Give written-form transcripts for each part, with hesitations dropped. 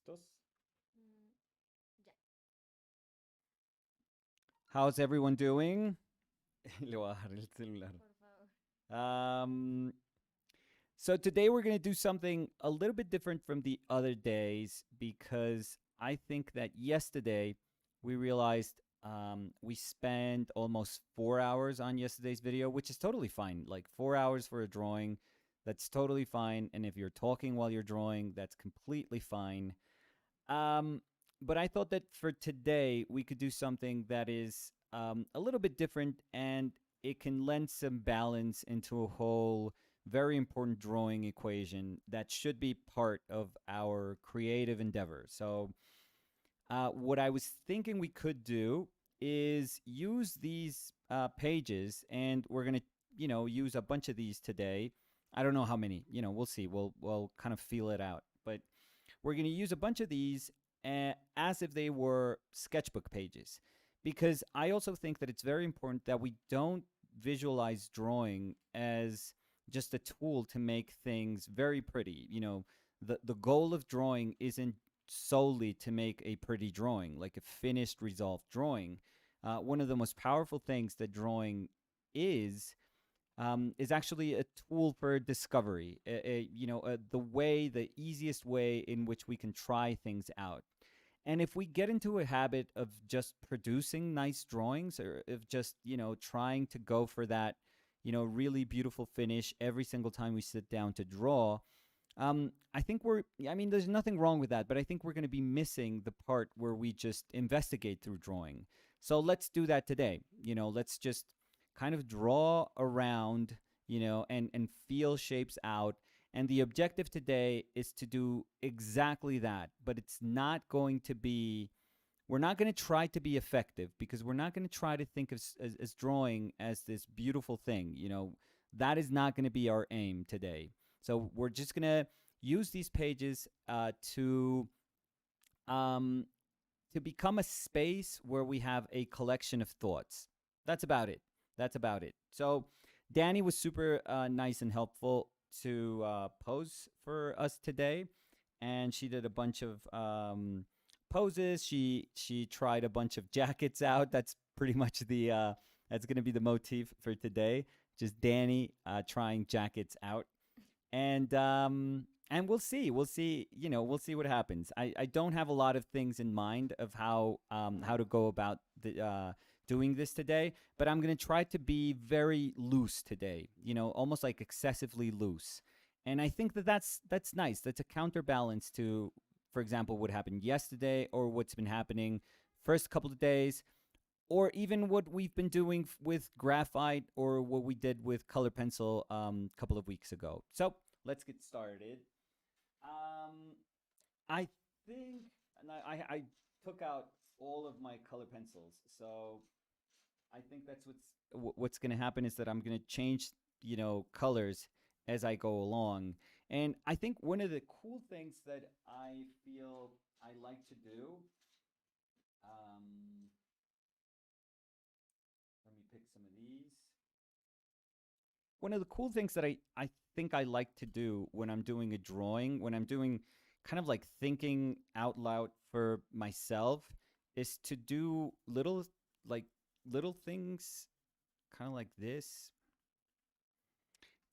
¿Listos? Mm, ya, How's everyone doing? Le voy a bajar el celular. por favor. Um, so today we're going to do something a little bit different from the other days because I think that yesterday we realized we spent almost 4 hours on yesterday's video, which is totally fine. Like 4 hours for a drawing, that's totally fine. And if you're talking while you're drawing, that's completely fine. Um, but I thought that for today we could do something that is a little bit different, and it can lend some balance into a whole very important drawing equation that should be part of our creative endeavor. So, what I was thinking we could do is use these pages, and we're gonna, use a bunch of these today. I don't know how many. We'll see. We'll kind of feel it out, but we're going to use a bunch of these as if they were sketchbook pages. Because I also think that it's very important that we don't visualize drawing as just a tool to make things very pretty. The goal of drawing isn't solely to make a pretty drawing, like a finished, resolved drawing. One of the most powerful things that drawing is actually a tool for discovery. The easiest way in which we can try things out. And if we get into a habit of just producing nice drawings, or of just trying to go for that really beautiful finish every single time we sit down to draw, I think there's nothing wrong with that, but I think we're going to be missing the part where we just investigate through drawing. So let's do that today. Let's just kind of draw around, and feel shapes out. And the objective today is to do exactly that, but it's not going to be, we're not going to try to be effective, because we're not going to try to think of as drawing as this beautiful thing. That is not going to be our aim today. So we're just going to use these pages um, to become a space where we have a collection of thoughts. That's about it. That's about it. So Danny was super nice and helpful to pose for us today, and she did a bunch of poses. She tried a bunch of jackets out. That's pretty much the that's going to be the motif for today. Just Danny trying jackets out, and we'll see. We'll see. We'll see what happens. I don't have a lot of things in mind of how to go about doing this today, but I'm gonna try to be very loose today. Almost like excessively loose. And I think that that's nice. That's a counterbalance to, for example, what happened yesterday, or what's been happening first couple of days, or even what we've been doing with graphite, or what we did with color pencil a couple of weeks ago. So let's get started. Um, I think, and I took out all of my color pencils, so I think that's what's going to happen is that I'm going to change, colors as I go along. And I think one of the cool things that I feel I like to do, um, let me pick some of these. One of the cool things that I think I like to do when I'm doing a drawing, when I'm doing kind of like thinking out loud for myself, is to do like little things kind of like this.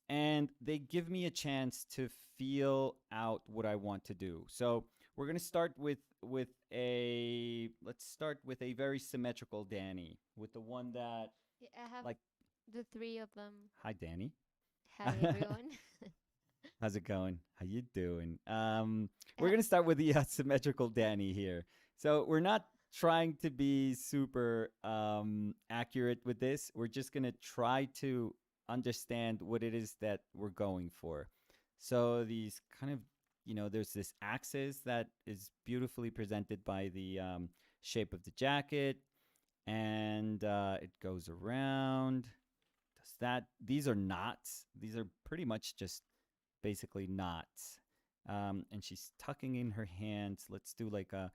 And they give me a chance to feel out what I want to do. So we're gonna start with a let's start with a very symmetrical Danny, with the one that, Yeah, I have like, the three of them. hi Danny. Hi, everyone. How's it going? How you doing? We're uh, gonna start with the symmetrical Danny here. So we're not trying to be super accurate with this. We're just gonna try to understand what it is that we're going for. So these kind of, there's this axis that is beautifully presented by the shape of the jacket, and it goes around. Does that? These are knots. These are pretty much just basically knots. And she's tucking in her hands. Let's do like a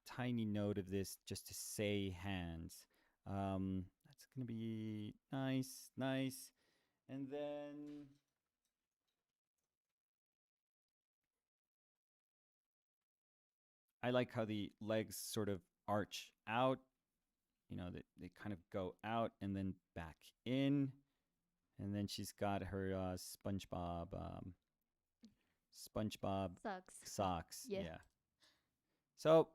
tiny note of this just to say hands. That's gonna be nice, nice. And then I like how the legs sort of arch out. They kind of go out and then back in. And then she's got her SpongeBob Sucks. socks. Yeah. Yeah. So,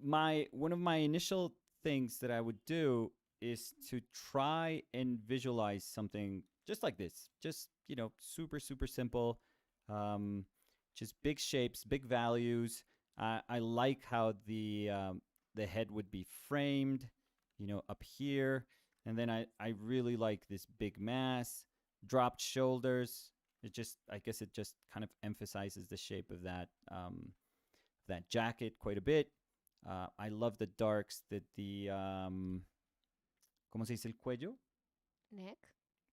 my one of my initial things that I would do is to try and visualize something just like this. Just, super super simple. Um just big shapes, big values. I like how the head would be framed, up here, and then I really like this big mass, dropped shoulders. I guess it just kind of emphasizes the shape of that jacket quite a bit. I love the darks that ¿cómo se dice el cuello? Neck.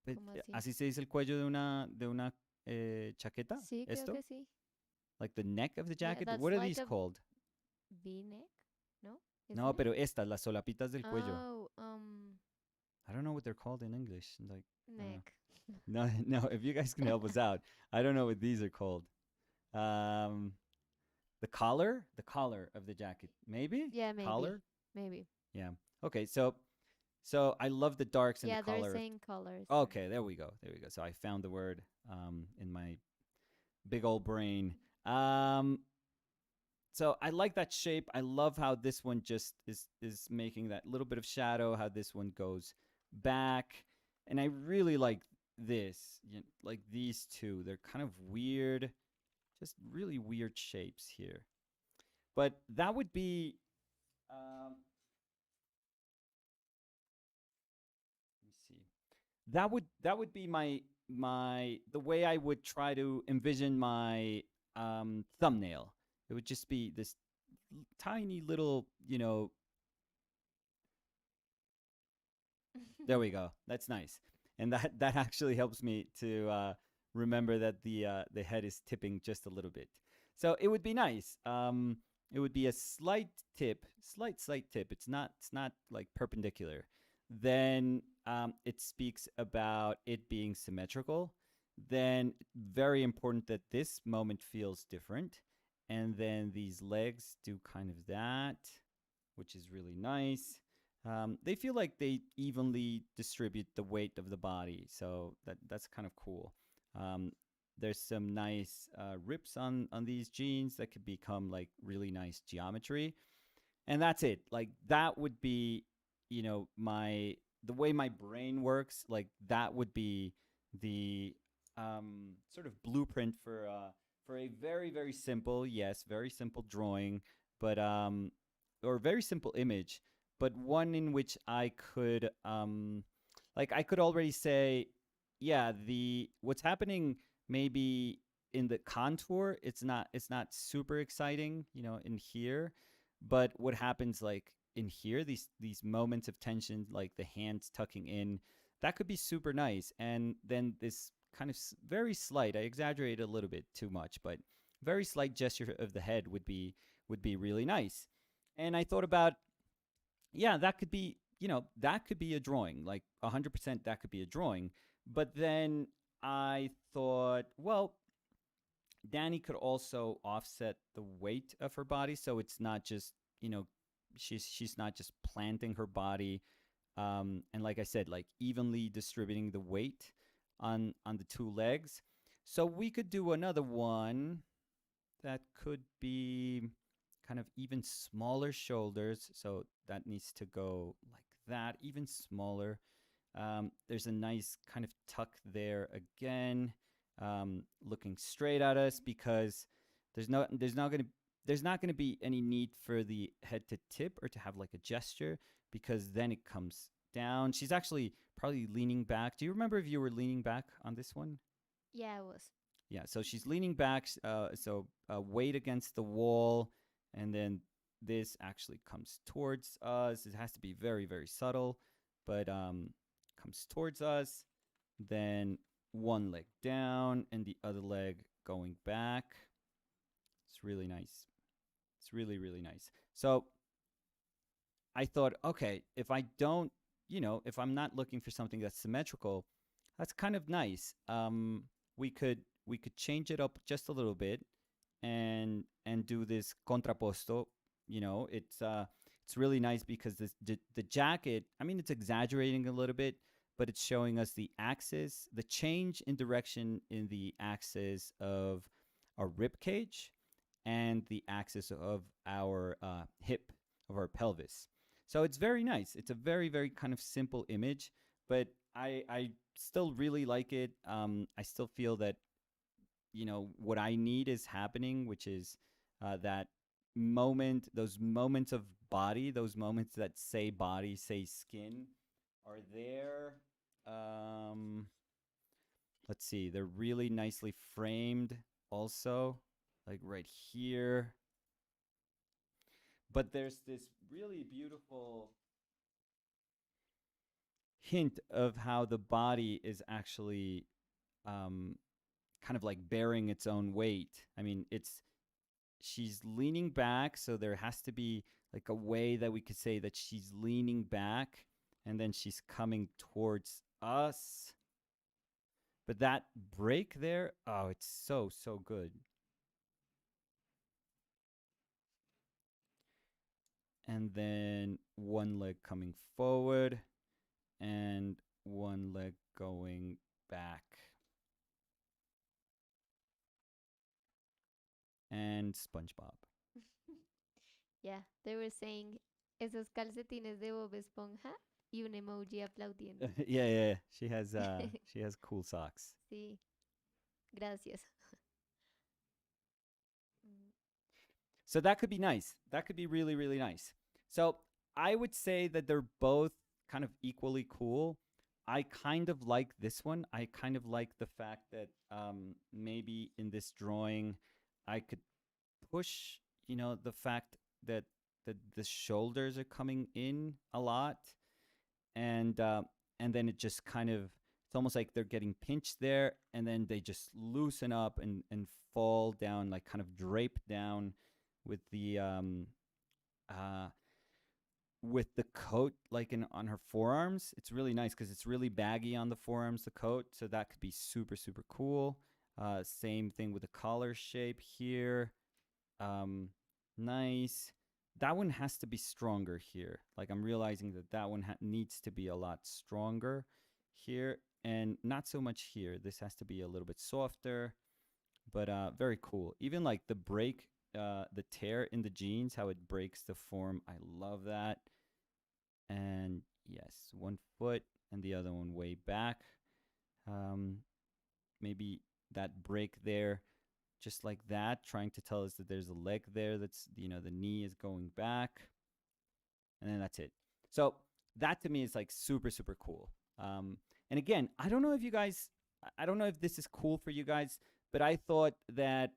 ¿Cómo así? Así se dice el cuello de una chaqueta. Sí, creo Esto, que sí. like the neck of the Yeah, jacket. that's What are like these a called? V-neck. No, No, isn't it? pero estas, las solapitas del cuello. Oh, I don't know what they're called in English. Like, neck. no, no. If you guys can help us out, I don't know what these are called. Um, the collar of the jacket, maybe. Yeah, maybe. Collar. Maybe. Yeah. Okay. So I love the darks in Yeah, the they're collar. saying colors. Okay, there we go. There we go. So I found the word in my big old brain. So I like that shape. I love how this one just is making that little bit of shadow, how this one goes back. And I really like this. Like these two. They're kind of weird, just really weird shapes here. But that would be let me see. That would be my the way I would try to envision my thumbnail. It would just be this tiny little, there we go. That's nice, and that actually helps me to remember that the head is tipping just a little bit. So it would be nice. It would be a slight tip, slight tip. It's not like perpendicular. Then it speaks about it being symmetrical. Then very important that this moment feels different, and then these legs do kind of that, which is really nice. They feel like they evenly distribute the weight of the body, so that's kind of cool. Um, there's some nice rips on these jeans that could become like really nice geometry, and that's it. Like that would be, my the way my brain works. Like that would be the sort of blueprint for a very very simple, yes, very simple drawing, but or very simple image, but one in which I could like I could already say, yeah, the what's happening maybe in the contour, it's not super exciting, in here, but what happens like in here, these moments of tension, like the hands tucking in, that could be super nice. And then this kind of very slight, I exaggerate a little bit too much, but very slight gesture of the head would be really nice. And I thought about, yeah, that could be a drawing, like 100% that could be a drawing. But then I thought, well, Danny could also offset the weight of her body, so it's not just, she's not just planting her body, and like I said, like evenly distributing the weight on the two legs. So we could do another one that could be kind of even smaller shoulders. So that needs to go like that, even smaller. There's a nice kind of tuck there again, looking straight at us, because there's not gonna be any need for the head to tip or to have like a gesture, because then it comes down. She's actually probably leaning back. Do you remember if you were leaning back on this one? Yeah, it was. Yeah, so she's leaning back, so weight against the wall, and then this actually comes towards us. It has to be very, very subtle, but comes towards us. Then one leg down and the other leg going back. It's really nice. It's really, really nice. So I thought, okay, if I don't, if I'm not looking for something that's symmetrical, that's kind of nice. We could change it up just a little bit, and do this contrapposto. It's really nice because the jacket. I mean, it's exaggerating a little bit, but it's showing us the axis, the change in direction in the axis of our rib cage and the axis of our hip, of our pelvis. So it's very nice. It's a very, very kind of simple image, but I still really like it. I still feel that what I need is happening, which is that moment, those moments of body, those moments that say body, say skin, are there. Um, let's see, they're really nicely framed, also, like right here. But there's this really beautiful hint of how the body is actually um, kind of like bearing its own weight. I mean, she's leaning back, so there has to be like a way that we could say that she's leaning back and then she's coming towards us. But that break there, oh, it's so, so good. And then one leg coming forward and one leg going back. And SpongeBob. Yeah, they were saying esos calcetines de Bob Esponja y un emoji aplaudiendo. Yeah, yeah. She has cool socks. Sí, gracias. Mm, So that could be nice. That could be really, really nice. So I would say that they're both kind of equally cool. I kind of like this one. I kind of like the fact that maybe in this drawing, I could push, the fact that the shoulders are coming in a lot, and and then it just kind of, it's almost like they're getting pinched there, and then they just loosen up and fall down, like kind of drape down with the uh with the coat, like on her forearms. It's really nice because it's really baggy on the forearms, the coat. So that could be super, super cool. Same thing with the collar shape here. Um, nice. That one has to be stronger here. Like I'm realizing that one needs to be a lot stronger here, and not so much here. This has to be a little bit softer, but very cool. Even like the tear in the jeans, how it breaks the form. I love that. And yes, one foot and the other one way back. Um, maybe that break there, just like that, trying to tell us that there's a leg there that's, the knee is going back. And then that's it. So that to me is like super, super cool. And again, I don't know if you guys, I don't know if this is cool for you guys, but I thought that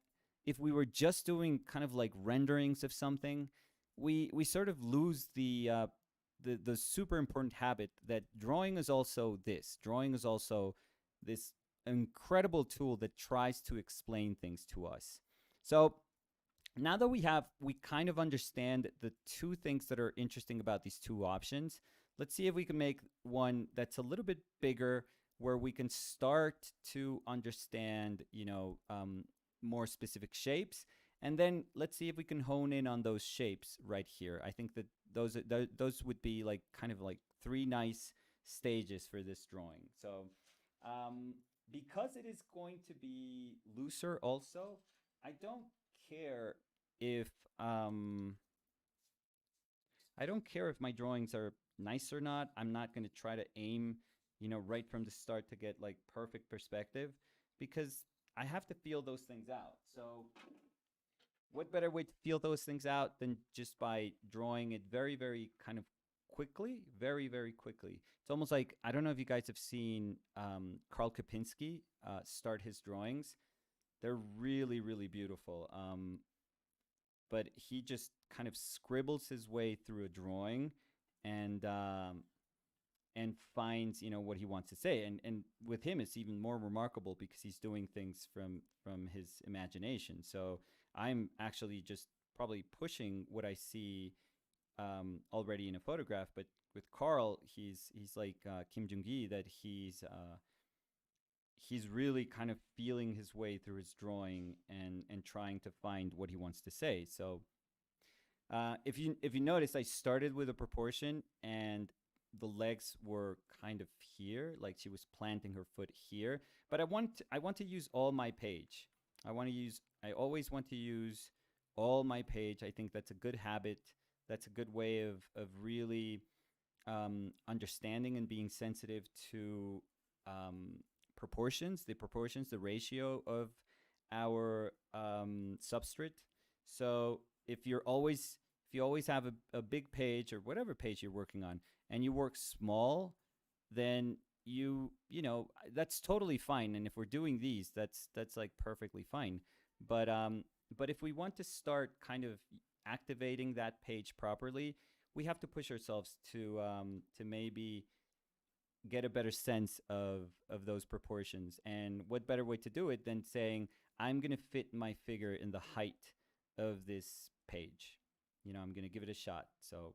if we were just doing kind of like renderings of something, we sort of lose the super important habit that drawing is also this. Drawing is also this incredible tool that tries to explain things to us. So now that we kind of understand the two things that are interesting about these two options, let's see if we can make one that's a little bit bigger, where we can start to understand, more specific shapes. And then let's see if we can hone in on those shapes right here. I think that those would be like kind of like three nice stages for this drawing. So because it is going to be looser also, I don't care if um I don't care if my drawings are nice or not. I'm not going to try to aim, right from the start to get like perfect perspective, because I have to feel those things out. So what better way to feel those things out than just by drawing it very, very kind of quickly, very, very quickly. It's almost like, I don't know if you guys have seen Karl Kapinski start his drawings. They're really, really beautiful. But he just kind of scribbles his way through a drawing, and finds, what he wants to say. And with him, it's even more remarkable because he's doing things from his imagination. So I'm actually just probably pushing what I see already in a photograph. But with Carl, he's like Kim Jung-gi, that he's really kind of feeling his way through his drawing and trying to find what he wants to say. So if you notice, I started with a proportion and the legs were kind of here, like she was planting her foot here. But I want to use all my page. I always want to use all my page. I think that's a good habit. That's a good way of really understanding and being sensitive to proportions, the ratio of our substrate. So if you always have a big page or whatever page you're working on, and you work small, then you know that's totally fine. And if we're doing these, that's like perfectly fine. But if we want to start kind of activating that page properly, we have to push ourselves to maybe get a better sense of those proportions. And what better way to do it than saying, I'm going to fit my figure in the height of this page. I'm going to give it a shot. So,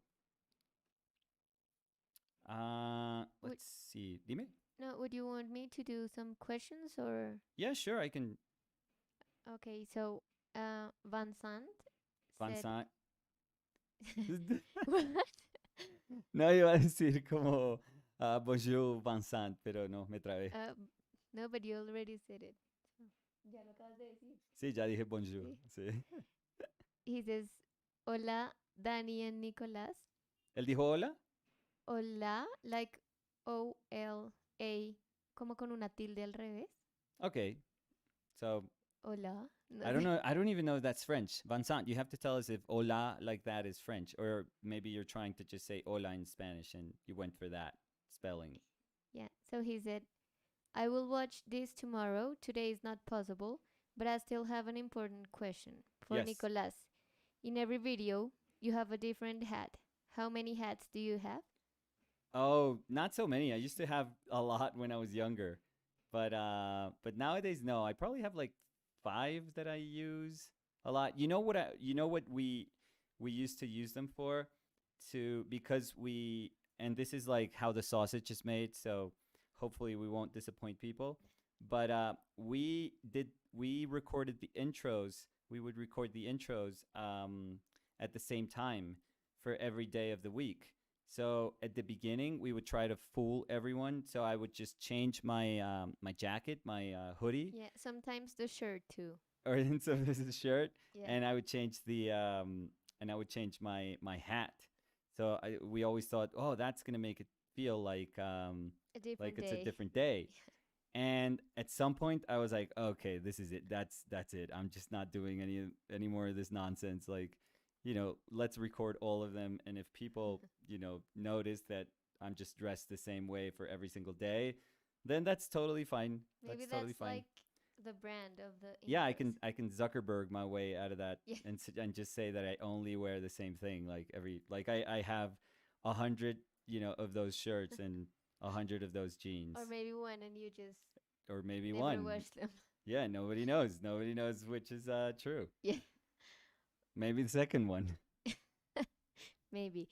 Would let's see. Dime? no? Would you want me to do some questions or? Yeah, sure. I can. Okay, so Vincent said Vincent. what? No, iba a decir como bonjour, Vincent, pero no, me trabé. No, but you already said it. So, ya lo acabas de decir. Sí, ya dije bonjour. Sí. Sí. He says, "Hola, Danny and Nicolás." ¿Él dijo hola? Hola, like O-L-A, como con una tilde al revés. Okay. So, Hola. No I don't sé. know. I don't even know if that's French. Vincent, you have to tell us if hola like that is French, or maybe you're trying to just say hola in Spanish and you went for that spelling. Yeah, so he said, I will watch this tomorrow. Today is not possible, but I still have an important question for Yes. Nicolás. In every video, you have a different hat. How many hats do you have? Oh, not so many. I used to have a lot when I was younger, but nowadays no. I probably have like 5 that I use a lot. You know what we used to use them for, to because we and this is like how the sausage is made. So hopefully we won't disappoint people. But we recorded the intros. We would record the intros at the same time for every day of the week. So at the beginning, we would try to fool everyone. So I would just change my jacket, my hoodie, Yeah, sometimes the shirt too. or in some of the shirt, Yeah, and I would change my hat. So we always thought, oh, that's gonna make it feel a like different it's a day. different day. And at some point, I was like, okay, this is it. That's it. I'm just not doing any more of this nonsense. Like, let's record all of them. And if people, notice that I'm just dressed the same way for every single day, then that's totally fine. Maybe That's totally that's fine. like the brand of the Yeah, I intros. can I can Zuckerberg my way out of that, Yeah. and just say that I only wear the same thing, like I have 100 of those shirts and 100 of those jeans, Or maybe one and you just or maybe never one. wash them. Yeah, nobody knows which is true. Yeah, Maybe the second one. maybe.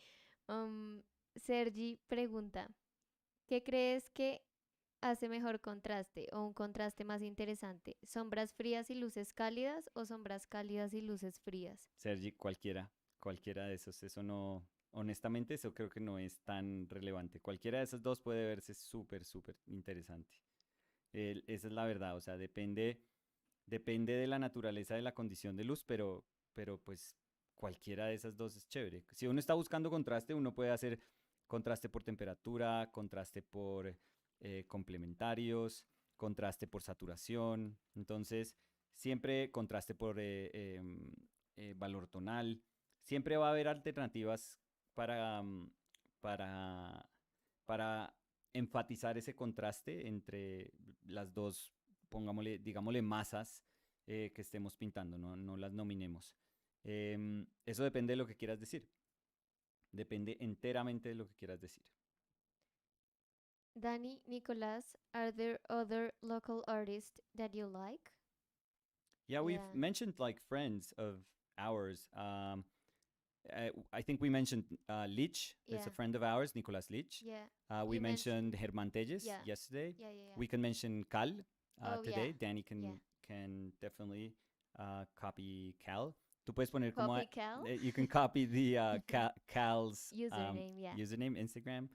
Sergi pregunta, ¿qué crees que hace mejor contraste o un contraste más interesante? ¿Sombras frías y luces cálidas o sombras cálidas y luces frías? Sergi, cualquiera de esos, eso no, honestamente, eso creo que no es tan relevante. Cualquiera de esos dos puede verse súper, súper interesante. Esa es la verdad, o sea, depende de la naturaleza de la condición de luz, pero pues cualquiera de esas dos es chévere. Si uno está buscando contraste, uno puede hacer contraste por temperatura, contraste por complementarios, contraste por saturación. Entonces, siempre contraste por valor tonal. Siempre va a haber alternativas para, para, para enfatizar ese contraste entre las dos, digámosle, masas que estemos pintando, no las nominemos. Eso depende de lo que quieras decir. Depende enteramente de lo que quieras decir. Danny, Nicolás, are there other local artists that you like? Yeah, we've Yeah, mentioned like friends of ours. I think we mentioned Lich. It's yeah, a friend of ours, Nicolas Lich. yeah. We You mentioned, mentioned Herman Telles yeah, yesterday. yeah, yeah, yeah. We can mention Cal. Oh yeah, today. Danny yeah. can definitely copy Cal. Tú puedes poner como Copy Cal. you can copy the Cal's Username, yeah. username Instagram.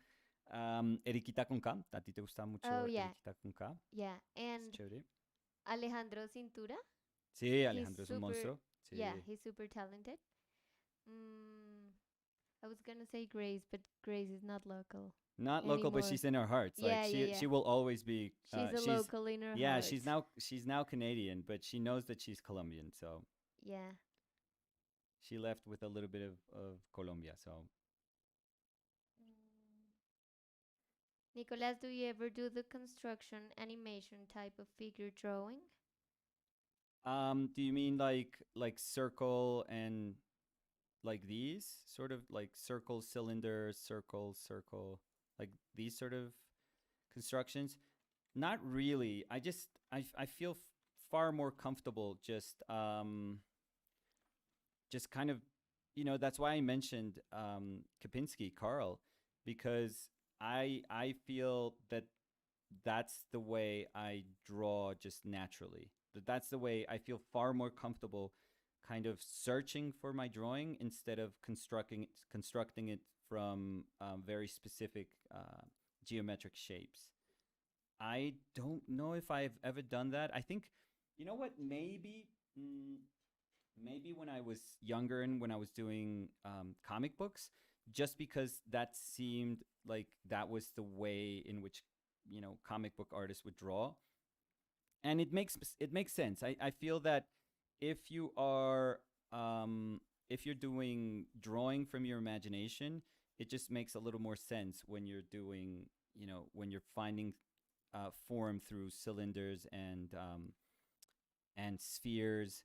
Eriquita con K. A ti te gusta Oh mucho yeah, Eriquita con K. yeah. Es And chévere. Alejandro Cintura. Sí, He's Alejandro es un super, monstruo. yeah, Sí. he's super talented. Mm, I was gonna say Grace, but Grace is not local Not local, but anymore. she's in our hearts. Like Yeah, yeah, yeah. she will always be. She's a She's local in our yeah. hearts. She's now Canadian, but she knows that she's Colombian. So Yeah. she left with a little bit of Colombia. So Nicolas, do you ever do the construction animation type of figure drawing? do you mean like circle and like these sort of like circle, cylinder, circle, circle, like these sort of constructions? Not really. I feel far more comfortable just kind of, that's why I mentioned Kapinski, Carl, because I feel that that's the way I draw just naturally. That's the way I feel far more comfortable kind of searching for my drawing instead of constructing it from very specific geometric shapes. I don't know if I've ever done that. I think, you know what? Maybe when I was younger and when I was doing comic books, just because that seemed like that was the way in which comic book artists would draw, and it makes sense. I feel that if you are if you're doing drawing from your imagination, it just makes a little more sense when you're doing when you're finding form through cylinders and spheres.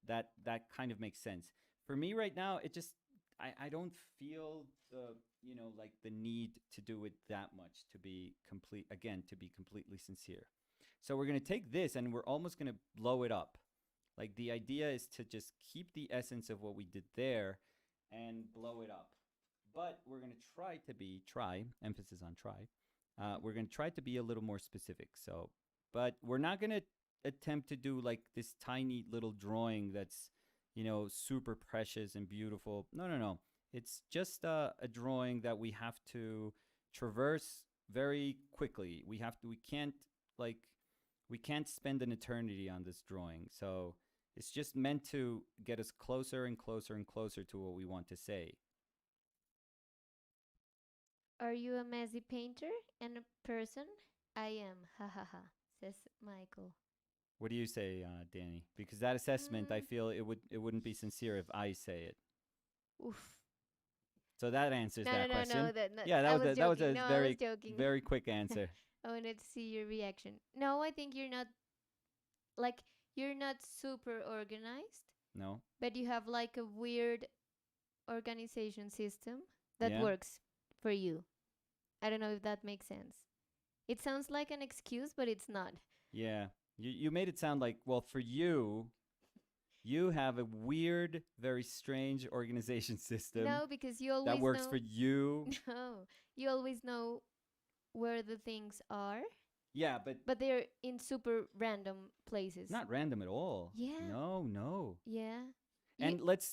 That kind of makes sense for me right now. It just I don't feel the like the need to do it that much, to be completely sincere. So we're going to take this and we're almost going to blow it up. Like, the idea is to just keep the essence of what we did there and blow it up. But we're going to try, emphasis on try. We're going to try to be a little more specific. So, but we're not going to attempt to do like this tiny little drawing that's, super precious and beautiful. No, no, no. It's just a drawing that we have to traverse very quickly. Like, we can't spend an eternity on this drawing. So it's just meant to get us closer and closer and closer to what we want to say. Are you a messy painter and a person? I am, ha ha ha, says Michael. What do you say, Danny? Because that assessment, I Mm, feel it wouldn't be sincere if I say it. oof. So that answers No, no, that no, no. question. That no, Yeah, I was that was joking. a No, I was very joking. very quick answer. I wanted to see your reaction. No, I think you're not like you're not super organized, No. but you have like a weird organization system that Yeah. works for you. I don't know if that makes sense. It sounds like an excuse, but it's not. Yeah. You made it sound like, well, for you have a weird, very strange organization system No, because you that always works for know. you. No, you always know where the things are, Yeah, but but they're in super random places. not random at all. Yeah, No, no. yeah. You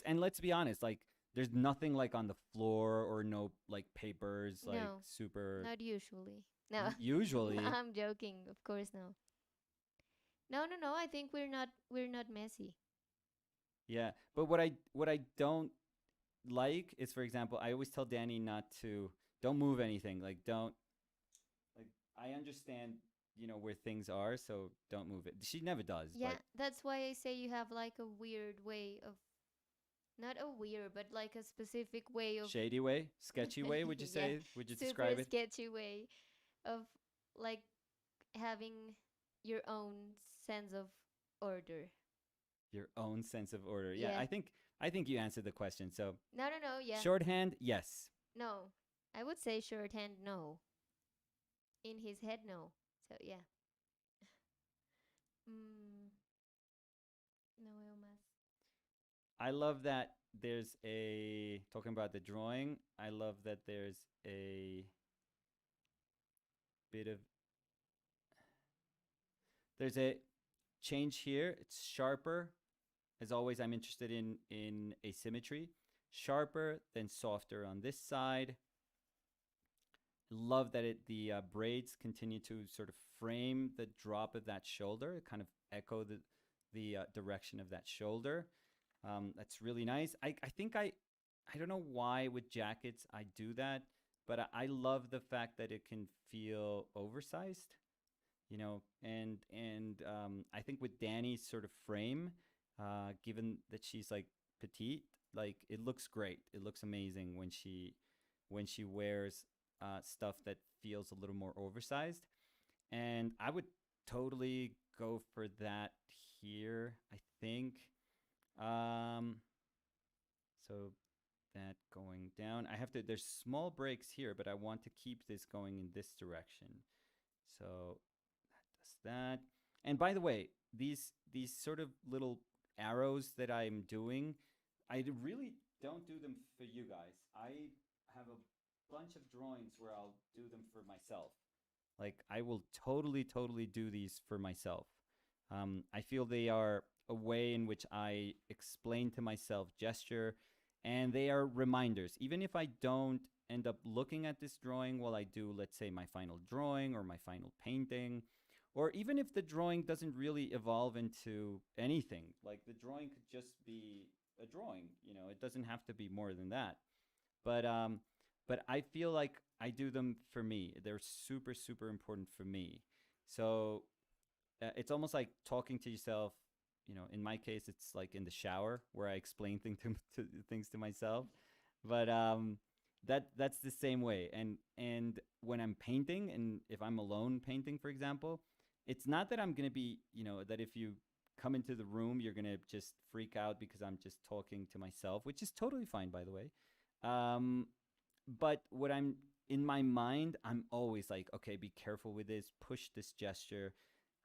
And let's be honest, like, there's nothing like on the floor, or no like papers, like no, super not usually. No, usually. I'm joking. Of course, no. No, no, no. I think we're not messy. Yeah. But what I don't like is, for example, I always tell Danny not to don't move anything. Like, don't, like, I understand, where things are, so don't move it. She never does, Yeah, but that's why I say you have like a weird way of not a weird, but like a specific way of shady way, sketchy way, would you yeah, say? Would you super describe it? sketchy way of like having your own sense of order. Your own sense of order. Yeah, Yeah. I think you answered the question. So, No, no, no. Yeah. shorthand, yes. No. I would say shorthand no. In his head no. So yeah. Mm, no veo más. I love that there's talking about the drawing. I love that there's a bit of There's a change here. It's sharper. As always, I'm interested in asymmetry. Sharper, then softer on this side. Love that the braids continue to sort of frame the drop of that shoulder, kind of echo the direction of that shoulder. That's really nice. I think I don't know why with jackets I do that, but I love the fact that it can feel oversized, and I think with Danny's sort of frame, given that she's like petite, like it looks great. It looks amazing when she wears stuff that feels a little more oversized, and I would totally go for that here. I think. Um, so that going down. I have to. There's small breaks here, but I want to keep this going in this direction. So that does that. And by the way, these sort of little arrows that I'm doing, I really don't do them for you guys. I have a bunch of drawings where I'll do them for myself. Like I will totally do these for myself. I feel they are a way in which I explain to myself gesture, and they are reminders. Even if I don't end up looking at this drawing while I do, let's say, my final drawing or my final painting, or even if the drawing doesn't really evolve into anything, like the drawing could just be a drawing. It doesn't have to be more than that. But I feel like I do them for me. They're super important for me. So it's almost like talking to yourself. In my case, it's like in the shower where I explain things to myself. But that's the same way. And when I'm painting, and if I'm alone painting, for example, it's not that I'm gonna be, that if you come into the room, you're gonna just freak out because I'm just talking to myself, which is totally fine, by the way. Um, but what I'm in my mind, I'm always like, okay, be careful with this, push this gesture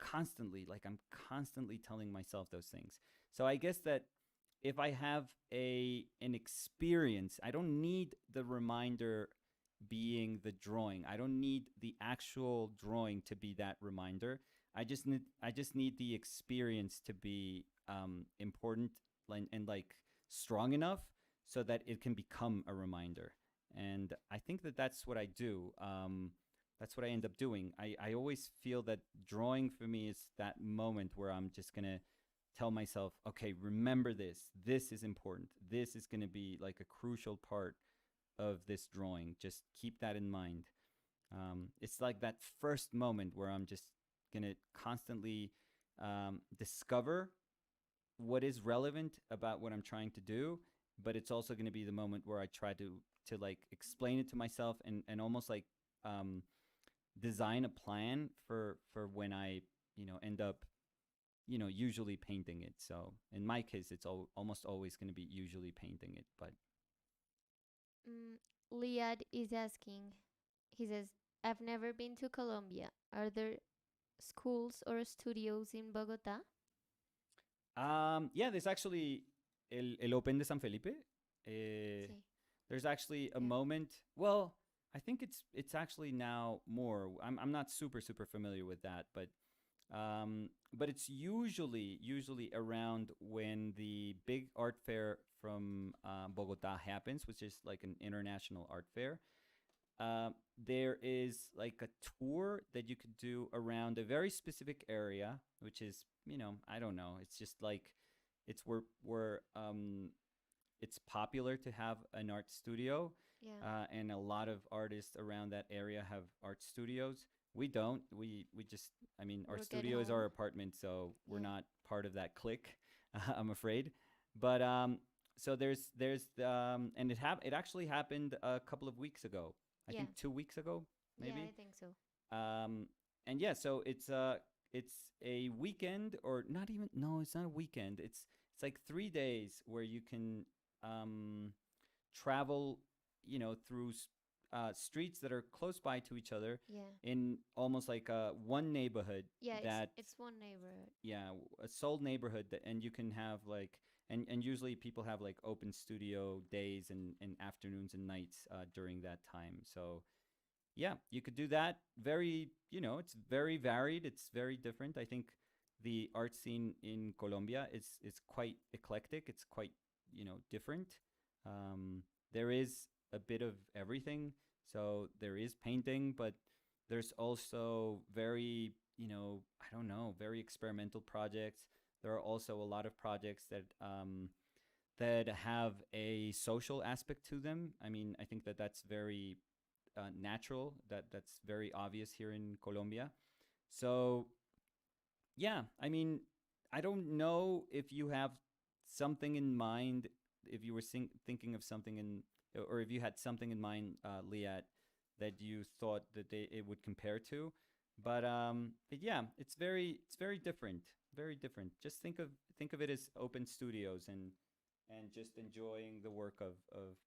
constantly. Like I'm constantly telling myself those things. So I guess that if I have an experience, I don't need the reminder being the drawing. I don't need the actual drawing to be that reminder. I just need the experience to be important and like strong enough so that it can become a reminder. And I think that that's what I do. That's what I end up doing. I always feel that drawing for me is that moment where I'm just going to tell myself, okay, remember this. This is important. This is going to be like a crucial part of this drawing. Just keep that in mind. It's like that first moment where I'm just going to constantly discover what is relevant about what I'm trying to do, but it's also going to be the moment where I try to like explain it to myself and almost like um, design a plan for when I end up usually painting it. So in my case, it's almost always going to be usually painting it. But Mm, Liad is asking, he says, I've never been to Colombia. Are there schools or studios in Bogota? yeah, there's actually el Open de San Felipe. Uh, Sí, there's actually a yeah, moment. Well, I think it's actually now more. I'm not super familiar with that, but it's usually around when the big art fair from Bogota happens, which is like an international art fair. There is like a tour that you could do around a very specific area, which is I don't know. It's just like it's where it's popular to have an art studio, yeah. and a lot of artists around that area have art studios. We don't. We just. I mean, our Work at studio is our home? apartment, so we're Yeah, not part of that clique. I'm afraid, but so and it actually happened a couple of weeks ago. I yeah, think 2 weeks ago, yeah, maybe. I think so. Um, and yeah, so it's a weekend, or not even. No, it's not a weekend. It's like 3 days where you can um, travel, through streets that are close by to each other Yeah, in almost like one neighborhood yeah, that, it's one neighborhood. yeah, a sold neighborhood that, and you can have like, and usually people have like open studio days and afternoons and nights during that time. So yeah, you could do that. Very, it's very varied. It's very different. I think the art scene in Colombia is quite eclectic. It's quite different. There is a bit of everything. So there is painting, but there's also very I don't know, very experimental projects. There are also a lot of projects that have a social aspect to them. I mean, I think that that's very natural. That's very obvious here in Colombia. So yeah, I mean, I don't know if you have something in mind, if you were thinking of something or if you had something in mind, Liat, that you thought that it would compare to. But yeah, it's very different, very different. Just think of it as open studios and just enjoying the work of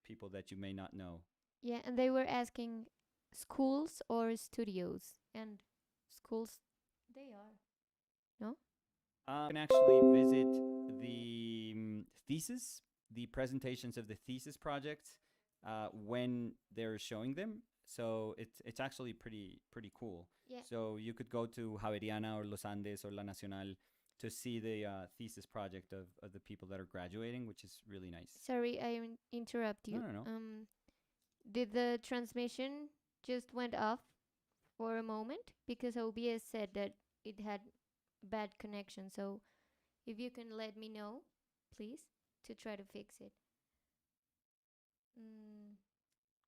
people that you may not know. Yeah, and they were asking schools or studios, and schools they are. No? You can actually visit the thesis, the presentations of the thesis projects when they're showing them. So it's actually pretty cool. Yeah. So you could go to Javeriana or Los Andes or La Nacional to see the thesis project of the people that are graduating, which is really nice. Sorry, I interrupt No, you. no, no. Did the transmission just went off for a moment because OBS said that it had bad connection. So if you can let me know, please, to try to fix it. Mm,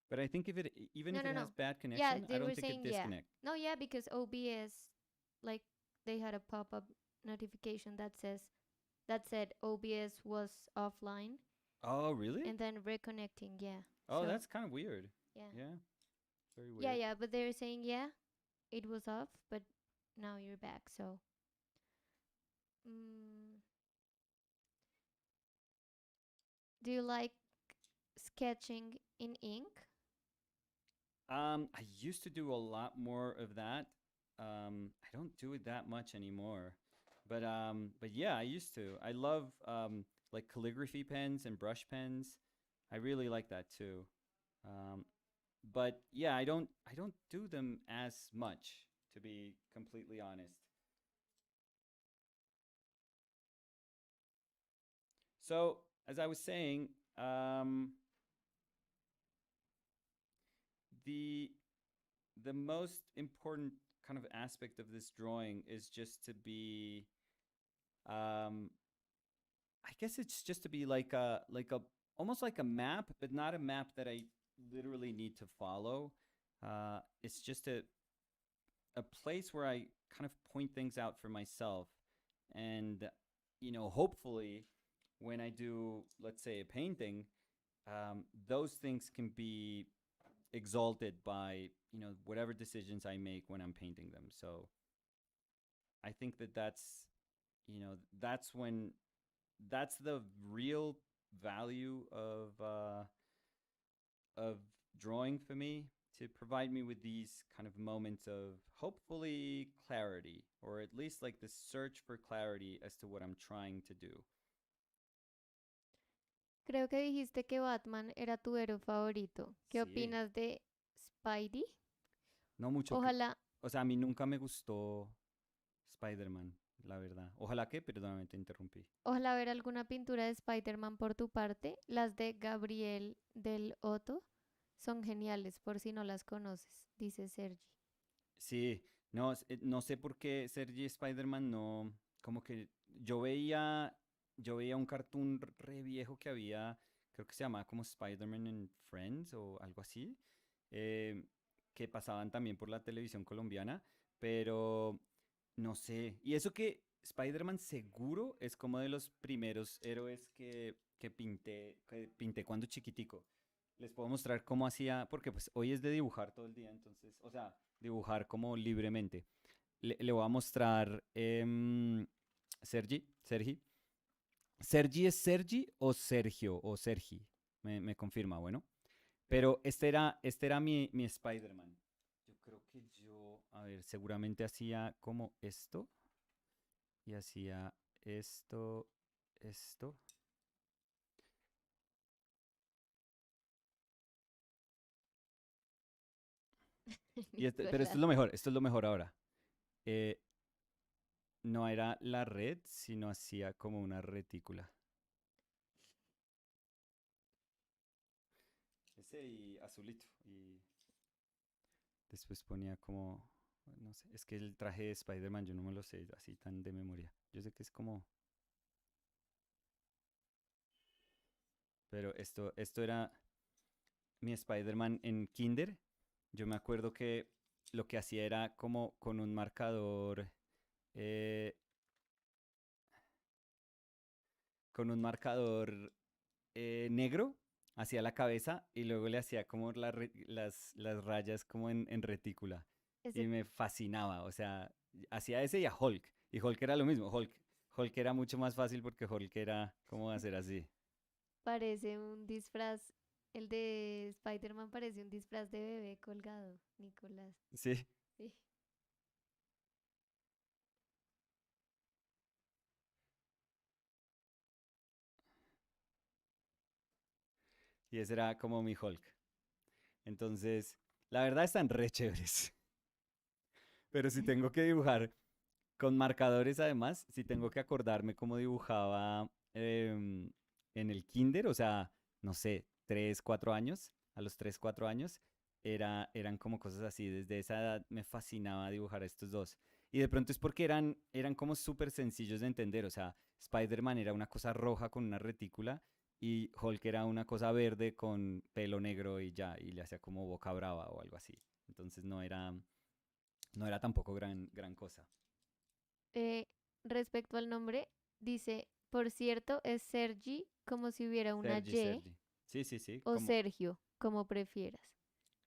But I think even no, if no, it has no. bad Yeah, connection, I they were don't think it saying yeah. disconnect. No, yeah, because OBS, like, they had a pop-up notification that said OBS was offline Oh, really? and then reconnecting. Yeah. Oh, So that's kind of weird. yeah, Yeah, very yeah, weird. yeah. But they were saying yeah, it was off, but now you're back. So, mm, do you like sketching in ink? I used to do a lot more of that. I don't do it that much anymore. But yeah, I used to. I love like calligraphy pens and brush pens. I really like that too. Um, but yeah, I don't do them as much, to be completely honest. So as I was saying, the the most important kind of aspect of this drawing is just to be um I guess it's just to be like a almost like a map, but not a map that I literally need to follow. It's just a place where I kind of point things out for myself, and hopefully, when I do, let's say, a painting, those things can be exalted by whatever decisions I make when I'm painting them. So I think that that's when that's the real value of drawing for me, to provide me with these kind of moments of hopefully clarity, or at least like the search for clarity as to what I'm trying to do. Creo que dijiste que Batman era tu héroe favorito. ¿Qué Sí, opinas de Spidey? no mucho que, Ojalá, o sea, a mí nunca me gustó Spider-Man, la verdad. Ojalá que, perdóname, te interrumpí. ojalá ver alguna pintura de Spider-Man por tu parte. Las de Gabriel del Otto son geniales, por si no las conoces, dice Sergi. Sí, no, no sé por qué Sergi Spider-Man no, como que yo veía un cartoon re viejo que había, creo que se llamaba como Spider-Man and Friends o algo así, eh, que pasaban también por la televisión colombiana, pero no sé. Y eso que Spider-Man seguro es como de los primeros héroes que pinté cuando chiquitico. Les puedo mostrar cómo hacía, porque pues hoy es de dibujar todo el día, entonces, o sea, dibujar como libremente. Le voy a mostrar, Sergi. ¿Sergi es Sergi o Sergio o Sergi? Me confirma, bueno. Pero este era mi Spider-Man. Yo creo que a ver, seguramente hacía como esto y hacía esto, esto. Pero esto Nicolás. es lo mejor, esto es lo mejor ahora. Eh, no era la red, sino hacía como una retícula. Ese y azulito. Y después ponía como, no sé, es que el traje de Spider-Man yo no me lo sé así tan de memoria. Yo sé que es como, pero esto era mi Spider-Man en Kinder. Yo me acuerdo que lo que hacía era como eh, con un marcador negro hacia la cabeza y luego le hacía como las rayas como en retícula. Ese Y me fascinaba, o sea, hacía ese y a Hulk. Y Hulk era lo mismo, Hulk era mucho más fácil porque Hulk era como hacer así. parece un disfraz. El de Spider-Man parece un disfraz de bebé colgado, Nicolás. Sí, Sí. y ese era como mi Hulk. Entonces, la verdad están re chéveres. Pero si tengo que dibujar con marcadores además, si tengo que acordarme cómo dibujaba en el kinder, o sea, no sé, 3, 4 años, a los 3, 4 años, eran como cosas así. Desde esa edad me fascinaba dibujar a estos dos. Y de pronto es porque eran como súper sencillos de entender. O sea, Spider-Man era una cosa roja con una retícula y Hulk era una cosa verde con pelo negro y ya, y le hacía como boca brava o algo así. Entonces no era tampoco gran cosa. Eh, Respecto al nombre, dice, por cierto, es Sergi como si hubiera una Sergi, Y Sergi. Sí, sí, sí, o como... Sergio, como prefieras.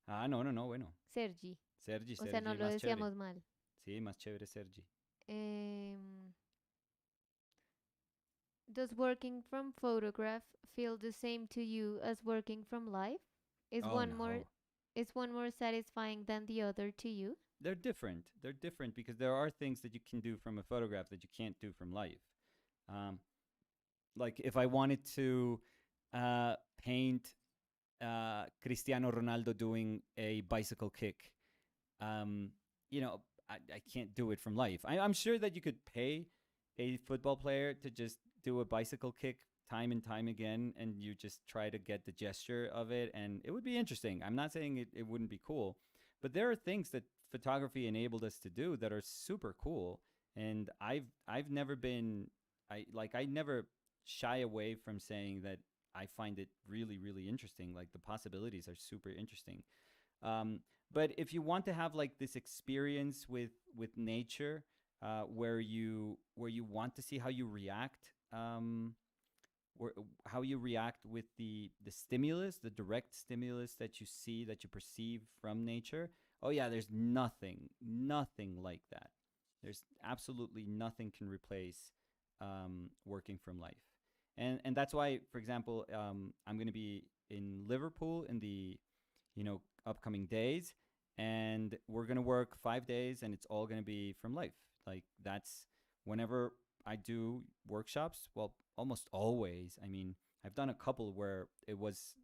Ah, no, no, no, bueno. Sergi. Sergi, O sea, no Sergi, lo más chévere. decíamos mal. Sí, más chévere Sergi. Em, does working from photograph feel the same to you as working from life? Is Oh, one more no. is one more satisfying than the other to you? They're different. They're different because there are things that you can do from a photograph that you can't do from life. Um, like if I wanted to paint Cristiano Ronaldo doing a bicycle kick, um, I can't do it from life. I'm sure that you could pay a football player to just do a bicycle kick time and time again, and you just try to get the gesture of it, and it would be interesting. I'm not saying it wouldn't be cool, but there are things that photography enabled us to do that are super cool, and I've never been I never shy away from saying that I find it really really interesting. Like the possibilities are super interesting. Um, but if you want to have like this experience with nature, where you want to see how you react, where, how you react with the stimulus, the direct stimulus that you see, that you perceive from nature. Oh yeah, there's nothing like that. There's absolutely nothing can replace working from life, and that's why, for example, I'm going to be in Liverpool in the upcoming days, and we're going to work 5 days, and it's all going to be from life. Like that's whenever I do workshops, well, almost always. I mean, I've done a couple where it was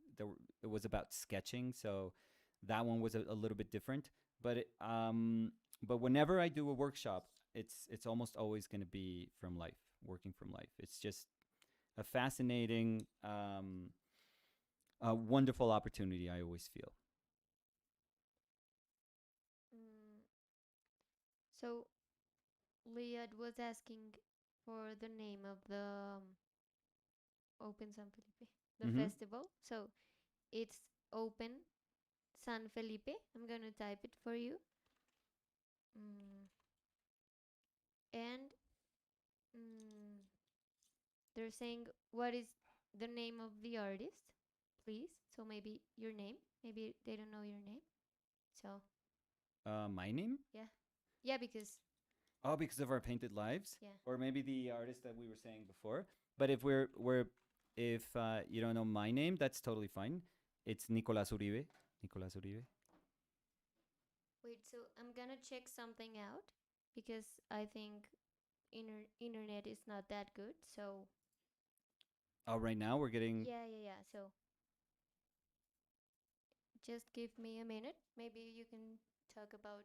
about sketching, so that one was a little bit different. But whenever I do a workshop, it's almost always going to be from life, working from life. It's just a fascinating, a wonderful opportunity. I always feel. Mm, so Liad was asking for the name of the Open San Felipe, the Mm-hmm. festival. So it's Open San Felipe. I'm gonna type it for you. Mm, and mm, they're saying what is the name of the artist, please. So maybe your name. Maybe they don't know your name. So My name? yeah, yeah, because Oh, because of our painted lives, yeah. or maybe the artist that we were saying before. But if you don't know my name, that's totally fine. It's Nicolas Uribe. Nicolas Uribe. Wait, so I'm gonna check something out because I think internet is not that good. So Oh, right now we're getting. yeah, yeah, yeah. So just give me a minute. Maybe you can talk about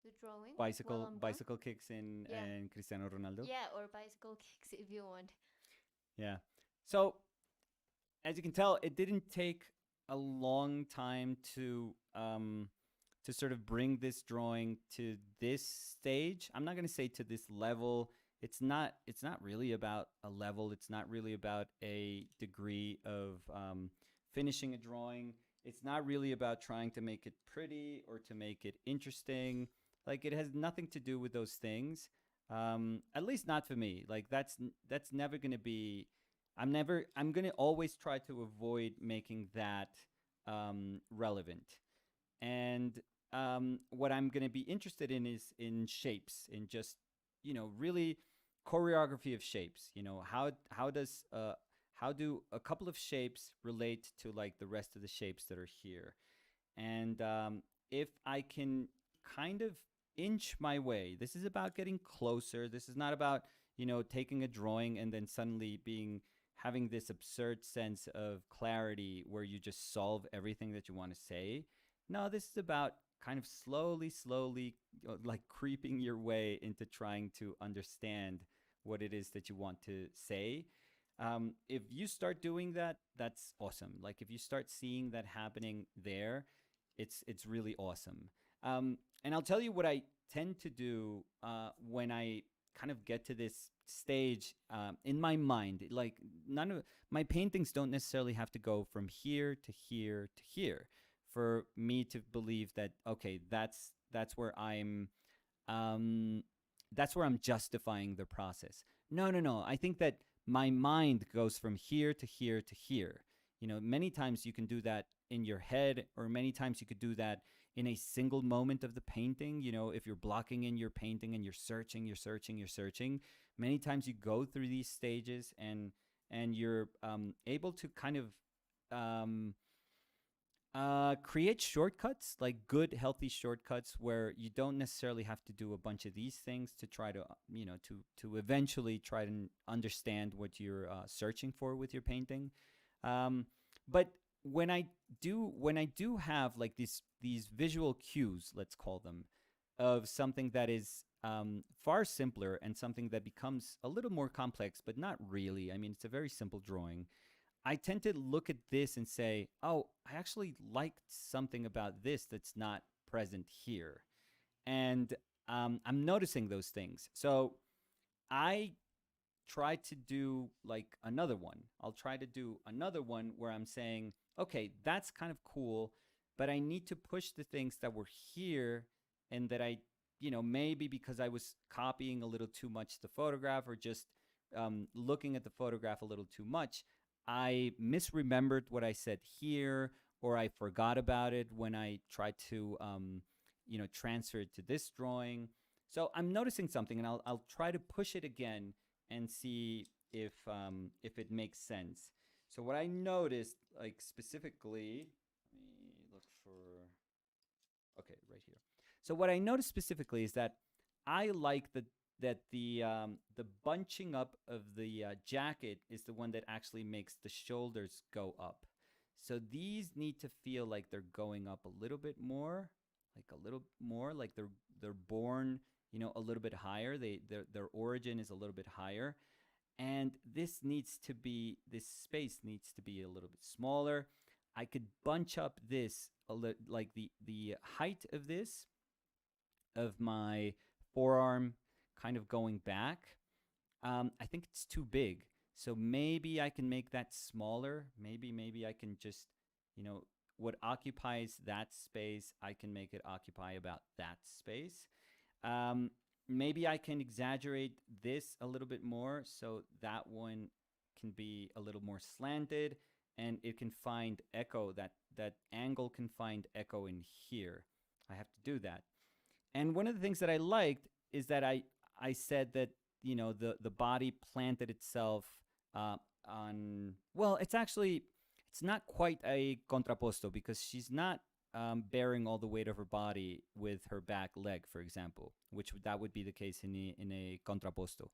the drawing while bicycle I'm gone. bicycle kicks in Yeah. and Cristiano Ronaldo. Yeah, or bicycle kicks if you want. Yeah. So as you can tell, it didn't take a long time to sort of bring this drawing to this stage. I'm not going to say to this level. It's not really about a level. It's not really about a degree of finishing a drawing. It's not really about trying to make it pretty or to make it interesting. Like it has nothing to do with those things. At least not for me. Like that's never going to be. I'm going to always try to avoid making that relevant. And what I'm going to be interested in is in shapes, in just really choreography of shapes. How do a couple of shapes relate to like the rest of the shapes that are here? And if I can kind of inch my way, this is about getting closer. This is not about taking a drawing and then suddenly being having this absurd sense of clarity where you just solve everything that you want to say. No, this is about kind of slowly, like creeping your way into trying to understand what it is that you want to say. If you start doing that, that's awesome. Like if you start seeing that happening there, it's really awesome. And I'll tell you what I tend to do when I kind of get to this stage in my mind. Like none of my paintings don't necessarily have to go from here to here to here for me to believe that okay, that's where um, I'm justifying the process. No, no, no. I think that my mind goes from here to here to here. Many times you can do that in your head, or many times you could do that in a single moment of the painting. If you're blocking in your painting and you're searching, many times you go through these stages and you're able to kind of um, create shortcuts, like good, healthy shortcuts, where you don't necessarily have to do a bunch of these things to try to, to eventually try to understand what you're searching for with your painting. But when I do have like these visual cues, let's call them, of something that is far simpler and something that becomes a little more complex, but not really. I mean, it's a very simple drawing. I tend to look at this and say, oh, I actually liked something about this that's not present here. And I'm noticing those things. So I try to do like another one. I'll try to do another one where I'm saying, okay, that's kind of cool, but I need to push the things that were here and that maybe because I was copying a little too much the photograph or just looking at the photograph a little too much, I misremembered what I said here, or I forgot about it when I tried to, transfer it to this drawing. So I'm noticing something, and I'll try to push it again and see if it makes sense. So what I noticed, like specifically, let me look for. Okay, right here. So what I noticed specifically is that I like the bunching up of the jacket is the one that actually makes the shoulders go up. So these need to feel like they're going up a little bit more, like a little more, like they're born, a little bit higher. Their origin is a little bit higher, and this space needs to be a little bit smaller. I could bunch up this like the height of this of my forearm kind of going back. I think it's too big. So maybe I can make that smaller. Maybe I can just, you know, what occupies that space, I can make it occupy about that space. Um, Maybe I can exaggerate this a little bit more so that one can be a little more slanted and it can find echo. That angle can find echo in here. I have to do that. And one of the things that I liked is that I said that the body planted itself uh, on. Well, it's not quite a contrapposto because she's not bearing all the weight of her body with her back leg, for example, which that would be the case in a contrapposto.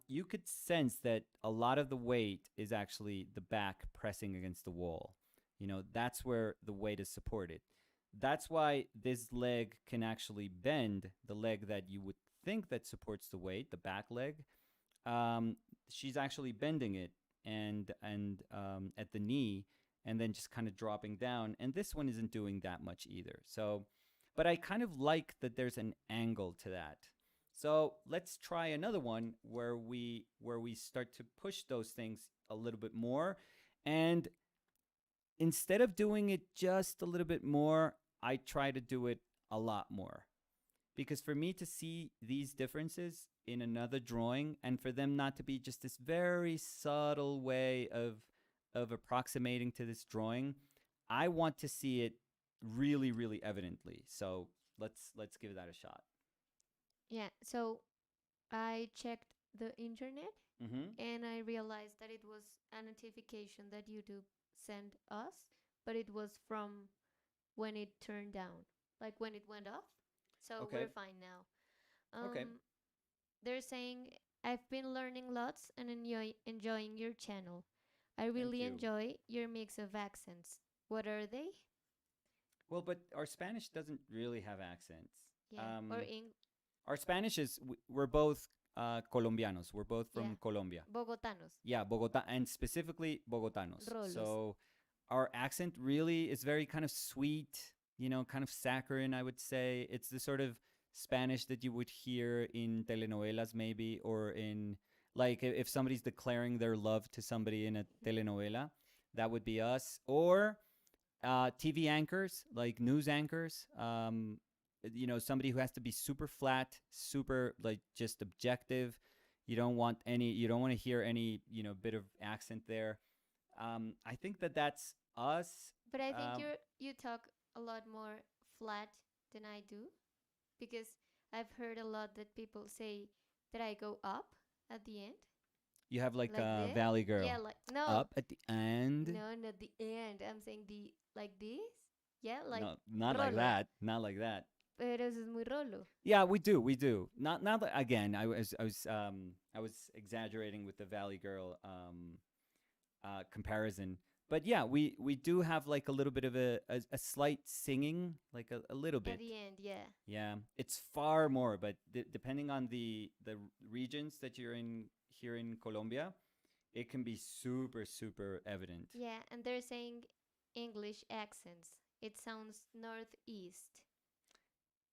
You could sense that a lot of the weight is actually the back pressing against the wall. That's where the weight is supported. that's why this leg can actually bend, the leg that you would think that supports the weight, the back leg. um, she's actually bending it and at the knee, and then just kind of dropping down. And this one isn't doing that much either. So, but I kind of like that there's an angle to that. So let's try another one where we start to push those things a little bit more, and instead of doing it just a little bit more, I try to do it a lot more, because for me to see these differences in another drawing and for them not to be just this very subtle way of approximating to this drawing, I want to see it really really evidently. So let's give that a shot. Yeah. So I checked the internet Mm-hmm. and I realized that it was a notification that YouTube sent us, but it was from when it turned down, like when it went off. So Okay. we're fine now. Okay. They're saying, I've been learning lots and enjoying your channel. I Thank really you. enjoy your mix of accents. What are they? Well, but our Spanish doesn't really have accents. Yeah, or Um, in our Spanish is we're both Colombianos. We're both yeah, from Colombia. Bogotanos, Yeah, Bogota, and specifically Bogotanos. rolos. So our accent really is very kind of sweet, kind of saccharine, I would say. It's the sort of Spanish that you would hear in telenovelas, maybe, or in, like, if somebody's declaring their love to somebody in a telenovela, that would be us. Or TV anchors, like news anchors. Somebody who has to be super flat, super like just objective. You don't want to hear any, bit of accent there. I think that that's us. But I think Um, you talk a lot more flat than I do, because I've heard a lot that people say that I go up at the end, you have like like a this. Valley Yeah, Girl like no, up at the end. no, not the end. I'm saying the like this. Yeah, like No, not like rolo. that. Not like that. Pero eso es muy rolo. Yeah, we do. We do. Not again. I was exaggerating with the Valley Girl comparison. But yeah, we do have like a little bit of a slight singing, like a little At bit. the end, yeah. Yeah, it's far more, but depending on the regions that you're in here in Colombia, it can be super super evident. Yeah, and they're saying English accents. It sounds northeast.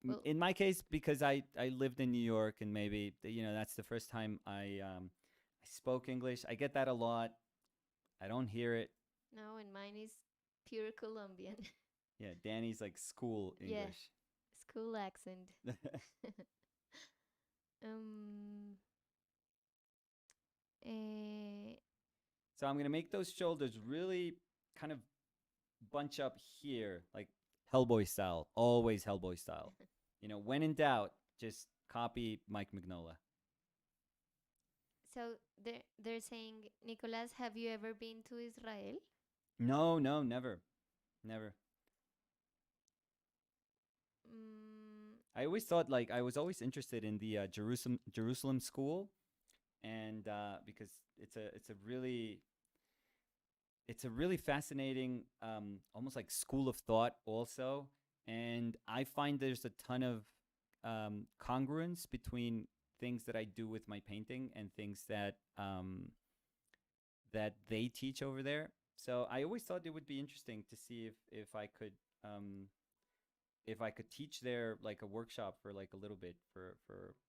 Well, In my case, because I lived in New York, and maybe that's the first time I spoke English. I get that a lot. I don't hear it. no, and mine is pure Colombian. Yeah, Danny's like school Yeah, English. school accent. um, eh, So I'm gonna make those shoulders really kind of bunch up here, like Hellboy style. Always Hellboy style. When in doubt, just copy Mike Mignola. so they're saying, Nicolas, have you ever been to Israel? No, no, never, never. Mm, I always thought, like, I was always interested in the Jerusalem school, and because it's a really fascinating, almost like school of thought also. And I find there's a ton of congruence between things that I do with my painting and things that they teach over there. So I always thought it would be interesting to see um, if I could teach there, like a workshop for like a little bit, for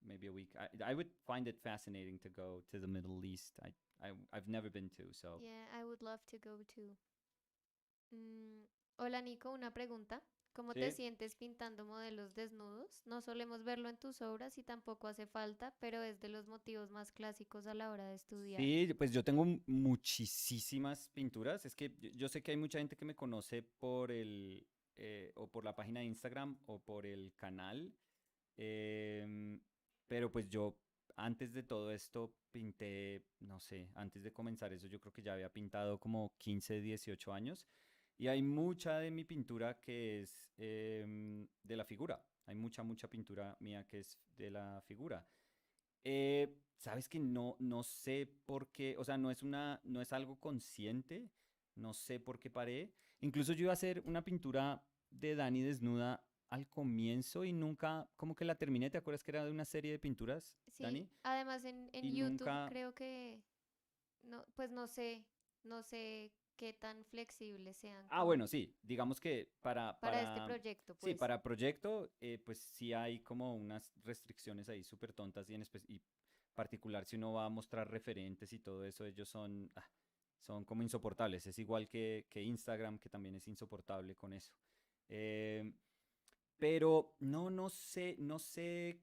maybe a week. I would find it fascinating to go to the Middle East. I've never been to, so. yeah, I would love to go too. Hola Nico, una pregunta. ¿Cómo te Sí. sientes pintando modelos desnudos? No solemos verlo en tus obras y tampoco hace falta, pero es de los motivos más clásicos a la hora de estudiar. Sí, pues yo tengo muchísimas pinturas. Es que yo sé que hay mucha gente que me conoce por o por la página de Instagram o por el canal. em, pero pues yo antes de todo esto pinté, no sé, antes de comenzar eso yo creo que ya había pintado como 15, 18 años. Y hay mucha de mi pintura que es de la figura. Hay mucha pintura mía que es de la figura. Sabes que no sé por qué, o sea, no es algo consciente, no sé por qué paré. Incluso yo iba a hacer una pintura de Dani desnuda al comienzo y nunca, como que la terminé. ¿Te acuerdas que era de una serie de pinturas, Sí, Dani? además en Y YouTube nunca, creo que, no, pues no sé qué tan flexibles sean bueno, sí, digamos que para este proyecto, sí, pues. para proyecto, pues sí hay como unas restricciones ahí súper tontas y particular si uno va a mostrar referentes y todo eso, ellos son como insoportables. Es igual que Instagram, que también es insoportable con eso. Eh, pero no sé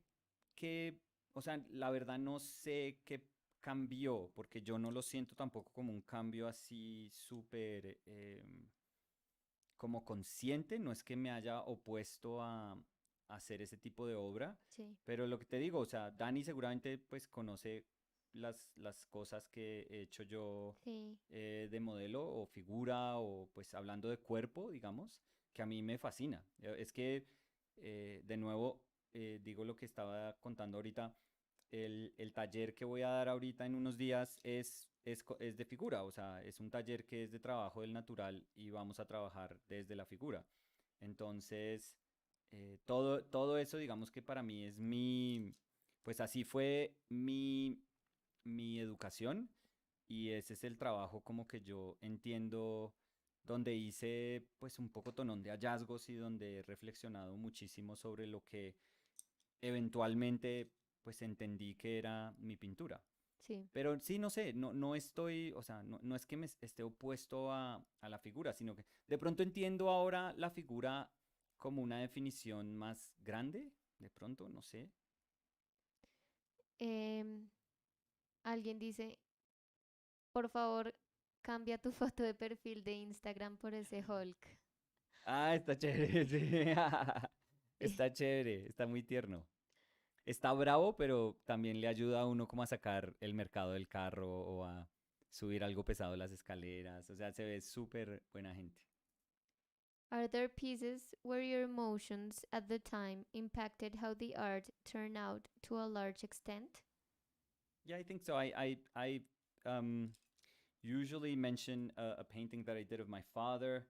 qué, o sea, la verdad no sé qué cambió, porque yo no lo siento tampoco como un cambio así súper como consciente, no es que me haya opuesto a hacer ese tipo de obra, Sí, pero lo que te digo, o sea, Dani seguramente pues conoce las cosas que he hecho yo sí, de modelo o figura o pues hablando de cuerpo, digamos, que a mí me fascina. Es que, de nuevo, digo lo que estaba contando ahorita, el taller que voy a dar ahorita en unos días es de figura, o sea, es un taller que es de trabajo del natural y vamos a trabajar desde la figura. Entonces, todo eso, digamos que para mí es pues así fue mi educación y ese es el trabajo como que yo entiendo donde hice pues un poco tonón de hallazgos y donde he reflexionado muchísimo sobre lo que eventualmente pues entendí que era mi pintura. sí. Pero sí, no sé, no estoy, o sea, no es que me esté opuesto a la figura, sino que de pronto entiendo ahora la figura como una definición más grande, de pronto, no sé. Em, Alguien dice, por favor, cambia tu foto de perfil de Instagram por ese Hulk. Está chévere, sí. Sí. Está chévere, está muy tierno. Está bravo, pero también le ayuda a uno como a sacar el mercado del carro o a subir algo pesado las escaleras. O sea, se ve súper buena gente. Are there pieces where your emotions at the time impacted how the art turned out to a large extent? Yeah, I think so. I um, usually mention a painting that I did of my father,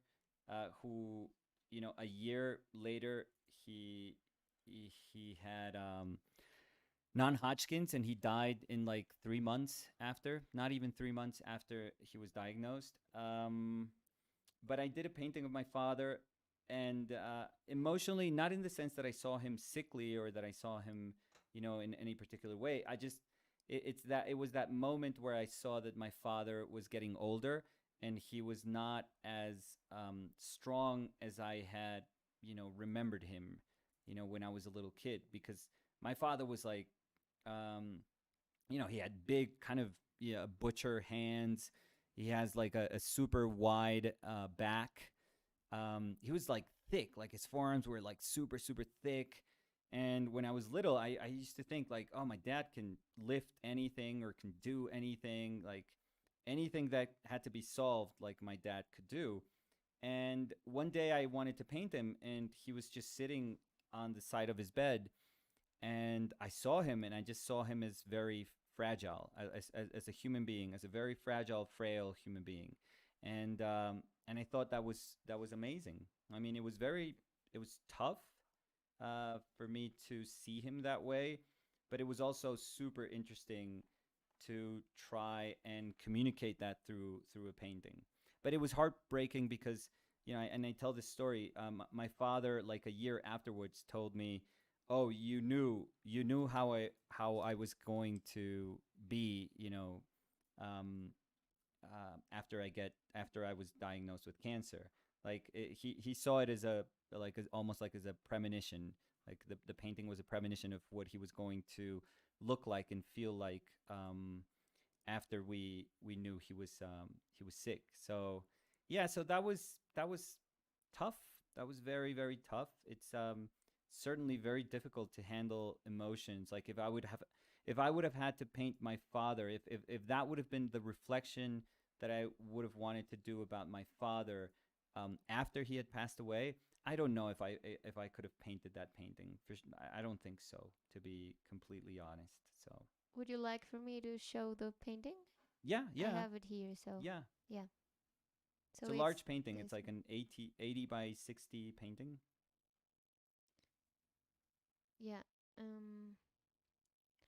who, a year later, he he had non-Hodgkin's, and he died in like 3 months after, not even 3 months after he was diagnosed. But I did a painting of my father, and emotionally, not in the sense that I saw him sickly or that I saw him, in any particular way. It's that it was that moment where I saw that my father was getting older and he was not as strong as I had, remembered him, when I was a little kid, because my father was like, um, he had big kind of, yeah, butcher hands. He has like a super wide back. He was like thick, like his forearms were like super, super thick. And when I was little, I used to think like, oh, my dad can lift anything or can do anything, like anything that had to be solved, like my dad could do. And one day I wanted to paint him, and he was just sitting on the side of his bed, and I saw him, and I just saw him as very fragile, as a human being, as a very fragile, frail human being, and I thought that was amazing. I mean, it was tough for me to see him that way, but it was also super interesting to try and communicate that through a painting. But it was heartbreaking because, and I tell this story. My father, like a year afterwards, told me, "Oh, you knew how I was going to be, um, after I was diagnosed with cancer. Like he saw it as almost like as a premonition. Like the painting was a premonition of what he was going to look like and feel like, after we knew he was sick. So yeah, so that was tough. That was very, very tough. It's certainly very difficult to handle emotions. Like if I would have had to paint my father, if that would have been the reflection that I would have wanted to do about my father, after he had passed away, I don't know if I could have painted that painting. I don't think so, to be completely honest. So Would you like for me to show the painting? yeah, I yeah, have it here, so yeah. yeah. It's So a it's large painting. It's this like one. an 80 by 60 painting. Yeah. Um.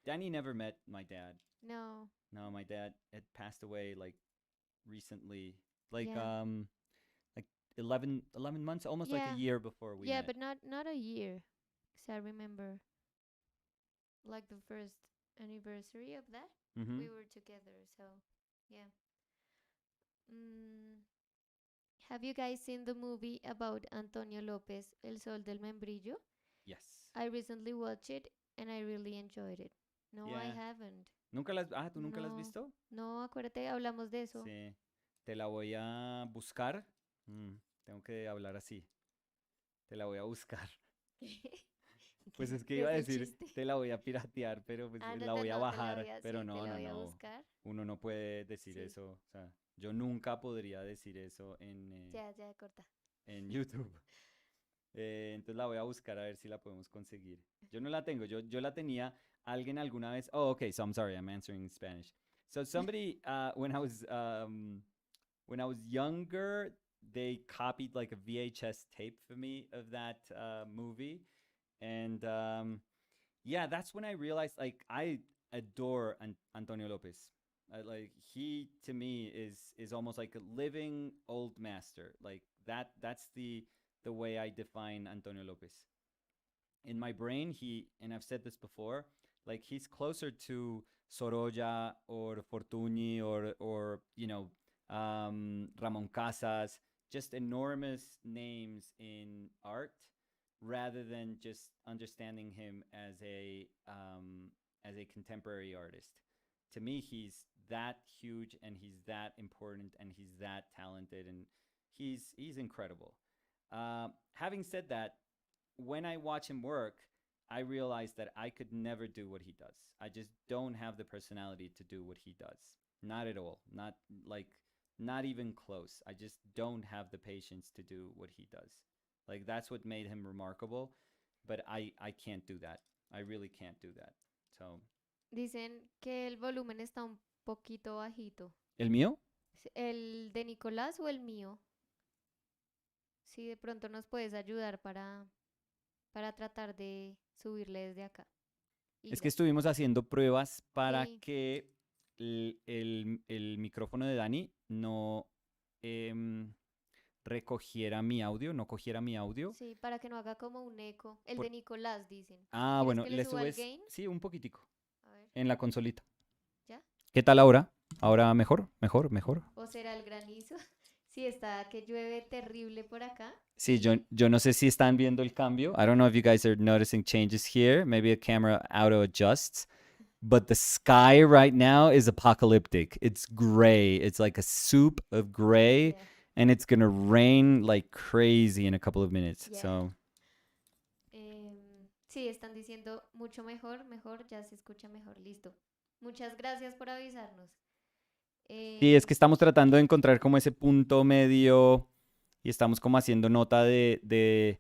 Danny never met my dad. No. No, my dad had passed away like recently, like Yeah. like 11 months, almost like a Yeah. year before we Yeah, met. but not a year. 'Cause I remember like the first anniversary of that, Mm-hmm. we were together. So yeah. Mm, have you guys seen the movie about Antonio Lopez, El Sol del Membrillo? Yes. I recently watched it and I really enjoyed it. No, I Yeah. haven't. ¿Tú nunca la has No, visto? no, acuérdate, hablamos de eso. Sí. Te la voy a buscar. Tengo que hablar así. Te la voy a buscar. Pues es que ¿Qué iba a es el decir, chiste? te la voy a piratear, pero pues la Ándate, voy a no, te la bajar. voy a, Pero sí, te no, la no, voy a no. buscar. Uno no puede decir Sí, eso. O sea, yo nunca podría decir eso ya, ya, corta. en YouTube. Entonces la voy a buscar a ver si la podemos conseguir. Yo no la tengo, yo la tenía alguien alguna vez. Oh, okay, so I'm sorry, I'm answering in Spanish. So somebody, when I was younger, they copied like a VHS tape for me of that movie, and yeah, that's when I realized like I adore Antonio Lopez. Like he to me is almost like a living old master. Like that's the way I define Antonio Lopez. In my brain, he and I've said this before, like he's closer to Sorolla or Fortuny or Ramon Casas, just enormous names in art, rather than just understanding him as a contemporary artist. To me, he's that huge and he's that important and he's that talented and he's incredible. Having said that, when I watch him work, I realize that I could never do what he does. I just don't have the personality to do what he does. Not at all. Like not even close. I just don't have the patience to do what he does. Like that's what made him remarkable, but I can't do that. I really can't do that. So, Dicen que el volumen está un poquito bajito. ¿el mío? ¿El de Nicolás o el mío? Si de pronto nos puedes ayudar para tratar de subirle desde acá. Es que Ira. estuvimos haciendo pruebas para Sí, que el micrófono de Dani no em, recogiera mi audio, no cogiera mi audio. sí, para que no haga como un eco. El de Por- Nicolás, dicen. Ah, ¿Quieres bueno, que le le suba el subes, gain? sí, un poquitico, A ver, en la consolita. ¿ya? ¿Qué tal ahora? ¿Ahora mejor? ¿Mejor? ¿Mejor? ¿O será el granizo? Sí, está que llueve terrible por acá. Sí, yo no sé si están viendo el cambio. I don't know if you guys are noticing changes here. Maybe a camera auto adjusts. But the sky right now is apocalyptic. It's gray. It's like a soup of gray, Yeah, and it's gonna rain like crazy in a couple of minutes. yeah. So Sí, están diciendo mucho mejor, mejor, ya se escucha mejor. Listo. Muchas gracias por avisarnos. sí, es Em, que estamos tratando de encontrar como ese punto medio y estamos como haciendo nota de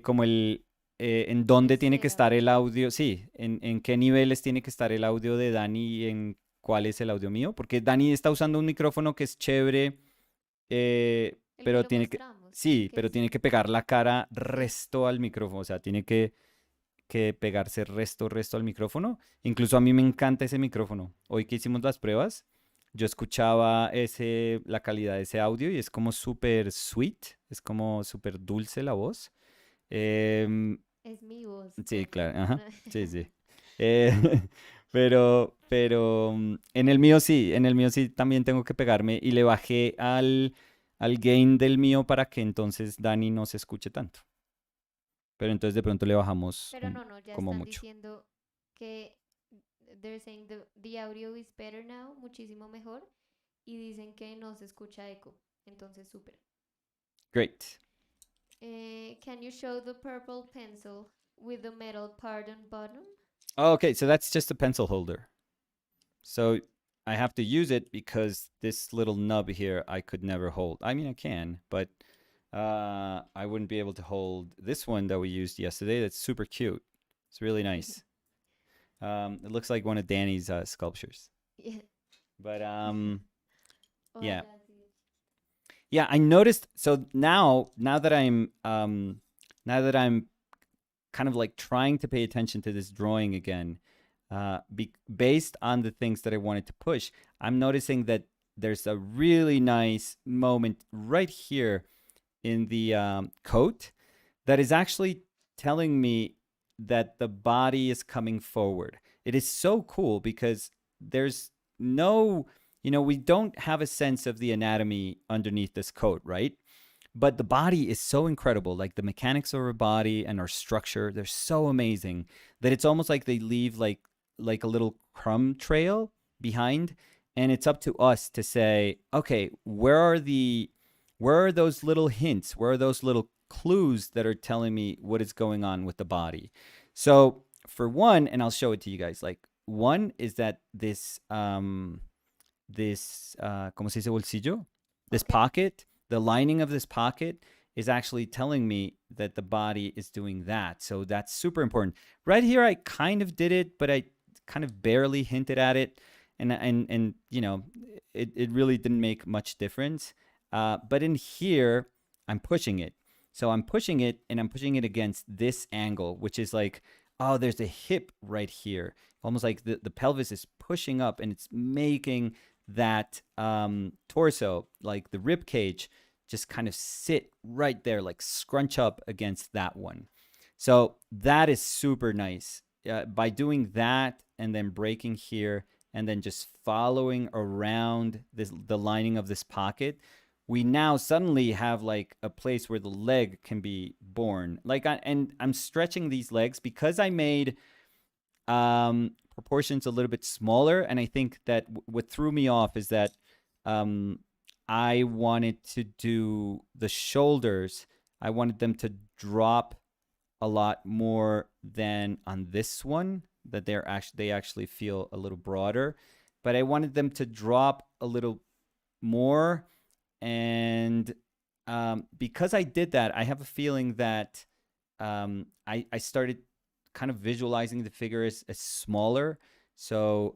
como en el dónde tiene que setup. estar el audio, sí, en qué niveles tiene que estar el audio de Dani y en cuál es el audio mío, porque Dani está usando un micrófono que es chévere, El que pero lo tiene que, mostramos, sí, que pero es, tiene que pegar la cara sí, resto al micrófono, o sea, tiene que pegarse resto al micrófono. Incluso a mí me encanta ese micrófono. Hoy que hicimos las pruebas, yo escuchaba la calidad de ese audio y es como súper sweet, es como súper dulce la voz. Em, es mi voz, sí, corta. claro, ajá, sí, sí. Eh, pero en el mío sí también tengo que pegarme y le bajé al gain del mío para que entonces Dani no se escuche tanto. Pero entonces de pronto le bajamos Pero no, no, ya como están mucho. diciendo que they're saying the audio is better now, muchísimo mejor, y dicen que no se escucha eco. Entonces, súper. Great. Can you show the purple pencil with the metal part on bottom? Oh, okay, so that's just a pencil holder. So I have to use it because this little nub here I could never hold. I mean, I can, but I wouldn't be able to hold this one that we used yesterday. That's super cute. It's really nice. It looks like one of Danny's sculptures. Yeah. But yeah, Ojalá, sí. Yeah, I noticed. So now that I'm kind of like trying to pay attention to this drawing again, based on the things that I wanted to push, I'm noticing that there's a really nice moment right here in the coat that is actually telling me that the body is coming forward. It is so cool because there's no, we don't have a sense of the anatomy underneath this coat, right? But the body is so incredible. Like the mechanics of our body and our structure, they're so amazing that it's almost like they leave like a little crumb trail behind, and it's up to us to say, okay, where are those little hints? Where are those little clues that are telling me what is going on with the body? So for one, and I'll show it to you guys. Like one is that this ¿cómo se dice bolsillo? This Okay. pocket, the lining of this pocket is actually telling me that the body is doing that. So that's super important. Right here, I kind of did it, but I kind of barely hinted at it, and it really didn't make much difference. But in here, I'm pushing it. So I'm pushing it, and I'm pushing it against this angle, which is like, oh, there's a hip right here. Almost like the pelvis is pushing up and it's making that torso, like the rib cage, just kind of sit right there, like scrunch up against that one. So that is super nice. By doing that and then breaking here and then just following around the lining of this pocket, we now suddenly have like a place where the leg can be born. And I'm stretching these legs because I made proportions a little bit smaller. And I think that what threw me off is that um, I wanted to do the shoulders. I wanted them to drop a lot more than on this one. That they actually feel a little broader, but I wanted them to drop a little more. And because I did that, I have a feeling that I started kind of visualizing the figure as smaller. So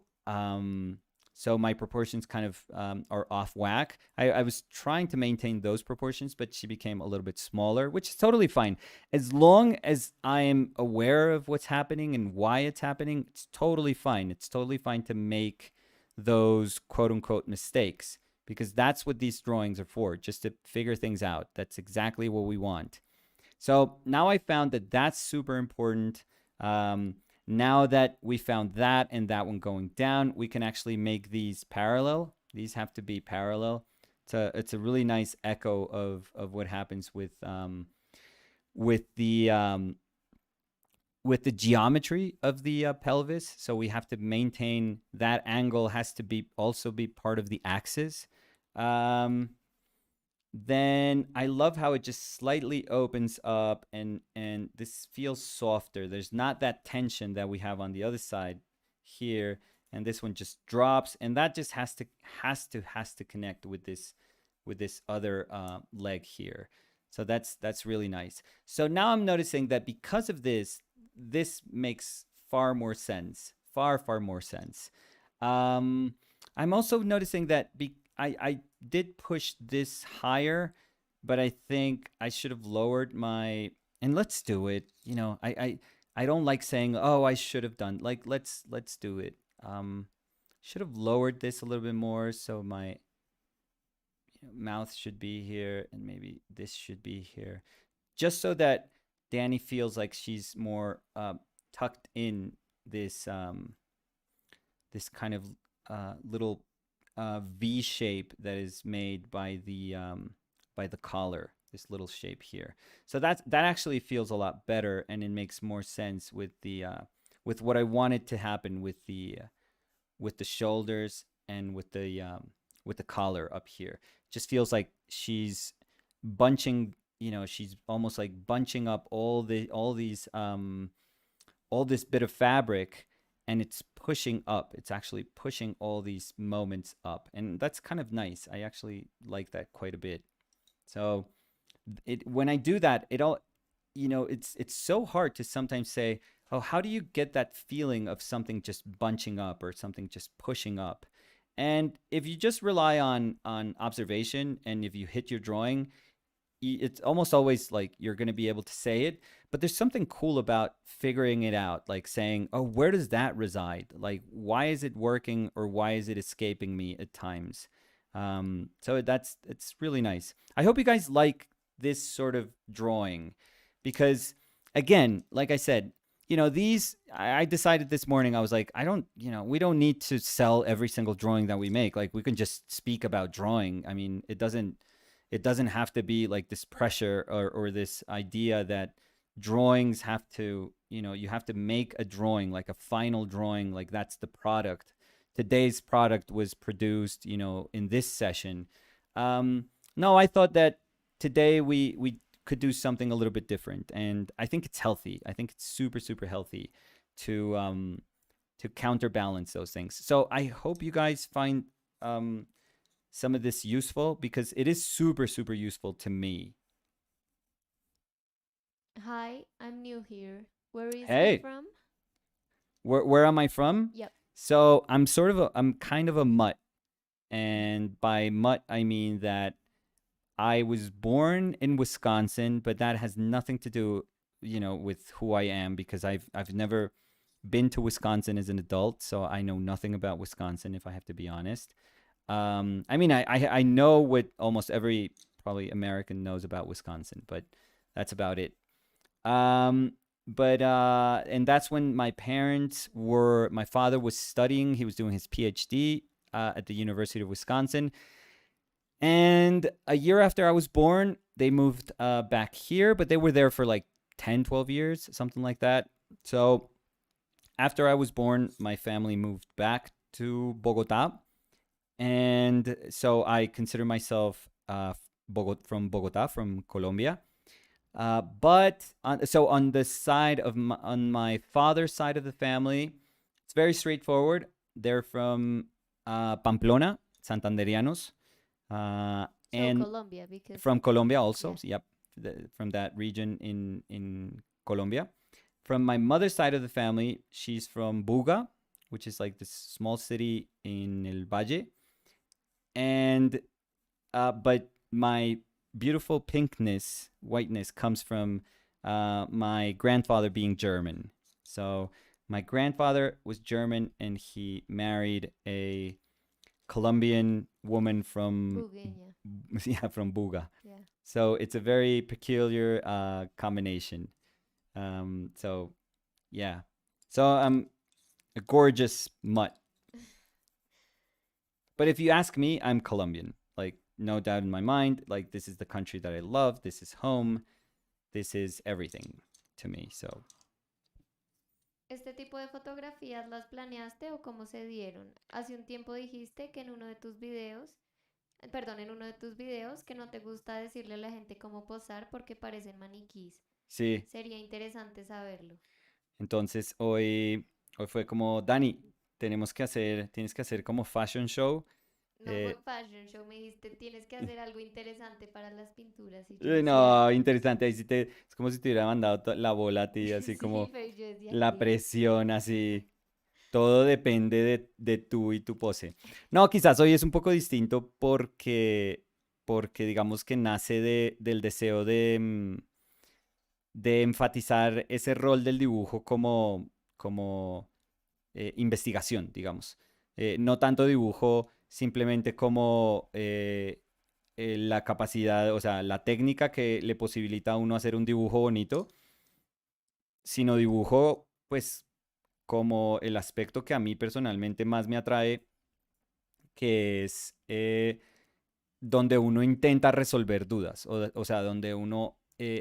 so my proportions kind of are off whack. I was trying to maintain those proportions, but she became a little bit smaller, which is totally fine. As long as I am aware of what's happening and why it's happening, it's totally fine. It's totally fine to make those quote unquote mistakes, because that's what these drawings are for, just to figure things out. That's exactly what we want. So now I found that that's super important. Um, Now that we found that and that one going down, we can actually make these parallel. These have to be parallel. It's a really nice echo of what happens with the with the geometry of the pelvis. So we have to maintain that angle, has to be also be part of the axis. Um, then I love how it just slightly opens up, and this feels softer. There's not that tension that we have on the other side here, and this one just drops, and that just has to connect with this other leg here. So that's really nice. So now I'm noticing that because of this, this makes far more sense, far more sense. Um, I'm also noticing that I did push this higher, but I think I should have lowered my. And let's do it. I don't like saying, "Oh, I should have done." Like, let's do it. Should have lowered this a little bit more, so my mouth should be here, and maybe this should be here, just so that Danny feels like she's more tucked in this this kind of little V shape that is made by the collar. This little shape here. So that actually feels a lot better, and it makes more sense with what I wanted to happen with the shoulders and with the collar up here. Just feels like she's bunching. She's almost like bunching up all this bit of fabric, and it's pushing up. It's actually pushing all these moments up, and that's kind of nice. I actually like that quite a bit. So it when I do that, it all it's so hard to sometimes say, oh, how do you get that feeling of something just bunching up or something just pushing up? And if you just rely on observation and if you hit your drawing, it's almost always like you're going to be able to say it, but there's something cool about figuring it out, like saying, oh, where does that reside, like why is it working or why is it escaping me at times. So that's it's really nice. I hope you guys like this sort of drawing because again, like I said, these I decided this morning, I was like, I don't, we don't need to sell every single drawing that we make. Like we can just speak about drawing. I mean, it doesn't have to be like this pressure or this idea that drawings have to, you have to make a drawing, like a final drawing, like that's the product. Today's product was produced, in this session. No, I thought that today we could do something a little bit different, and I think it's healthy. I think it's super super healthy to counterbalance those things. So I hope you guys find some of this useful because it is super, super useful to me. Hi, I'm new here. Where is he Hey, from? where am I from? Yep. So I'm kind of a mutt. And by mutt, I mean that I was born in Wisconsin, but that has nothing to do, with who I am because I've never been to Wisconsin as an adult. So I know nothing about Wisconsin, if I have to be honest. I mean, I know what almost every probably American knows about Wisconsin, but that's about it. Um, but and that's when my father was studying. He was doing his PhD at the University of Wisconsin, and a year after I was born, they moved back here, but they were there for like 10, 12 years, something like that. So after I was born, my family moved back to Bogota, and so I consider myself from Bogota, from Colombia. But so on the side of on my father's side of the family, it's very straightforward. They're from Pamplona, Santanderianos, uh, So and Colombia, because from Colombia also. yeah. So, yep, from that region in Colombia. From my mother's side of the family, she's from Buga, which is like this small city in El Valle, and but my beautiful pinkness, whiteness comes from my grandfather being German. So my grandfather was German, and he married a Colombian woman from Bugenia. yeah, from Buga. Yeah. So it's a very peculiar combination. So yeah, so I'm a gorgeous mutt. But if you ask me, I'm Colombian. Like, no doubt in my mind. Like, this is the country that I love. This is home. This is everything to me. So, ¿Este tipo de fotografías las planeaste o cómo se dieron? Hace un tiempo dijiste que en uno de tus videos, perdón, en uno de tus videos que no te gusta decirle a la gente cómo posar porque parecen maniquís. sí. Sería interesante saberlo. Entonces, hoy fue como, Dani, tienes que hacer como fashion show. No fue Eh, un fashion show, me dijiste, tienes que hacer algo interesante para las pinturas y yo decía, no, interesante. Ahí sí es como si te hubiera mandado la bola a ti, así sí, como pero yo decía, la ¿qué? presión, así. Todo depende de tú y tu pose. No, quizás hoy es un poco distinto porque digamos que nace del deseo de enfatizar ese rol del dibujo como investigación, digamos. No tanto dibujo simplemente como la capacidad, o sea, la técnica que le posibilita a uno hacer un dibujo bonito, sino dibujo, pues, como el aspecto que a mí personalmente más me atrae, que es donde uno intenta resolver dudas, o sea, donde uno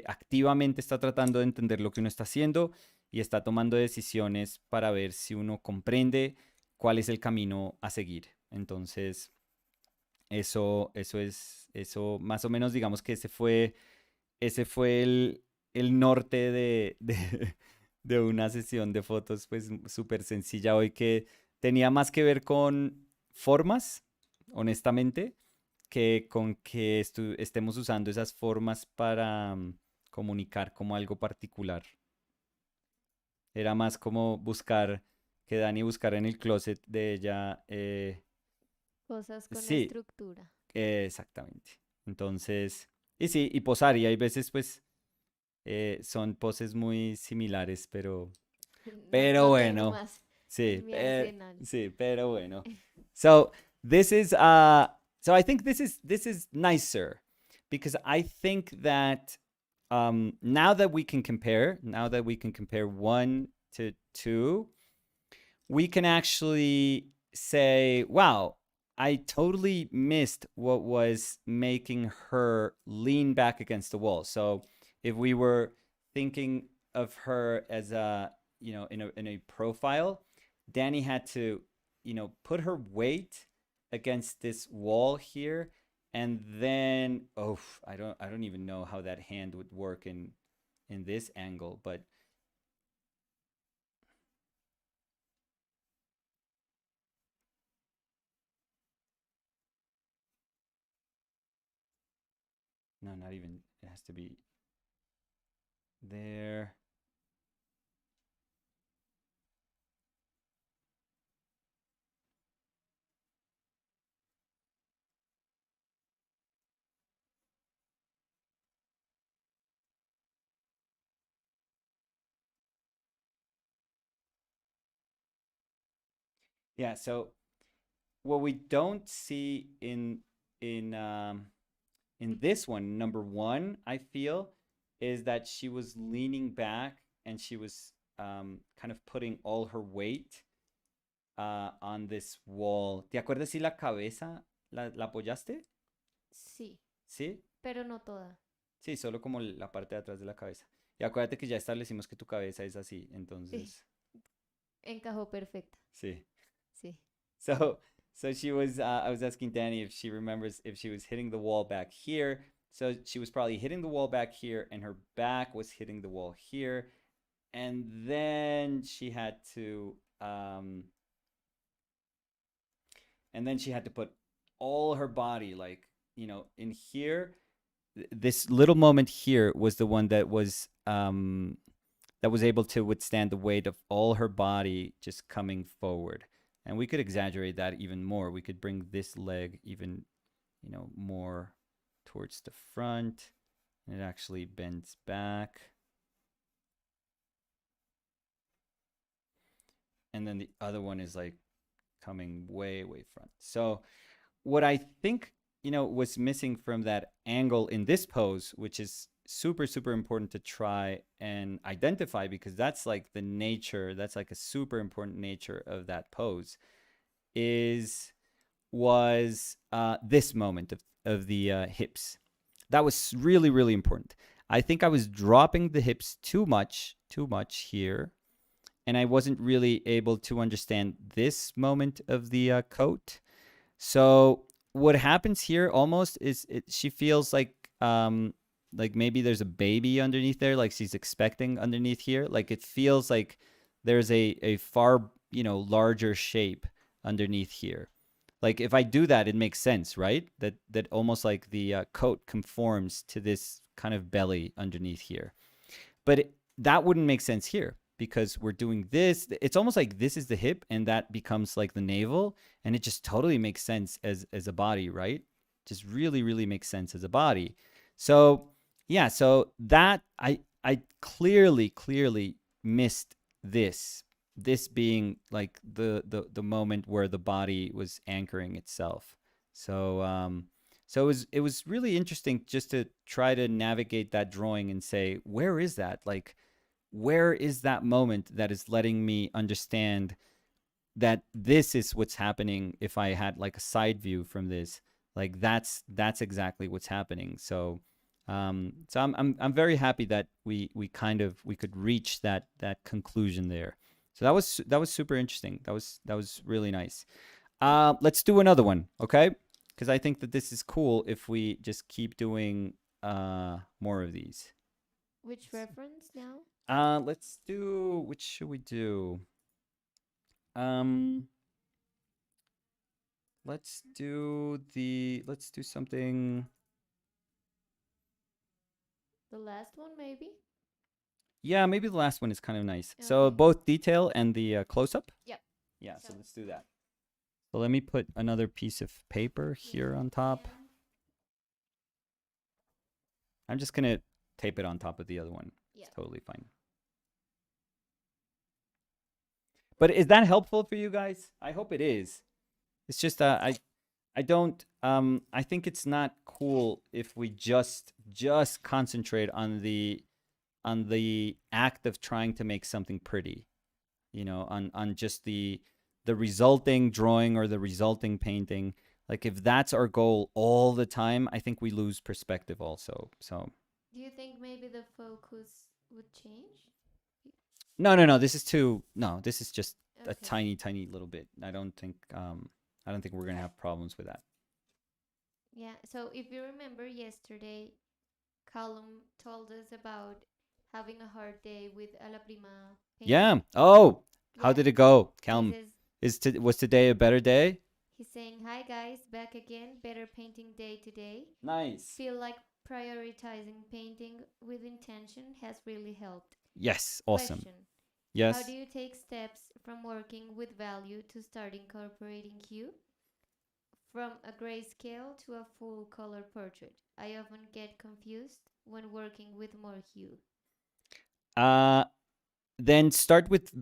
activamente está tratando de entender lo que uno está haciendo y está tomando decisiones para ver si uno comprende cuál es el camino a seguir. Entonces, eso más o menos, digamos que ese fue el norte de una sesión de fotos, pues súper sencilla hoy, que tenía más que ver con formas, honestamente, que con que estemos usando esas formas para comunicar como algo particular. Era más como buscar, que Dani buscara en el closet de ella Cosas con Sí, estructura. exactamente. Entonces, y sí, y posar, y hay veces pues son poses muy similares, No, pero no tengo bueno, más sí, en mi arsenal. sí, pero bueno. So this is so I think this is nicer because I think that now that we can compare 1 to 2, we can actually say, wow, I totally missed what was making her lean back against the wall. So if we were thinking of her as a, in a profile, Danny had to, put her weight against this wall here, and then I don't even know how that hand would work in this angle, but no, not even. It has to be there. Yeah. So what we don't see in this one, number one, I feel, is that she was leaning back and she was kind of putting all her weight on this wall. ¿Te acuerdas si la cabeza la apoyaste? Sí, ¿Sí? pero no toda. Sí, solo como la parte de atrás de la cabeza. Y acuérdate que ya establecimos que tu cabeza es así, Sí, entonces, encajó perfecta. sí. Sí. So so she was I was asking Danny if she remembers if she was hitting the wall back here. So she was probably hitting the wall back here and her back was hitting the wall here. And then she had to put all her body like, in here. This little moment here was the one that was able to withstand the weight of all her body just coming forward. And we could exaggerate that even more. We could bring this leg even, more towards the front. And it actually bends back. And then the other one is like coming way, way front. So what I think, was missing from that angle in this pose, which is super, super important to try and identify because that's like the nature, that's like a super important nature of that pose, is was this moment of the hips. That was really, really important. I think I was dropping the hips too much here, and I wasn't really able to understand this moment of the coat. So what happens here almost is she feels like maybe there's a baby underneath there, like she's expecting underneath here. Like it feels like there's a far, larger shape underneath here. Like if I do that, it makes sense, right? That almost like the coat conforms to this kind of belly underneath here. But that wouldn't make sense here because we're doing this. It's almost like this is the hip and that becomes like the navel, and it just totally makes sense as a body, right? Just really, really makes sense as a body. So yeah, so that I clearly missed this being like the moment where the body was anchoring itself. So it was really interesting just to try to navigate that drawing and say, where is that? Like, where is that moment that is letting me understand that this is what's happening if I had like a side view from this? Like that's exactly what's happening. So I'm very happy that we could reach that conclusion there. So that was super interesting. That was really nice. Let's do another one, okay? Because I think that this is cool if we just keep doing more of these. Which reference now? Let's do, which should we do? Um, let's do something. The last one, maybe? Yeah, maybe the last one is kind of nice. So Okay. both detail and the close up. Yep. Yeah, so Sounds let's do good. that. So let me put another piece of paper here Yes, on you top. can. I'm just going to tape it on top of the other one. Yeah. It's totally fine. But is that helpful for you guys? I hope it is. It's just I don't I think it's not cool if we just concentrate on the act of trying to make something pretty, on just the resulting drawing or the resulting painting. Like if that's our goal all the time, I think we lose perspective also. So Do you think maybe the focus would change? no, this is too no, this is just a Okay. tiny little bit. I don't think we're gonna have problems with that. Yeah. So if you remember yesterday, Callum told us about having a hard day with a la prima Yeah. painting. Oh, how Yeah. did it go, He Calm? says Was today a better day? he's saying, "Hi guys, back again. Better painting day today. Nice. Feel like prioritizing painting with intention has really helped." Yes, awesome. Question: how do Yes. you take steps from working with value to start incorporating hue? From a grayscale to a full color portrait. I often get confused when working with more hue. Uh then start with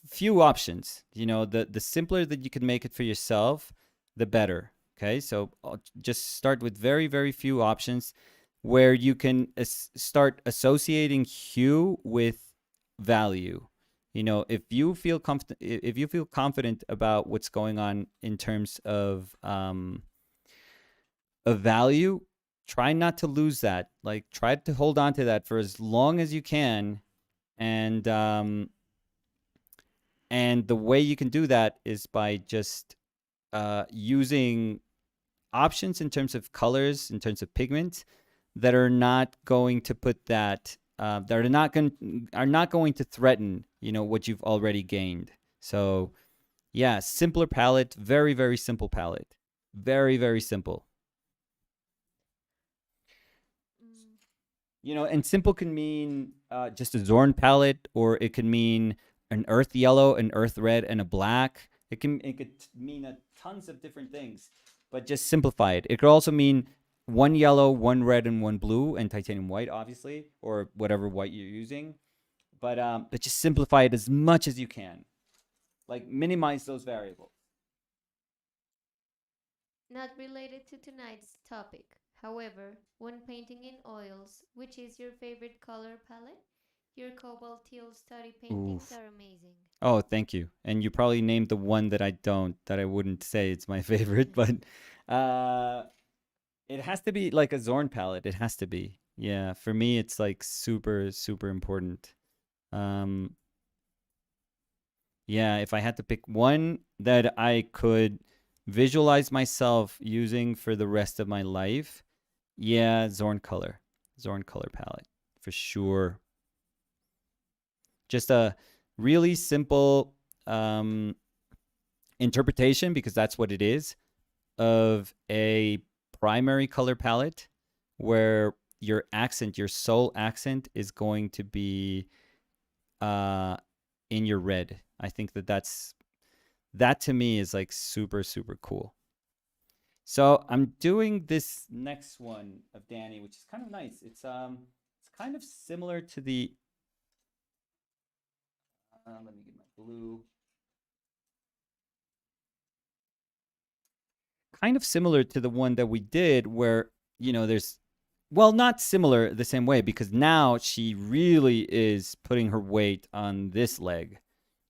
few options. The simpler that you can make it for yourself, the better. Okay, so just start with very few options where you can start associating hue with value. If you feel confident about what's going on in terms of value, try not to lose that. Like try to hold on to that for as long as you can, and the way you can do that is by just using options in terms of colors, in terms of pigment, that are not going to put that are not going to threaten what you've already gained. So yeah, simpler palette, very simple palette, very simple. Mm, And simple can mean just a Zorn palette, or it can mean an earth yellow, an earth red, and a black. It could mean tons of different things, but just simplify it. It could also mean one yellow, one red, and one blue, and titanium white, obviously, or whatever white you're using. But just simplify it as much as you can. Like minimize those variables. not related to tonight's topic. However, when painting in oils, which is your favorite color palette? Your cobalt teal study paintings Oof. are amazing. Oh, thank you. And you probably named the one that I wouldn't say it's my favorite, but uh, it has to be like a Zorn palette. It has to be. Yeah, for me, it's like super important. Um, yeah, if I had to pick one that I could visualize myself using for the rest of my life, yeah, Zorn color palette for sure. Just a really simple interpretation, because that's what it is, of a primary color palette where your sole accent is going to be uh, in your red. I think that to me is like super cool. So I'm doing this next one of Danny, which is kind of nice. It's kind of similar to the. Let me get my blue. Kind of similar to the one that we did, where there's, well, not similar the same way, because now she really is putting her weight on this leg,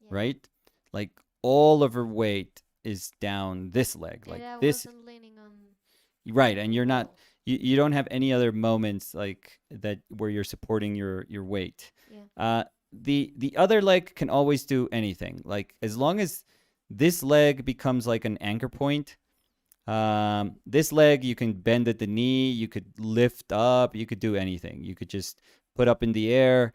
Yeah. right? Like all of her weight is down this leg, And like I this, wasn't leaning right? on And the you're not, wall. you don't have any other moments like that where you're supporting your weight. Yeah. The other leg can always do anything, like as long as this leg becomes like an anchor point. This leg, you can bend at the knee, you could lift up, you could do anything. You could just put up in the air.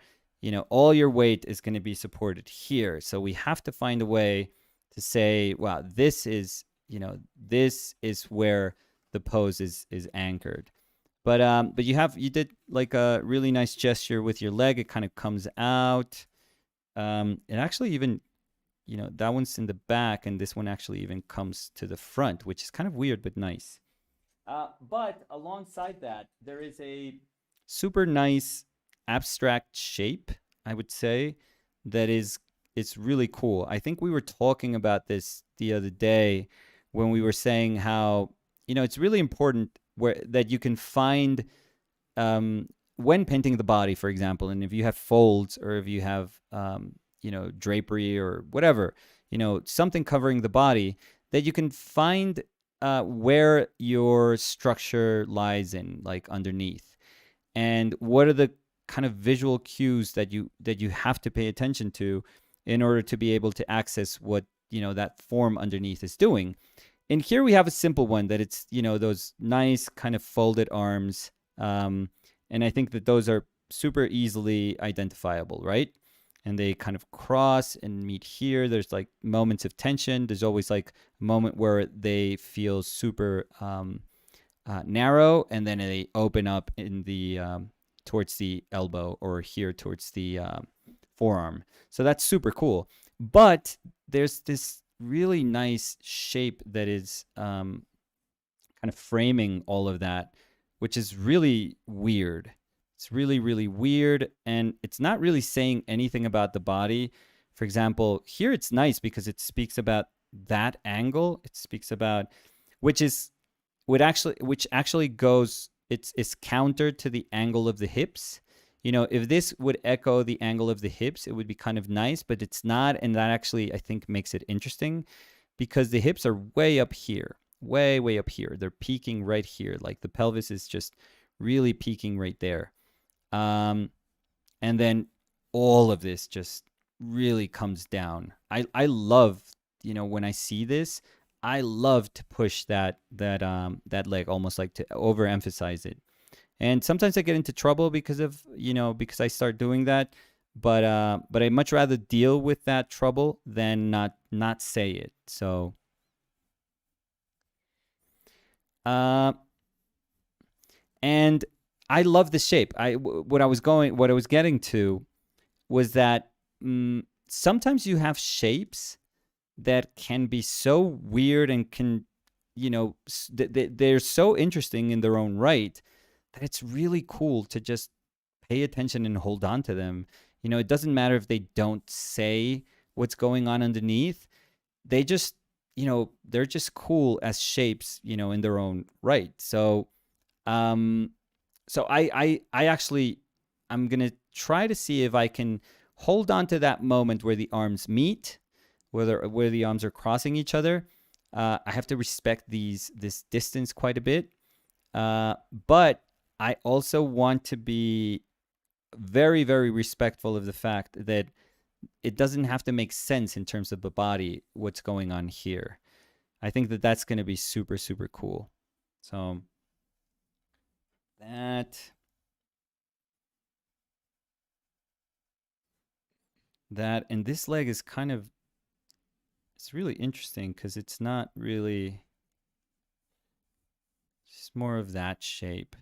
All your weight is going to be supported here. So we have to find a way to say, wow, this is where the pose is anchored. But you did like a really nice gesture with your leg. It kind of comes out. It actually even that one's in the back, and this one actually even comes to the front, which is kind of weird but nice. But alongside that, there is a super nice abstract shape, I would say, that is it's really cool. I think we were talking about this the other day when we were saying how it's really important where that you can find when painting the body, for example, and if you have folds or if you have drapery or whatever, something covering the body, that you can find where your structure lies in, like underneath, and what are the kind of visual cues that you have to pay attention to in order to be able to access what that form underneath is doing. And here we have a simple one that it's those nice kind of folded arms, and I think that those are super easily identifiable, right? And they kind of cross and meet here. There's like moments of tension. There's always like a moment where they feel super narrow, and then they open up in the towards the elbow or here towards the forearm. So that's super cool. But there's this really nice shape that is kind of framing all of that, which is really weird. It's really, really weird, and it's not really saying anything about the body. For example, here it's nice because it speaks about that angle. It speaks about which actually goes it's counter to the angle of the hips. If this would echo the angle of the hips, it would be kind of nice, but it's not, and that actually I think makes it interesting because the hips are way up here, way, way up here. They're peaking right here. Like the pelvis is just really peaking right there. And then all of this just really comes down. I love, when I see this, I love to push that leg, almost like to overemphasize it. And sometimes I get into trouble because I start doing that. But I much rather deal with that trouble than not say it. So and I love the shape. What I was getting to was that sometimes you have shapes that can be so weird and can, they're so interesting in their own right that it's really cool to just pay attention and hold on to them. It doesn't matter if they don't say what's going on underneath. They just, they're just cool as shapes, in their own right. So, I actually, I'm going to try to see if I can hold on to that moment where the arms meet, where the arms are crossing each other. I have to respect this distance quite a bit. But I also want to be very, very respectful of the fact that it doesn't have to make sense in terms of the body, what's going on here. I think that that's going to be super, super cool. So and this leg is kind of, it's really interesting because it's not really, it's more of that shape.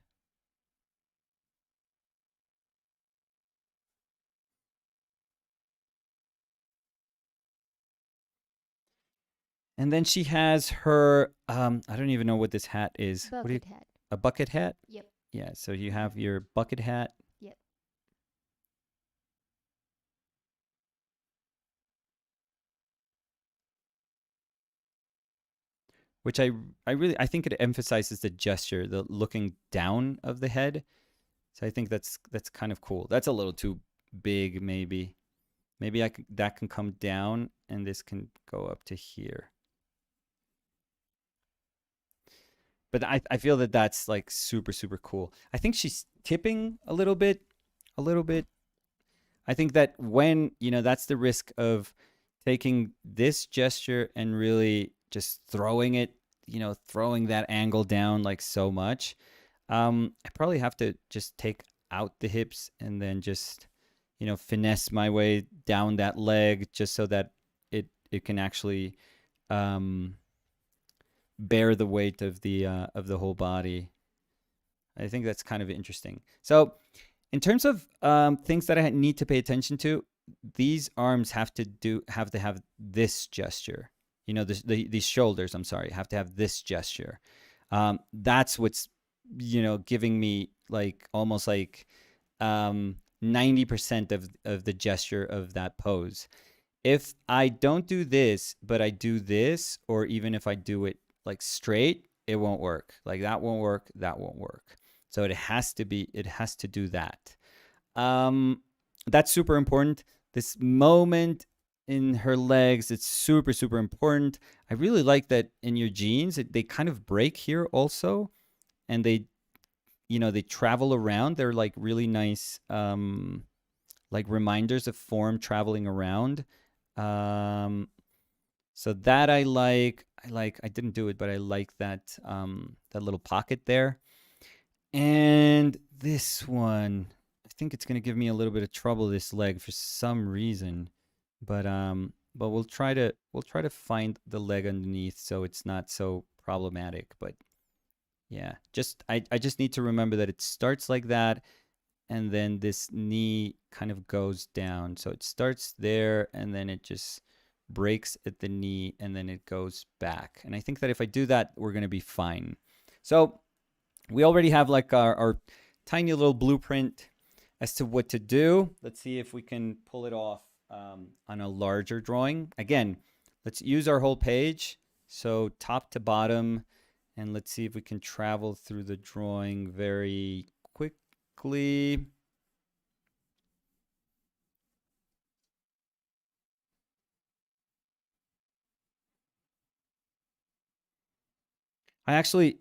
And then she has her, I don't even know what this hat is. Bucket hat. A bucket hat? Yep. Yeah, so you have your bucket hat. Yep. Which I think it emphasizes the gesture, the looking down of the head. So I think that's kind of cool. That's a little too big, maybe. Maybe that can come down and this can go up to here. But I feel that that's like super, super cool. I think she's tipping a little bit. I think that when, that's the risk of taking this gesture and really just throwing it, throwing that angle down like so much. I probably have to just take out the hips and then just, finesse my way down that leg just so that it can actually bear the weight of the whole body. I think that's kind of interesting. So in terms of things that I need to pay attention to, these arms have to have this gesture. These shoulders, I'm sorry, have to have this gesture. That's what's giving me like almost like 90% of the gesture of that pose. If I don't do this, but I do this, or even if I do it like straight, it won't work. Like that won't work, that won't work. So it has to do that. Um, that's super important. This moment in her legs, it's super, super important. I really like that in your jeans, they kind of break here also, and they travel around. They're like really nice, like reminders of form traveling around. Um, so that I like. I didn't do it, but I like that little pocket there. And this one, I think it's gonna give me a little bit of trouble, this leg, for some reason. But we'll try to find the leg underneath so it's not so problematic. But yeah, I just need to remember that it starts like that, and then this knee kind of goes down. So it starts there, and then it just breaks at the knee, and then it goes back. And I think that if I do that, we're gonna be fine. So we already have like our tiny little blueprint as to what to do. Let's see if we can pull it off on a larger drawing. Again, let's use our whole page, so top to bottom, and let's see if we can travel through the drawing very quickly. I actually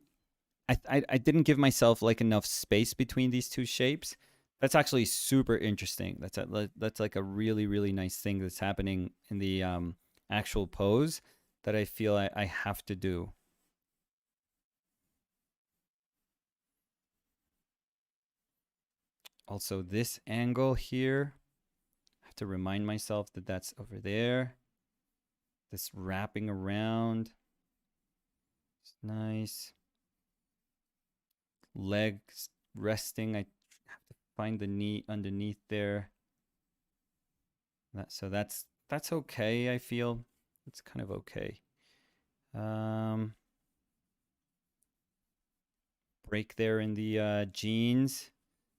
I didn't give myself like enough space between these two shapes. That's actually super interesting. That's like a really, really nice thing that's happening in the actual pose that I feel I have to do. Also, this angle here, I have to remind myself that that's over there. This wrapping around, it's nice. Legs resting. I have to find the knee underneath there. So that's okay. I feel it's kind of okay. Break there in the jeans.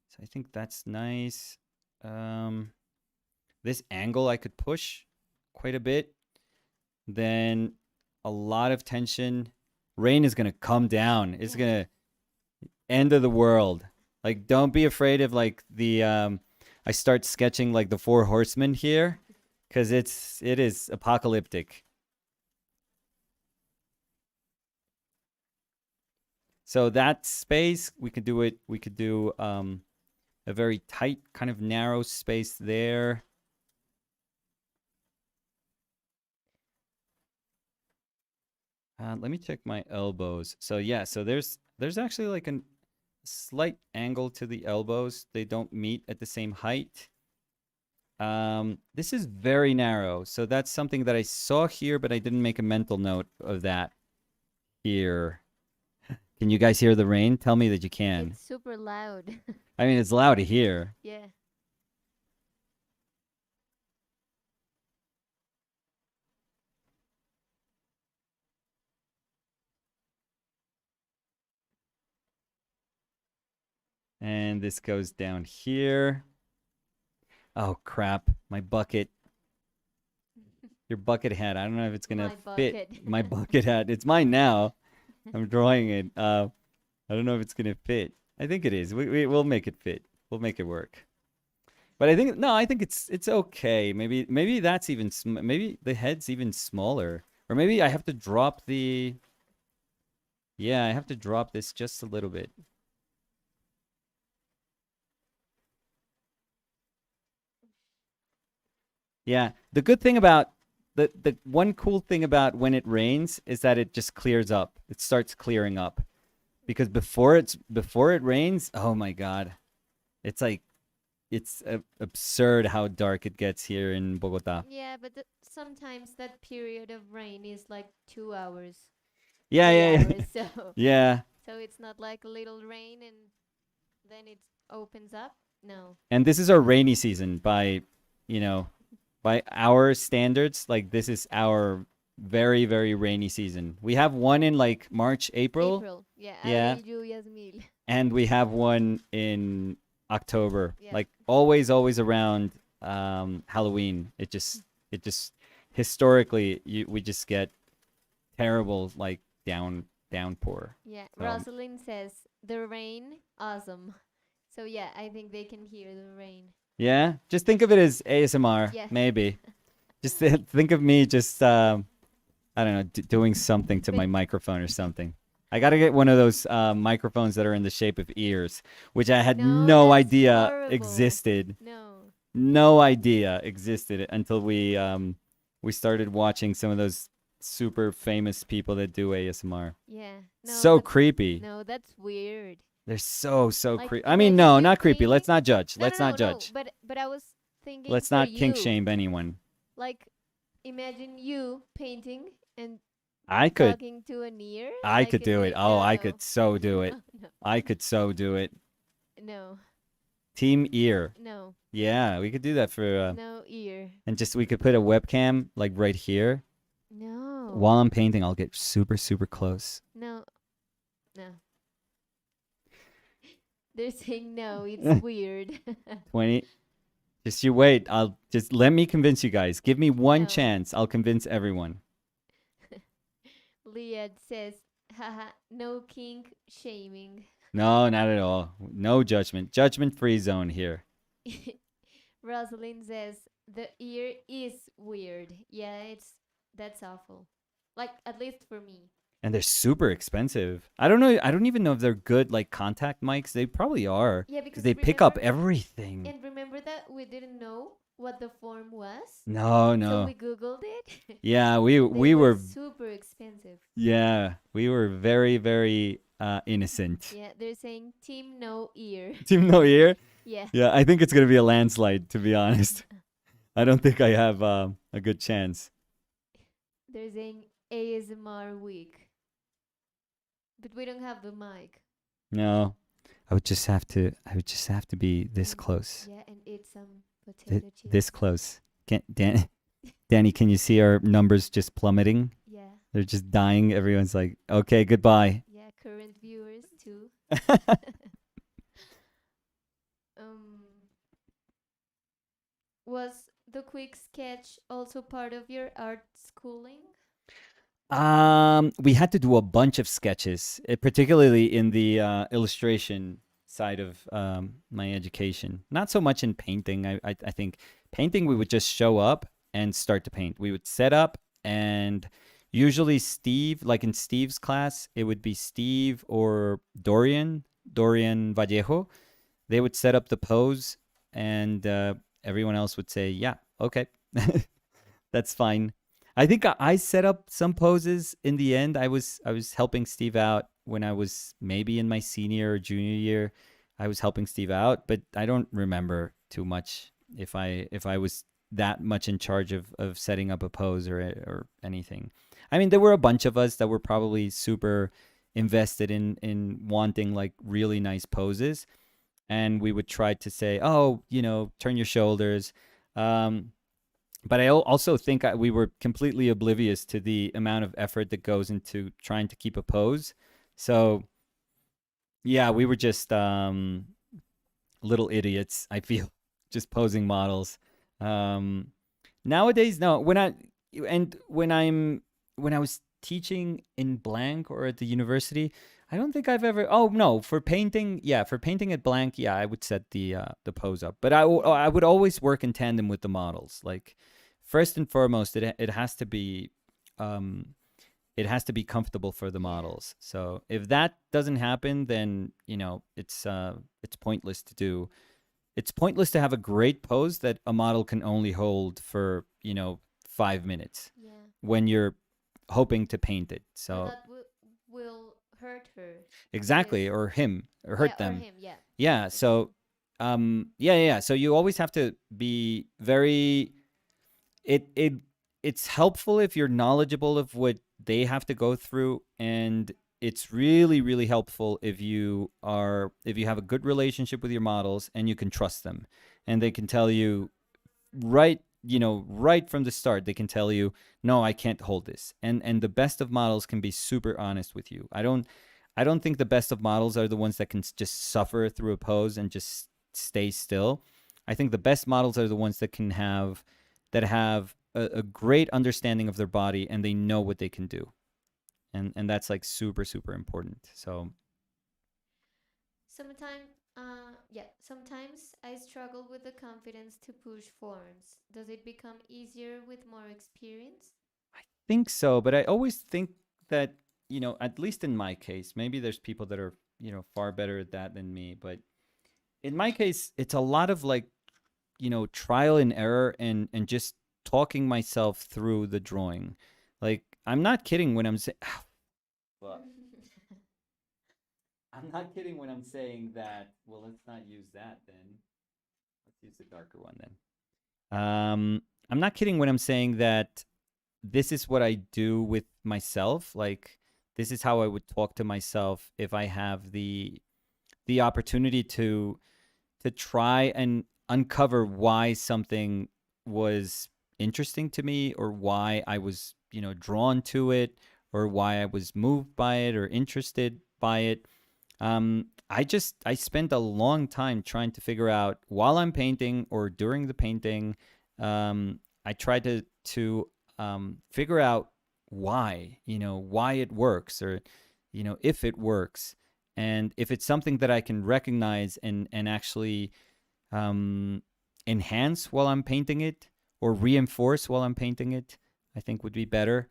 So I think that's nice. This angle I could push quite a bit. Then a lot of tension. Rain is gonna come down. It's gonna end of the world. Like, don't be afraid of like the I start sketching like the four horsemen here, because it is apocalyptic. So that space, we could do it. We could do a very tight, kind of narrow space there. Let me check my elbows. So yeah, so there's actually like a slight angle to the elbows. They don't meet at the same height. This is very narrow, so that's something that I saw here, but I didn't make a mental note of that here. Can you guys hear the rain? Tell me that you can. It's super loud. I mean, it's loud to hear. Yeah. And this goes down here. Oh, crap. My bucket. Your bucket hat. I don't know if it's going to fit. Bucket. My bucket hat. It's mine now. I'm drawing it. I don't know if it's going to fit. I think it is. We'll make it fit. We'll make it work. But I think it's okay. Maybe that's even maybe the head's even smaller. Or maybe I have to drop the Yeah, I have to drop this just a little bit. Yeah, the good thing about the one cool thing about when it rains is that it just clears up. It starts clearing up. Because before it rains, oh my God. It's like it's absurd how dark it gets here in Bogota. Yeah, but sometimes that period of rain is like 2 hours, Yeah, three yeah, yeah. hours. So Yeah. so it's not like a little rain and then it opens up. No. And this is our rainy season by you know, by our standards, like this is our very, very rainy season. We have one in like March, April. April. Yeah, Yeah. abril, lluvias mil. And we have one in October. Yeah. Like always, always around Halloween. It just historically we just get terrible like downpour. Yeah. So Rosalind says the rain, awesome. So yeah, I think they can hear the rain. yeah, just think of it as ASMR, Yeah. maybe. Just think of me just I don't know doing something to my But microphone or something. I gotta get one of those microphones that are in the shape of ears, which I had no, no that's idea horrible. existed. No. No idea existed until we started watching some of those super famous people that do ASMR. Yeah. No, So but creepy. no, that's weird. They're so Like creepy. I mean, imagine no, you not creepy. painting. Let's not judge. No, no, Let's no, not no. judge. But I was thinking Let's for not kink you. shame anyone. Like imagine you painting and I could talking to an ear I like could an do it. ear. Oh, I No. could so do it. No, no. I could so do it. No. Team ear. No. Yeah, we could do that for No ear. and just we could put a webcam like right here. No. While I'm painting, I'll get super close. No. No. They're saying no, it's weird. 20. Just you wait. I'll just let me convince you guys. Give me one No. chance. I'll convince everyone. Leah says, haha, no kink shaming. No, not at all. No judgment. Judgment free zone here. Rosalind says, the ear is weird. Yeah, that's awful. Like, at least for me. And they're super expensive. I don't know. I don't even know if they're good like contact mics. They probably are. Yeah, Because because they pick up remember, everything. and remember that we didn't know what the form was? No, So no. we Googled it. Yeah, They we were super expensive. yeah, we were very innocent. Yeah, they're saying team no ear. Team no ear. Yeah. Yeah, I think it's gonna be a landslide. To be honest, I don't think I have a good chance. They're saying ASMR week. But we don't have the mic. No, I would just have to. I would just have to be this And- close. Yeah, and eat some potato chips. This close. Danny, can you see our numbers just plummeting? Yeah. They're just dying. Everyone's like, okay, goodbye. Yeah, current viewers too. Was the quick sketch also part of your art schooling? We had to do a bunch of sketches, particularly in the illustration side of my education. Not so much in painting. I think painting we would just show up and start to paint. We would set up, and usually Steve, like in Steve's class, it would be Steve or Dorian Vallejo. They would set up the pose, and everyone else would say, "Yeah, okay, that's fine." I think I set up some poses in the end. I was helping Steve out when I was maybe in my senior or junior year. I was helping Steve out, but I don't remember too much if I was that much in charge of setting up a pose or anything. I mean, there were a bunch of us that were probably super invested in wanting like really nice poses, and we would try to say, "Oh, turn your shoulders." But I also think we were completely oblivious to the amount of effort that goes into trying to keep a pose. So, yeah, we were just little idiots, I feel, just posing models. Um, Nowadays, no. When I was teaching in blank or at the university, I don't think I've ever. Oh no, for painting, yeah, for painting at blank, yeah, I would set the pose up. But I would always work in tandem with the models. Like first and foremost, it has to be it has to be comfortable for the models. So if that doesn't happen, then it's pointless to do. It's pointless to have a great pose that a model can only hold for 5 minutes Yeah. when you're hoping to paint it. So So that will hurt her. exactly, Yes. or him, or Yeah, hurt or them. him, yeah. Yeah. So yeah. So you always have to be very. It's helpful if you're knowledgeable of what they have to go through, and it's really helpful if you have a good relationship with your models and you can trust them, and they can tell you right, right from the start, they can tell you, no, I can't hold this. And the best of models can be super honest with you. I don't think the best of models are the ones that can just suffer through a pose and just stay still. I think the best models are the ones that have a great understanding of their body and they know what they can do. And that's like super super important. So Sometimes I struggle with the confidence to push forms. Does it become easier with more experience? I think so, but I always think that, at least in my case, maybe there's people that are, far better at that than me, but in my case, it's a lot of like, trial and error and just talking myself through the drawing. Like I'm not kidding when I'm saying I'm not kidding when I'm saying that. Well, let's not use that then. Let's use the darker one then. I'm not kidding when I'm saying that this is what I do with myself. Like this is how I would talk to myself if I have the opportunity to try and uncover why something was interesting to me or why I was, drawn to it or why I was moved by it or interested by it. I spent a long time trying to figure out while I'm painting or during the painting. I tried to figure out why it works or if it works and if it's something that I can recognize and actually um, enhance while I'm painting it or reinforce while I'm painting it. I think would be better.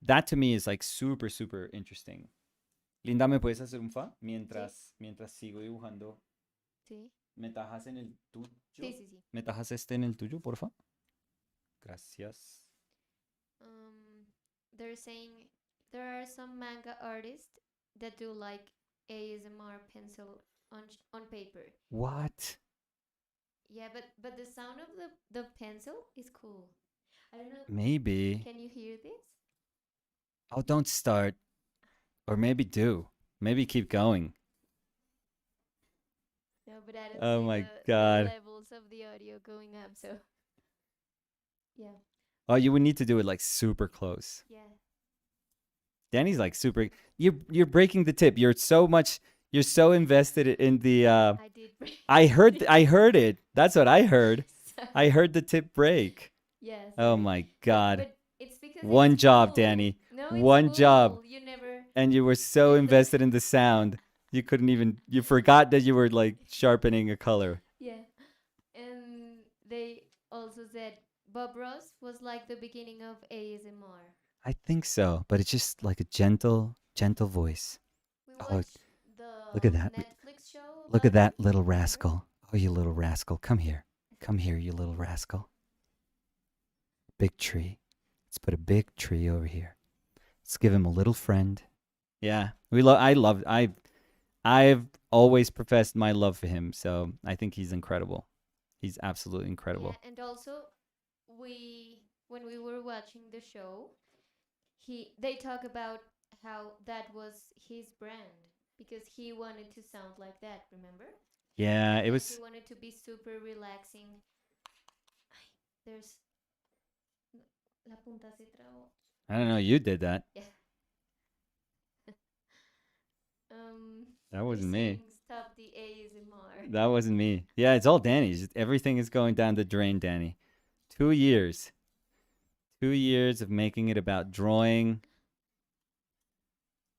That to me is like super super interesting. Linda, ¿me puedes hacer un fa? Sí, Mientras sigo dibujando. sí, ¿Me tajas en el sí, tuyo? sí, sí. ¿Me tajas este en el tuyo, porfa? Gracias. Um, they're saying there are some manga artists that do like ASMR pencil on paper. What? Yeah, but the sound of the pencil is cool. I don't know. Maybe. Can you hear this? Oh, don't start. Or maybe do. Maybe keep going. No, but I don't Oh see my the god. levels of the audio going up. So yeah, Oh, you would need to do it like super close. yeah. Danny's like super. You're breaking the tip. You're so much. You're so invested in the. I did break I the heard. tip. I heard it. That's what I heard. I Sorry. heard the tip break. Yeah, Oh sorry. my But god. but it's because it's One job, cool. Danny. No, it's One job, cool. You never and you were so you look. invested in the sound. You couldn't even. You forgot that you were like sharpening a color. Yeah. And they also said Bob Ross was like the beginning of ASMR. I think so, but it's just like a gentle, gentle voice. We Oh, watched look at the that. Netflix show Look at about him, that little remember? rascal. Oh, you little rascal. Come here. Come here, you little rascal. Big tree. Let's put a big tree over here. Let's give him a little friend. Yeah, I've always professed my love for him, so I think he's incredible. He's absolutely Yeah, incredible. and also we when we were watching the show, he they talk about how that was his brand because he wanted to sound like that, remember? Yeah, it And he was. wanted to be super relaxing. There's la punta se trabó. I don't know. You did that. Yeah. Um, That they're wasn't me. saying stop the ASMR. That wasn't me. Yeah, it's all Danny's. Everything is going down the drain, Danny. 2 years. 2 years of making it about drawing.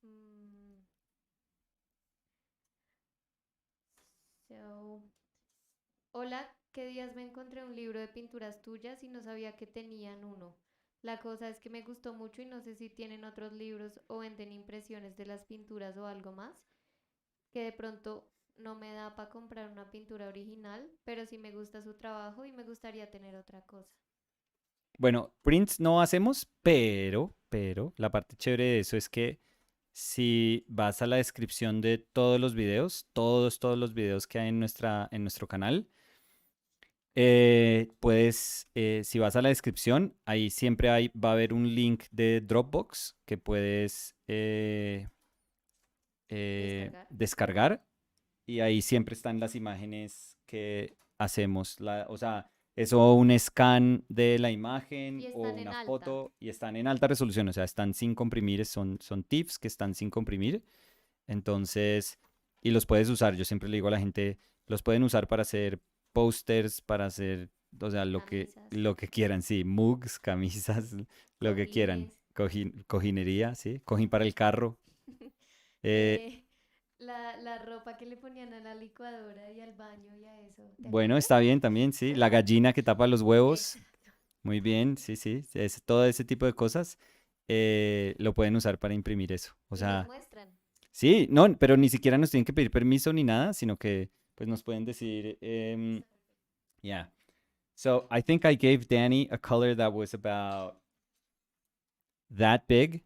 Mm, so, hola, ¿qué días me encontré un libro de pinturas tuyas y no sabía que tenían uno? La cosa es que me gustó mucho y no sé si tienen otros libros o venden impresiones de las pinturas o algo más, que de pronto no me da para comprar una pintura original, pero sí me gusta su trabajo y me gustaría tener otra cosa. Bueno, prints no hacemos, pero, la parte chévere de eso es que si vas a la descripción de todos los videos, todos los videos que hay en nuestro canal, si vas a la descripción, ahí siempre va a haber un link de Dropbox que puedes Descargar. descargar y ahí siempre están las imágenes que hacemos. O sea, es o un scan de la Y imagen o están en una alta. foto y están en alta resolución, o sea, están sin comprimir, son TIFFs que están sin comprimir. Entonces, y los puedes usar, yo siempre le digo a la gente, los pueden usar para hacer posters, para hacer, o sea, Camisas, lo que quieran, sí, mugs, camisas, lo que quieran. cojines. Cojinería, sí, cojín para el carro. Eh, eh, la ropa que le ponían a la licuadora y al baño y a eso. ¿Te bueno, acuerdas? está bien también, sí. La gallina que tapa los huevos, Exacto. muy bien, sí, sí. Todo ese tipo de cosas lo pueden usar para imprimir eso. O Y nos sea, muestran. sí, no, pero ni siquiera nos tienen que pedir permiso ni nada, sino que pues nos pueden decir, Está perfecto. yeah. So I think I gave Danny a color that was about that big.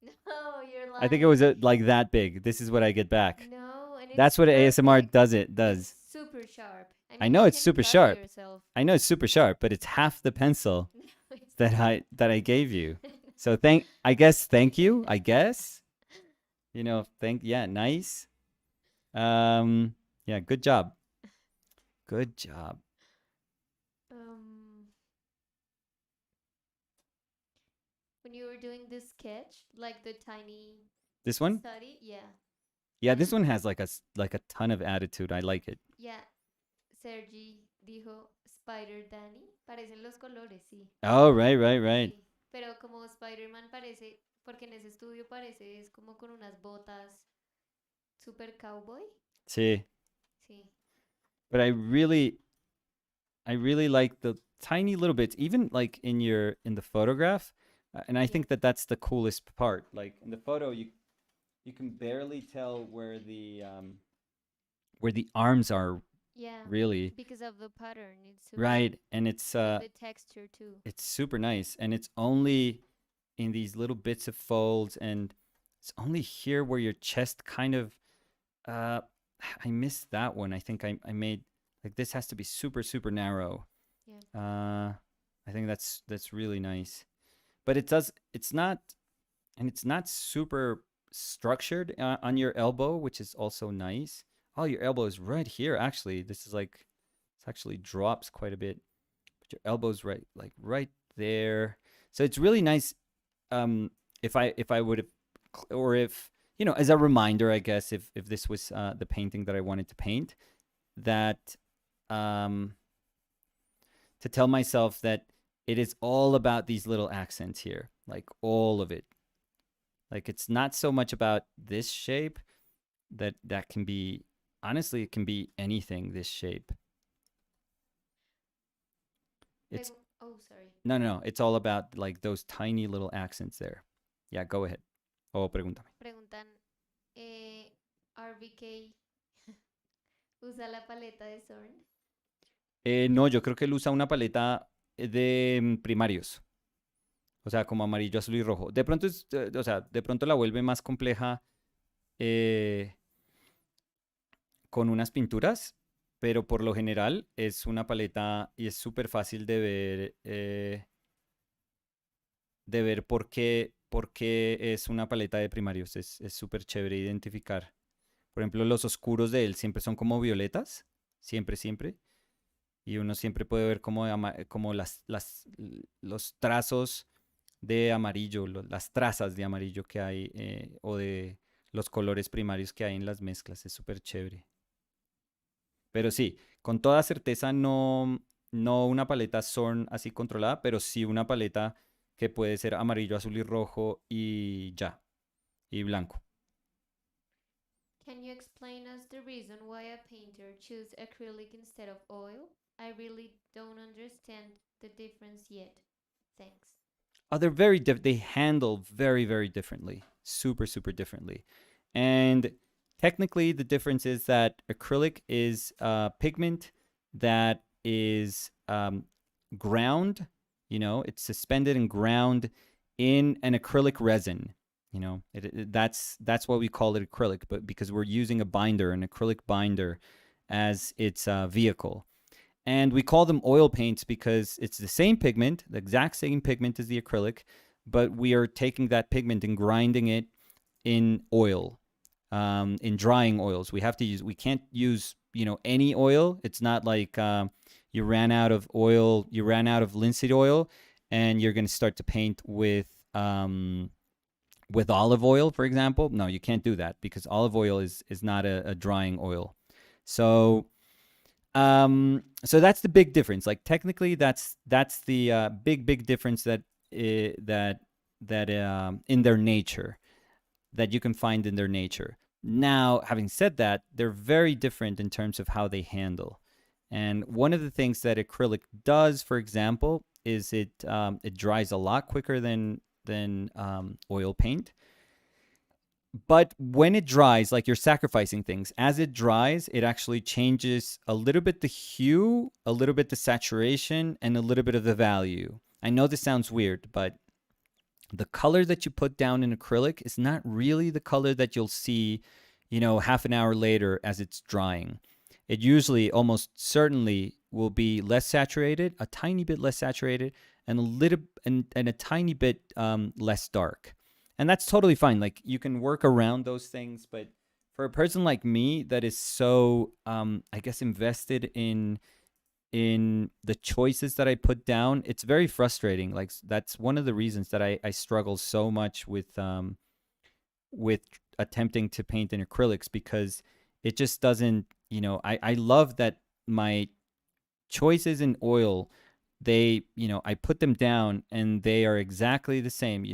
No, you're I think it lying. was like that big. This is what I get back. No, and it's That's what ASMR perfect. It's does. super sharp. I I mean, know you it's can super cut sharp. yourself. I know it's super sharp, but it's half the pencil No, it's that not. I gave you. So thank you, I guess. Yeah, nice. Um yeah, good job. Good job. um, when you were doing this sketch, like the tiny This one? study, yeah, Yeah, this one has like a ton of attitude. I like it. yeah. Sergi dijo Spider Danny. Parecen los colores, sí, Oh, right. sí. Pero como Spider-Man parece, porque en ese estudio parece es como con unas botas super cowboy. See, Sí, but I really like the tiny little bits, even like in the photograph, and I yeah, think that that's the coolest part. Like in the photo, you can barely tell where the arms are yeah. really Because of the pattern, it's super, right, and it's and uh the texture too. it's super nice, and it's only in these little bits of folds, and it's only here where your chest kind of uh I missed that one. I think I made like this has to be super super narrow. Yeah. I think that's really nice. But it's not super structured on your elbow, which is also nice. Oh, your elbow is right here actually. This is like it's actually drops quite a bit. But your elbow's right there. So it's really nice if I would have or if as a reminder, I guess if this was the painting that I wanted to paint, that um to tell myself that it is all about these little accents here, like all of it. Like it's not so much about this shape that can be honestly it can be anything this shape. It's Oh, sorry. no, it's all about like those tiny little accents there. Yeah, go ahead. Oh, pregúntame. Preguntan, RBK usa la paleta de Zorn. No, yo creo que él usa una paleta de primarios. O sea, como amarillo, azul y rojo. De pronto o sea, de pronto la vuelve más compleja eh, con unas pinturas, pero por lo general es una paleta y es súper fácil de ver por qué es una paleta de primarios. Es súper chévere identificar. Por ejemplo, los oscuros de él siempre son como violetas, siempre, siempre. Y uno siempre puede ver como los trazos de amarillo, las trazas de amarillo que hay o de los colores primarios que hay en las mezclas. Es súper chévere. Pero sí, con toda certeza no una paleta Zorn así controlada, pero sí una paleta que puede ser amarillo, azul y rojo y ya, y blanco. Can you explain us the reason why a painter choose acrylic instead of oil? I really don't understand the difference yet. Thanks. Oh, they're very different. They handle very, very differently, super, super differently. And technically, the difference is that acrylic is pigment that is ground. It's suspended and ground in an acrylic resin. That's what we call it acrylic, but because we're using an acrylic binder, as its vehicle. And we call them oil paints because it's the same pigment, the exact same pigment as the acrylic, but we are taking that pigment and grinding it in oil, in drying oils. We can't use any oil. It's not like you ran out of oil, you ran out of linseed oil, and you're going to start to paint with olive oil, for example. No, you can't do that because olive oil is not a drying oil. So so that's the big difference. Like technically, that's the big difference that in their nature, that you can find in their nature. Now, having said that, they're very different in terms of how they handle. And one of the things that acrylic does, for example, is it dries a lot quicker than oil paint. But when it dries, like you're sacrificing things, as it dries, it actually changes a little bit the hue, a little bit the saturation, and a little bit of the value. I know this sounds weird, but the color that you put down in acrylic is not really the color that you'll see, half an hour later as it's drying. It usually, almost certainly, will be less saturated, a tiny bit less saturated, and a tiny bit less dark. And that's totally fine. Like you can work around those things, but for a person like me that is so, I guess, invested in the choices that I put down, it's very frustrating. Like that's one of the reasons that I struggle so much with attempting to paint in acrylics, because it just doesn't, I love that my choices in oil, I put them down and they are exactly the same.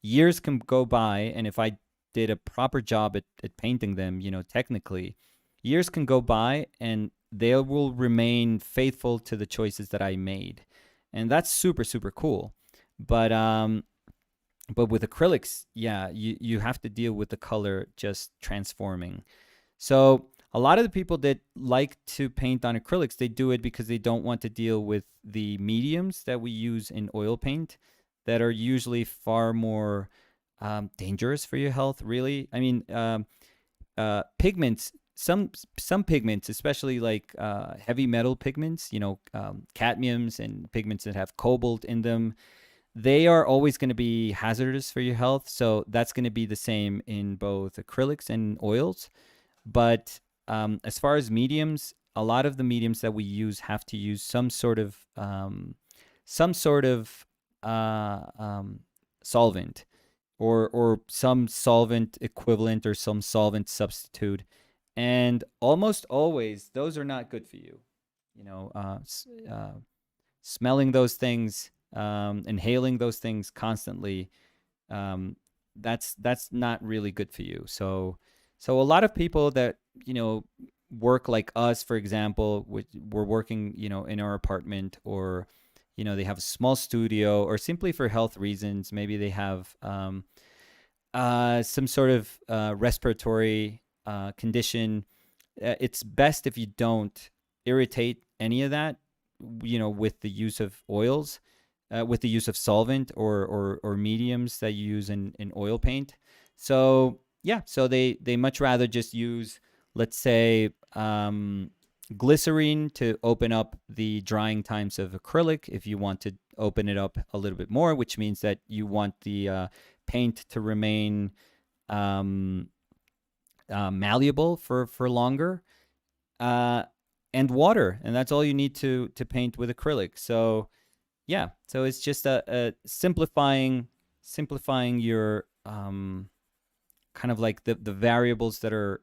Years can go by, and if I did a proper job at painting them, technically, years can go by and they will remain faithful to the choices that I made. And that's super, super cool. But with acrylics, yeah, you have to deal with the color just transforming. So a lot of the people that like to paint on acrylics, they do it because they don't want to deal with the mediums that we use in oil paint, that are usually far more dangerous for your health. Really, I mean, pigments. Some pigments, especially like heavy metal pigments, cadmiums and pigments that have cobalt in them, they are always going to be hazardous for your health. So that's going to be the same in both acrylics and oils. But as far as mediums, a lot of the mediums that we use have to use some sort of solvent, or some solvent equivalent, or some solvent substitute. And almost always, those are not good for you. Smelling those things, inhaling those things constantly, that's not really good for you. So a lot of people that work like us, for example, we're working in our apartment, or they have a small studio, or simply for health reasons, maybe they have some sort of respiratory condition. It's best if you don't irritate any of that, with the use of oils, with the use of solvent, or mediums that you use in oil paint. So yeah, so they much rather just use, let's say, glycerine to open up the drying times of acrylic, if you want to open it up a little bit more, which means that you want the paint to remain malleable for longer, and water, and that's all you need to paint with acrylic. So yeah, so it's just a simplifying your kind of like the variables that are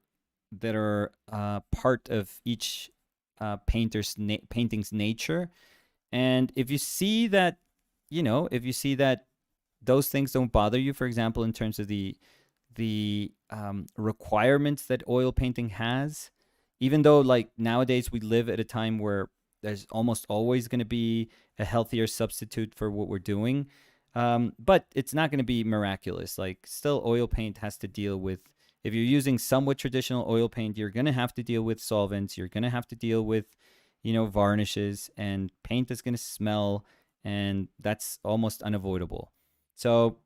part of each painting's nature. And if you see that, those things don't bother you, for example, in terms of the requirements that oil painting has, even though like nowadays we live at a time where there's almost always going to be a healthier substitute for what we're doing. But it's not going to be miraculous. Like still, oil paint has to deal with, if you're using somewhat traditional oil paint, you're going to have to deal with solvents. You're going to have to deal with, varnishes, and paint is going to smell, and that's almost unavoidable. So,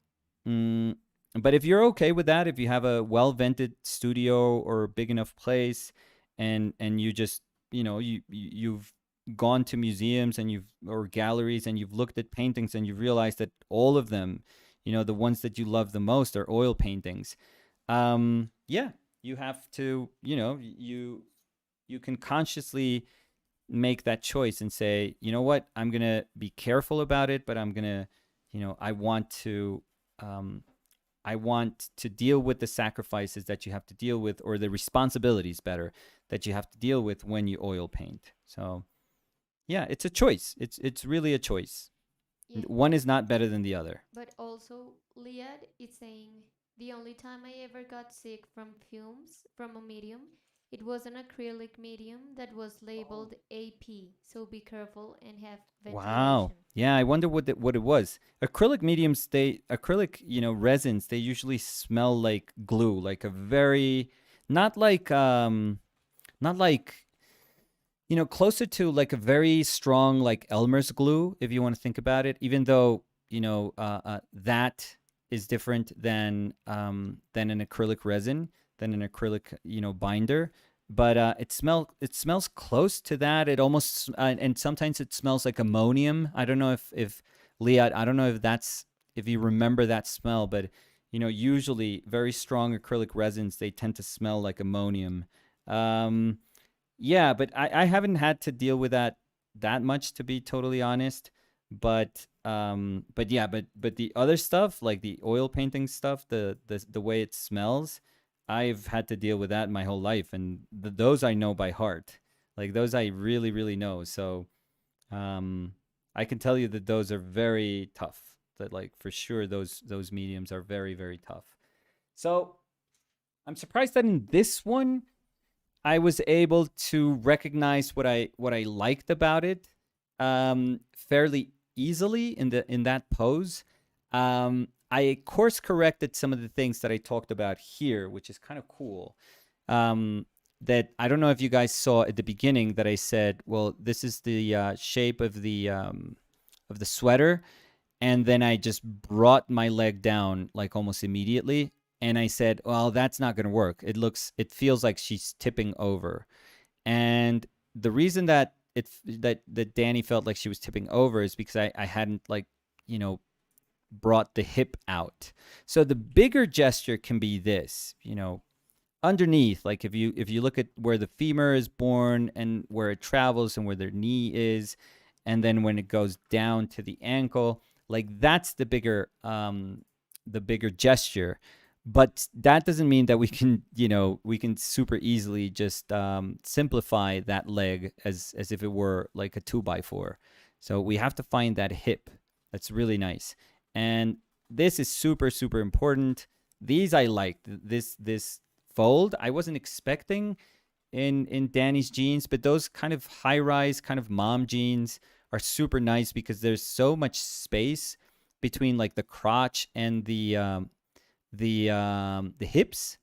but if you're okay with that, if you have a well-vented studio or a big enough place, and you just, you've gone to museums and or galleries, and you've looked at paintings, and you've realized that all of them, the ones that you love the most are oil paintings. Yeah, you have to, you can consciously make that choice and say, you know what, I'm gonna be careful about it, but I'm gonna, um, I want to deal with the sacrifices that you have to deal with, or the responsibilities better that you have to deal with when you oil paint. So yeah, it's a choice. It's really a choice. Yeah. One is not better than the other. But also, Liad is saying the only time I ever got sick from fumes from a medium, it was an acrylic medium that was labeled AP. So be careful and have Wow. ventilation. Yeah, I wonder what it was. Acrylic mediums, they acrylic, resins, they usually smell like glue, like a very not like not like closer to like a very strong like Elmer's glue, if you want to think about it. Even though that is different than an acrylic resin, than an acrylic binder. But it smells close to that. It almost and sometimes it smells like ammonium. I don't know if Leah, I don't know if you remember that smell, but usually very strong acrylic resins, they tend to smell like ammonium. Um, yeah, but I haven't had to deal with that much, to be totally honest. But yeah, but the other stuff, like the oil painting stuff, the way it smells, I've had to deal with that my whole life, and those I know by heart. Like those I really really know. So um, I can tell you that those are very tough. That like for sure those mediums are very very tough. So I'm surprised that in this one I was able to recognize what I liked about it fairly easily in that pose. I course corrected some of the things that I talked about here, which is kind of cool. Um, that I don't know if you guys saw at the beginning that I said, well, this is the shape of the sweater, and then I just brought my leg down like almost immediately. And I said, well, that's not going to work. It feels like she's tipping over. And the reason that that Danny felt like she was tipping over is because I hadn't like, you know, brought the hip out. So the bigger gesture can be this, underneath, like if you look at where the femur is born and where it travels and where their knee is, and then when it goes down to the ankle, like that's the bigger gesture. But that doesn't mean that we can super easily just simplify that leg as if it were like a 2x4. So we have to find that hip. That's really nice. And this is super super important. These I liked. This fold I wasn't expecting in Danny's jeans, but those kind of high rise kind of mom jeans are super nice because there's so much space between like the crotch and the hips,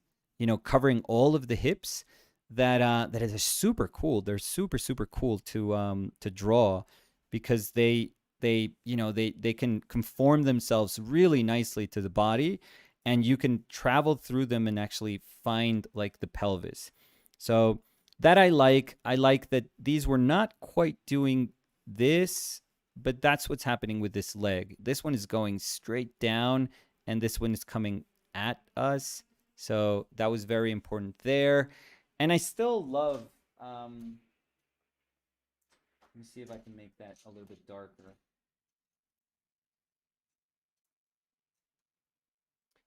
covering all of the hips. That is super cool. They're super super cool to draw because they can conform themselves really nicely to the body, and you can travel through them and actually find like the pelvis. So that I like that these were not quite doing this, but that's what's happening with this leg. This one is going straight down, and this one is coming at us. So that was very important there. And I still love let me see if I can make that a little bit darker.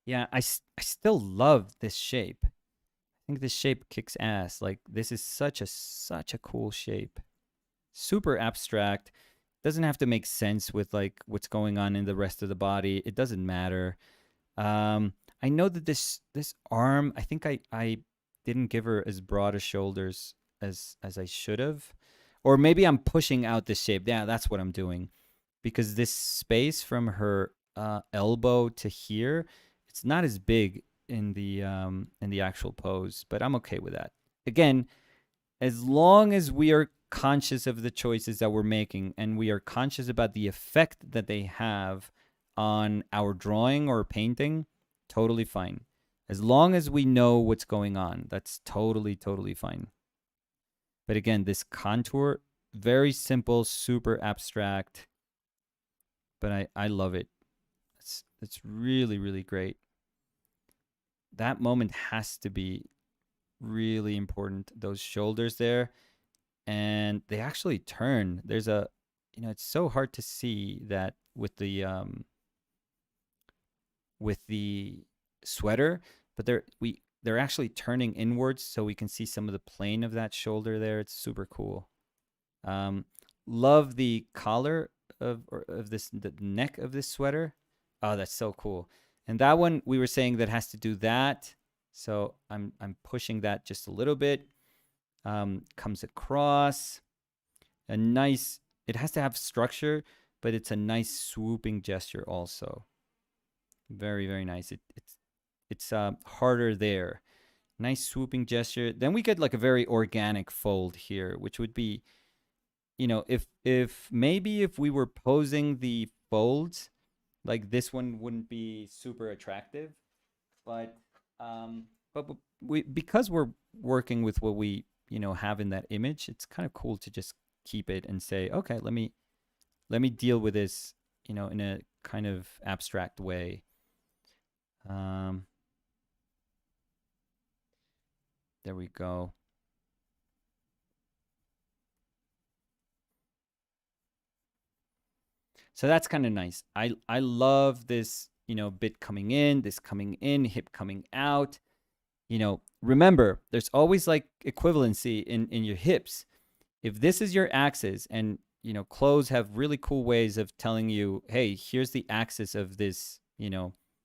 Yeah, I still love this shape. I think this shape kicks ass. Like this is such a cool shape. Super abstract. Doesn't have to make sense with like what's going on in the rest of the body. It doesn't matter. I know that this arm, I think I didn't give her as broad a shoulders as I should have. Or maybe I'm pushing out this shape. Yeah, that's what I'm doing. Because this space from her elbow to here, it's not as big in the actual pose, but I'm okay with that. Again, as long as we are conscious of the choices that we're making and we are conscious about the effect that they have on our drawing or painting, totally fine. As long as we know what's going on, that's totally, totally fine. But again, this contour, very simple, super abstract, but I love it. It's really, really great. That moment has to be really important. Those shoulders there, and they actually turn. There's a, it's so hard to see that with the sweater, but they're actually turning inwards, so we can see some of the plane of that shoulder there. It's super cool. Um, love the collar of this, the neck of this sweater. Oh, that's so cool. And that one we were saying that has to do that. So I'm pushing that just a little bit. Comes across a nice. It has to have structure, but it's a nice swooping gesture also. Very very nice. It's harder there. Nice swooping gesture. Then we get like a very organic fold here, which would be, if maybe if we were posing the folds, like this one wouldn't be super attractive, but um but we, because we're working with what we, have in that image, it's kind of cool to just keep it and say, okay, let me deal with this, in a kind of abstract way. um there we go. So that's kind of nice. I love this, bit coming in, this coming in, hip coming out. Remember, there's always like equivalency in your hips. If this is your axis, and clothes have really cool ways of telling you, hey, here's the axis of this,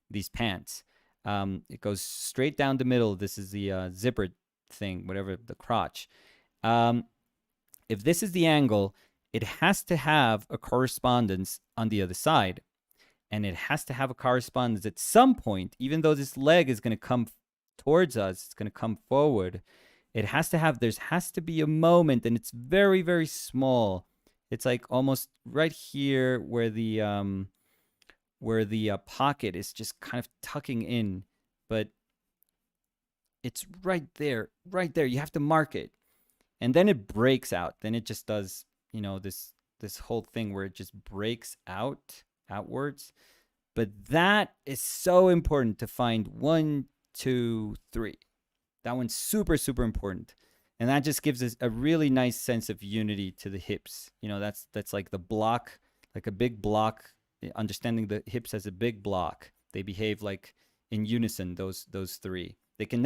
these pants. It goes straight down the middle. This is the zipper thing, whatever, the crotch. Um, if this is the angle, it has to have a correspondence on the other side. And it has to have a correspondence at some point, even though this leg is going to come towards us, it's going to come forward. There has to be a moment, and it's very, very small. It's like almost right here where the pocket is just kind of tucking in, but it's right there, right there. You have to mark it, and then it breaks out. Then it just does, this whole thing where it just breaks outwards. But that is so important to find 1, 2, 3. That one's super, super important. And that just gives us a really nice sense of unity to the hips. That's like the block, like a big block, understanding the hips as a big block. They behave like in unison, those three. You can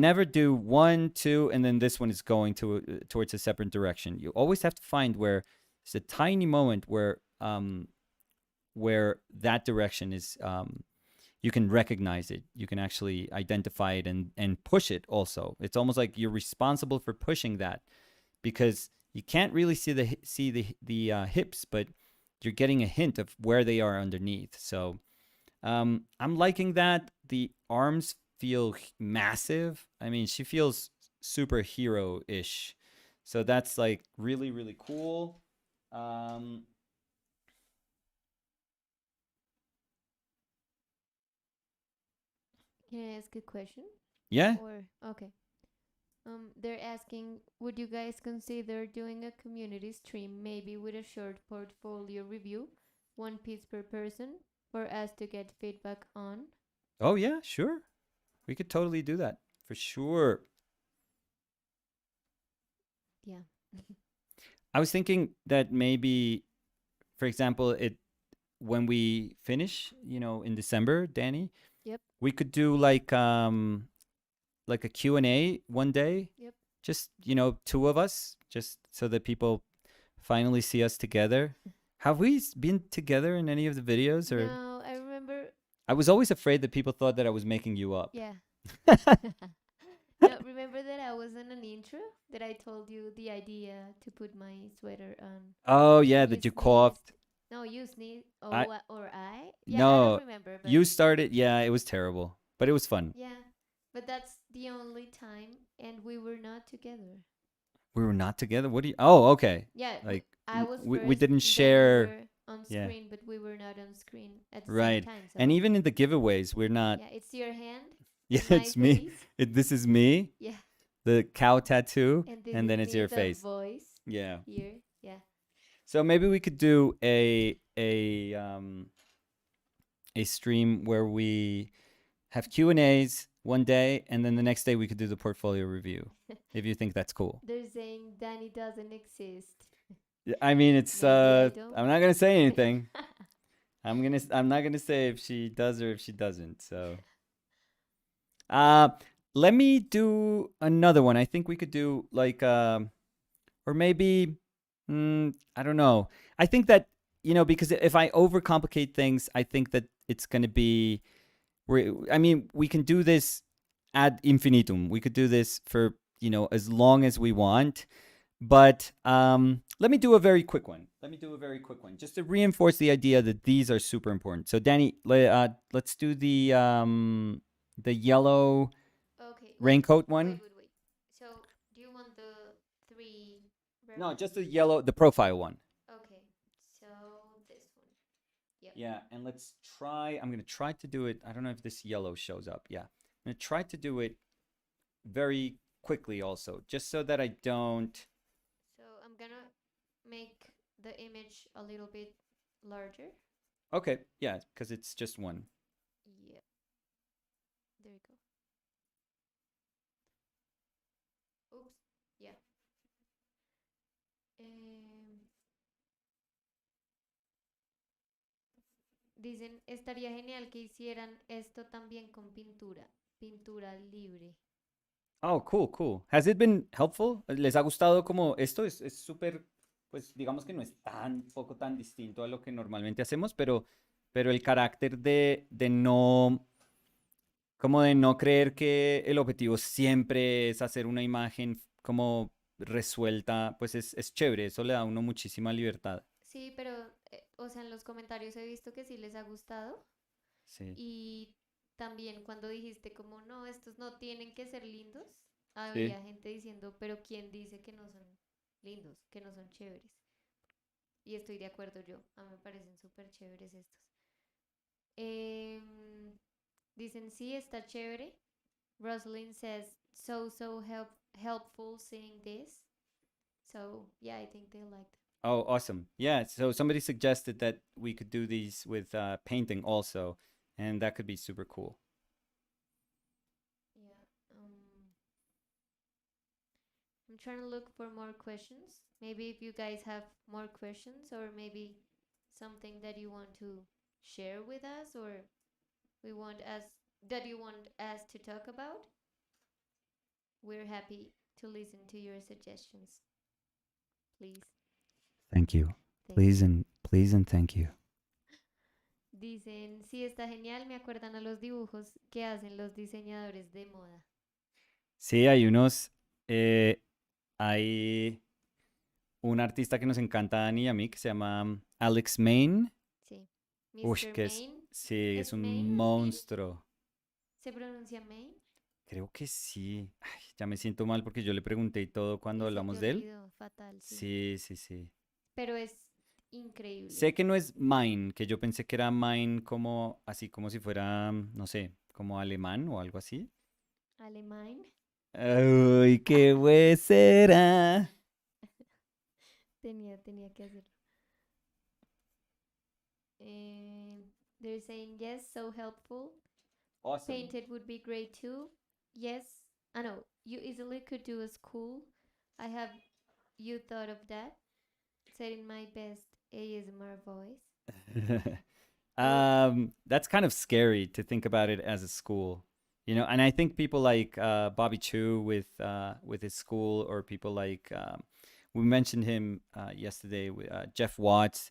never do 1, 2, and then this one is going towards a separate direction. You always have to find where it's a tiny moment where that direction is, you can recognize it. You can actually identify it and push it also. It's almost like you're responsible for pushing that, because you can't really see the hips, but you're getting a hint of where they are underneath. So I'm liking that. The arms feel massive. I mean, she feels superhero-ish. So that's like really, really cool. Can I ask a question? Yeah. Or okay. They're asking, would you guys consider doing a community stream, maybe with a short portfolio review, one piece per person, for us to get feedback on? Oh yeah, sure. We could totally do that for sure. Yeah. I was thinking that maybe, for example, it when we finish, in December, Danny, Yep. we could do like a Q&A one day, Yep. just, two of us, just so that people finally see us together. Have we been together in any of the videos, or No, I remember. I was always afraid that people thought that I was making you up. Yeah. No, remember that I was in an intro that I told you the idea to put my sweater on. Oh yeah, And you that you sneezed. coughed. No, you sneezed. I Or I? Yeah, I don't No, remember, but you started. Yeah, it was terrible, but it was fun. yeah. But that's the only time, and we were not together. We were not together. What do you? Oh, okay. Yeah, Like I was we first, didn't then you share. were on Yeah, screen, but we were not on screen at the same right. time. And So even in the giveaways, we're not. yeah, it's your hand Yeah, and my it's me. face. This is me, Yeah, the cow tattoo, and this and is then it's me, your the face. voice Yeah. here. Yeah, So maybe we could do a stream where we have Q&As, one day, and then the next day we could do the portfolio review, if you think that's cool. They're saying Danny doesn't exist. Yeah, I mean, it's Maybe I don't. I'm not gonna say anything. I'm not gonna say if she does or if she doesn't. So, uh, let me do another one. I think we could do like or maybe I don't know. I think that because if I overcomplicate things, I think that it's gonna be. I mean, we can do this ad infinitum. We could do this for as long as we want. But let me do a very quick one. Just to reinforce the idea that these are super important. So, Danny, let's do the yellow Okay, wait, raincoat wait, one. wait, wait. So, do you want the three No, references? just the profile one. Okay, so this one. Yep. Yeah, and let's try. I'm gonna try to do it. I don't know if this yellow shows up. Yeah, I'm gonna try to do it very quickly, also, just so that I don't. So I'm gonna make the image a little bit larger. Okay, yeah, because it's just one. Yep. There you go. Oops. Yeah. Em, dicen, estaría genial que hicieran esto también con pintura, pintura libre. Oh, cool, cool. Has it been helpful? ¿Les ha gustado como esto? Es súper, pues digamos que no es poco tan distinto a lo que normalmente hacemos, pero el carácter de no, como de no creer que el objetivo siempre es hacer una imagen como resuelta, pues es chévere, eso le da a uno muchísima libertad. Sí, pero, o sea, en los comentarios he visto que sí les ha gustado. Sí, Y también cuando dijiste como, no, estos no tienen que ser lindos, sí. había gente diciendo, pero ¿quién dice que no son lindos, que no son chéveres? Y estoy de acuerdo yo, a mí me parecen súper chéveres estos. Em, dicen, sí, está chévere. Rosalind says, helpful seeing this. So, yeah, I think they liked. Oh, awesome. Yeah, so somebody suggested that we could do these with painting also, and that could be super cool. Yeah. I'm trying to look for more questions. Maybe if you guys have more questions or maybe something that you want to share with us or we want us that you want us to talk about, we're happy to listen to your suggestions. Please. Thank you. Thank you. Please and thank you. Dicen, sí, está genial, me acuerdan a los dibujos que hacen los diseñadores de moda. Sí, hay un artista que nos encanta a Dani y a mí que se llama Alex Main. Sí. Uy, Mr. que es, Main. sí, es ¿Es un Main o es Main? monstruo. ¿Se pronuncia Main? Creo que sí. Ay, ya me siento mal porque yo le pregunté y todo cuando Y se te hablamos de él. olvidó, fatal, sí. Sí, sí, sí. Pero es increíble. Sé que no es mine, que yo pensé que era mine como así como si fuera, no sé, como alemán o algo así. Alemán. Uy, qué huesera. Tenía que hacerlo. They're saying yes, so helpful. Awesome. Painted would be great too. Yes. I know. You easily could do a school. I have you thought of that? Said in my best ASMR voice. Oh, That's kind of scary to think about it as a school, and I think people like Bobby Chu with his school, or people like we mentioned him yesterday, Jeff Watts.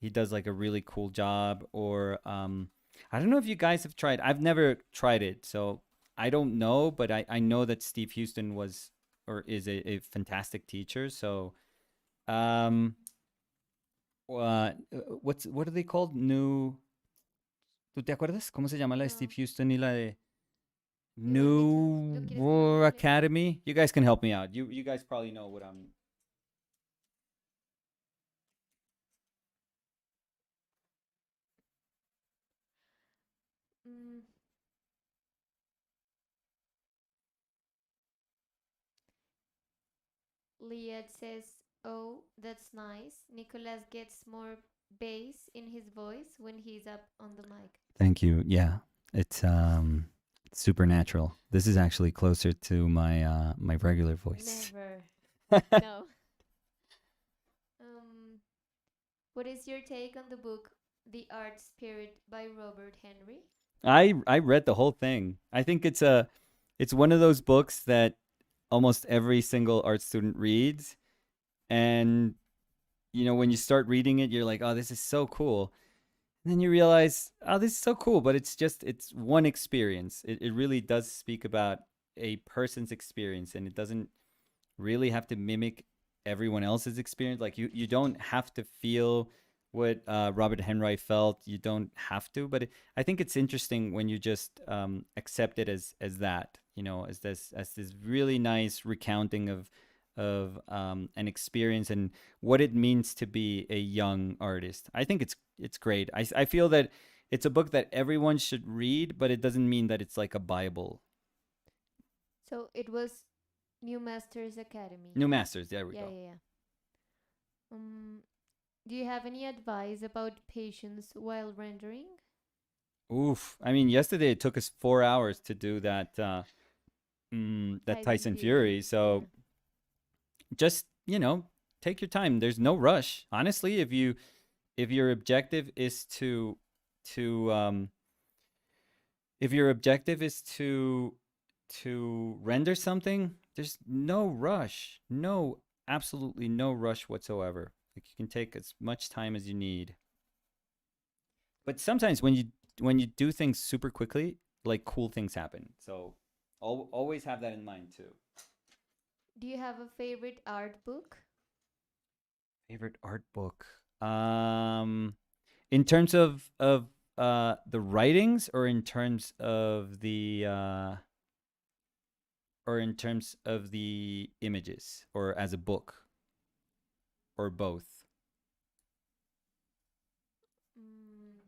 He does like a really cool job. Or I don't know if you guys have tried. I've never tried it, so I don't know. But I know that Steve Houston was or is a fantastic teacher. So um, what are they called? New. ¿Tú te acuerdas? ¿Cómo se llama la de Steve no. Houston y la de You want me to? ¿Lo New quieres que lo War google? Academy? You guys can help me out. You guys probably know what I'm. Mm, Liad says, "Oh, that's nice. Nicolas gets more bass in his voice when he's up on the mic." Thank you. Yeah, it's Supernatural. This is actually closer to my regular voice. Never. No. Um, what is your take on the book The Art Spirit by Robert Henry? I read the whole thing. I think it's one of those books that almost every single art student reads, and when you start reading it, you're like, "Oh, this is so cool." And then you realize, "Oh, this is so cool," but it's one experience. It really does speak about a person's experience, and it doesn't really have to mimic everyone else's experience. Like you don't have to feel what Robert Henry felt. You don't have to, but I think it's interesting when you just accept it as that, as this really nice recounting of an experience and what it means to be a young artist. I think it's great. I feel that it's a book that everyone should read, but it doesn't mean that it's like a Bible. So it was New Masters Academy. New Masters, there we Yeah, go. yeah, yeah. Um, do you have any advice about patience while rendering? Oof. I mean, yesterday it took us 4 hours to do that Tyson Tyson Fury. Fury. Yeah. So just, take your time. There's no rush. Honestly, if your objective is to if your objective is to render something, there's no rush. No, absolutely no rush whatsoever. Like you can take as much time as you need. But sometimes when you do things super quickly, like cool things happen. So always have that in mind too. Do you have a favorite art book? Favorite art book. In terms of the writings, or in terms of the images, or as a book, or both. Mm,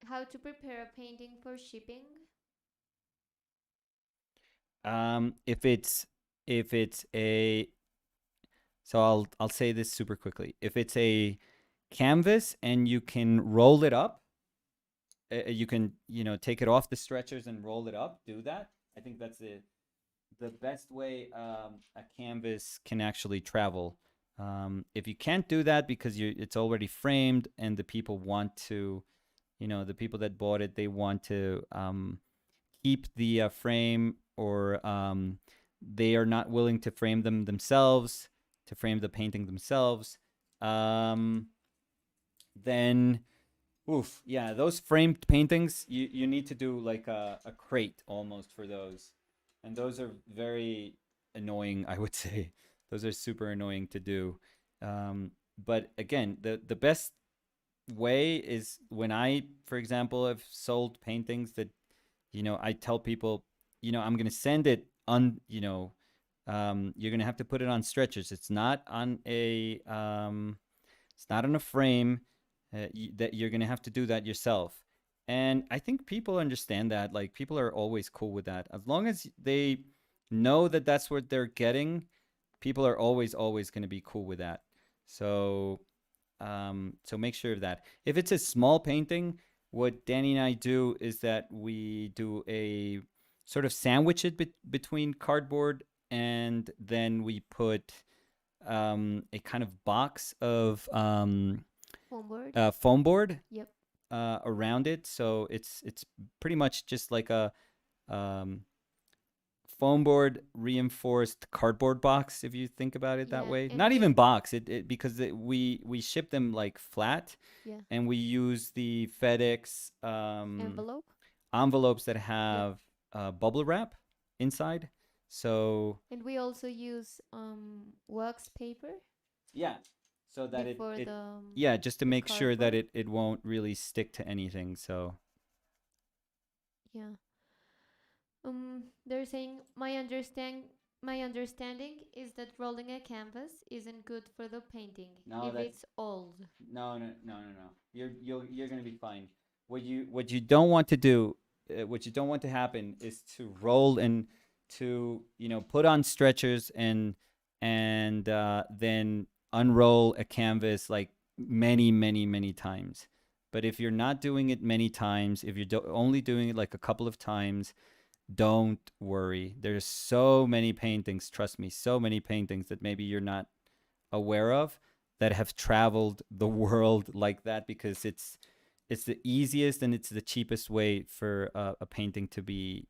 how to prepare a painting for shipping? If it's a So I'll say this super quickly. If it's a canvas and you can roll it up, you can take it off the stretchers and roll it up. Do that. I think that's the best way a canvas can actually travel. If you can't do that because it's already framed and the people want to, the people that bought it, they want to keep the frame, or they are not willing to frame them themselves, to frame the painting themselves, um, then oof, yeah, those framed paintings, you need to do like a crate almost for those, and those are very annoying. I would say those are super annoying to do. But again, the best way is when I, for example, have sold paintings that I tell people, I'm gonna send it on, you're gonna have to put it on stretchers. It's not on a frame. That you're gonna have to do that yourself. And I think people understand that. Like people are always cool with that, as long as they know that that's what they're getting. People are always gonna be cool with that. So so make sure of that. If it's a small painting, what Danny and I do is that we do a sort of sandwich it between cardboard, and then we put a kind of box of Homeward? foam board Yep. around it. So it's pretty much just like a um, foam board reinforced cardboard box, if you think about it that Yeah, way. and Not we even box, because we ship them like flat, yeah, and we use the FedEx envelope. envelopes that Yep. have bubble wrap inside. So And we also use wax paper yeah, so that before yeah, just to the make sure that cardboard. it won't really stick to anything. So Yeah. They're saying my understanding is that rolling a canvas isn't good for the painting no, if that's it's old. no. You're gonna be fine. What you don't want to do, what you don't want to happen, is to roll and to put on stretchers and then unroll a canvas like many times. But if you're not doing it many times, if you're only doing it like a couple of times, don't worry. There's so many paintings, trust me, so many paintings that maybe you're not aware of that have traveled the world like that, because it's the easiest and it's the cheapest way for a painting to be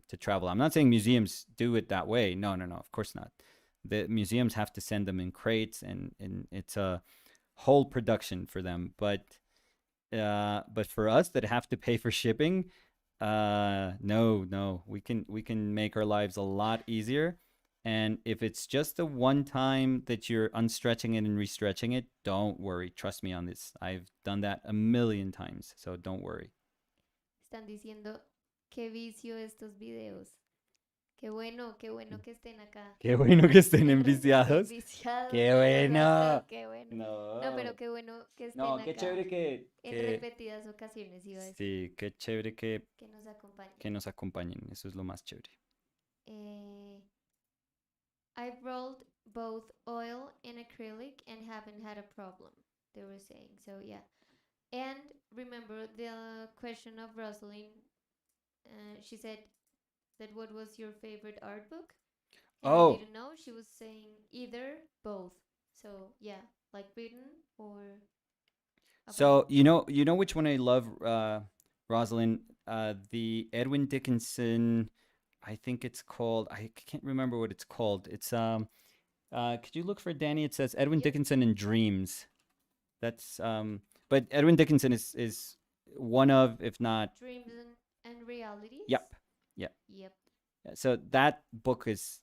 to travel. I'm not saying museums do it that way. No, no, no. Of course not. The museums have to send them in crates, and it's a whole production for them. But for us that have to pay for shipping, no, no, we can make our lives a lot easier. And if it's just the one time that you're unstretching it and restretching it, don't worry. Trust me on this. I've done that a million times, so don't worry. Están diciendo qué vicio estos videos. Qué bueno que estén acá. Qué bueno que estén enviciados. Enviciados, Qué no, bueno. qué bueno. No, No. pero qué bueno que estén No, qué acá. chévere En repetidas ocasiones iba a decir. Sí, qué chévere Que nos acompañen. que nos acompañen. Eso es lo más chévere. Eh, I've rolled both oil and acrylic and haven't had a problem, they were saying. So, yeah. And remember the question of Rosalind. She said that what was your favorite art book? And I Oh, didn't know. She was saying either, both. So, yeah, like written or so about. you know which one I love, Rosalind? The Edwin Dickinson. I think it's called. I can't remember what it's called. It's Could you look for Danny? It says Edwin Yep. Dickinson and Dreams. That's But Edwin Dickinson is one of, if not. Dreams and realities? Yep. Yep. Yep. So that book is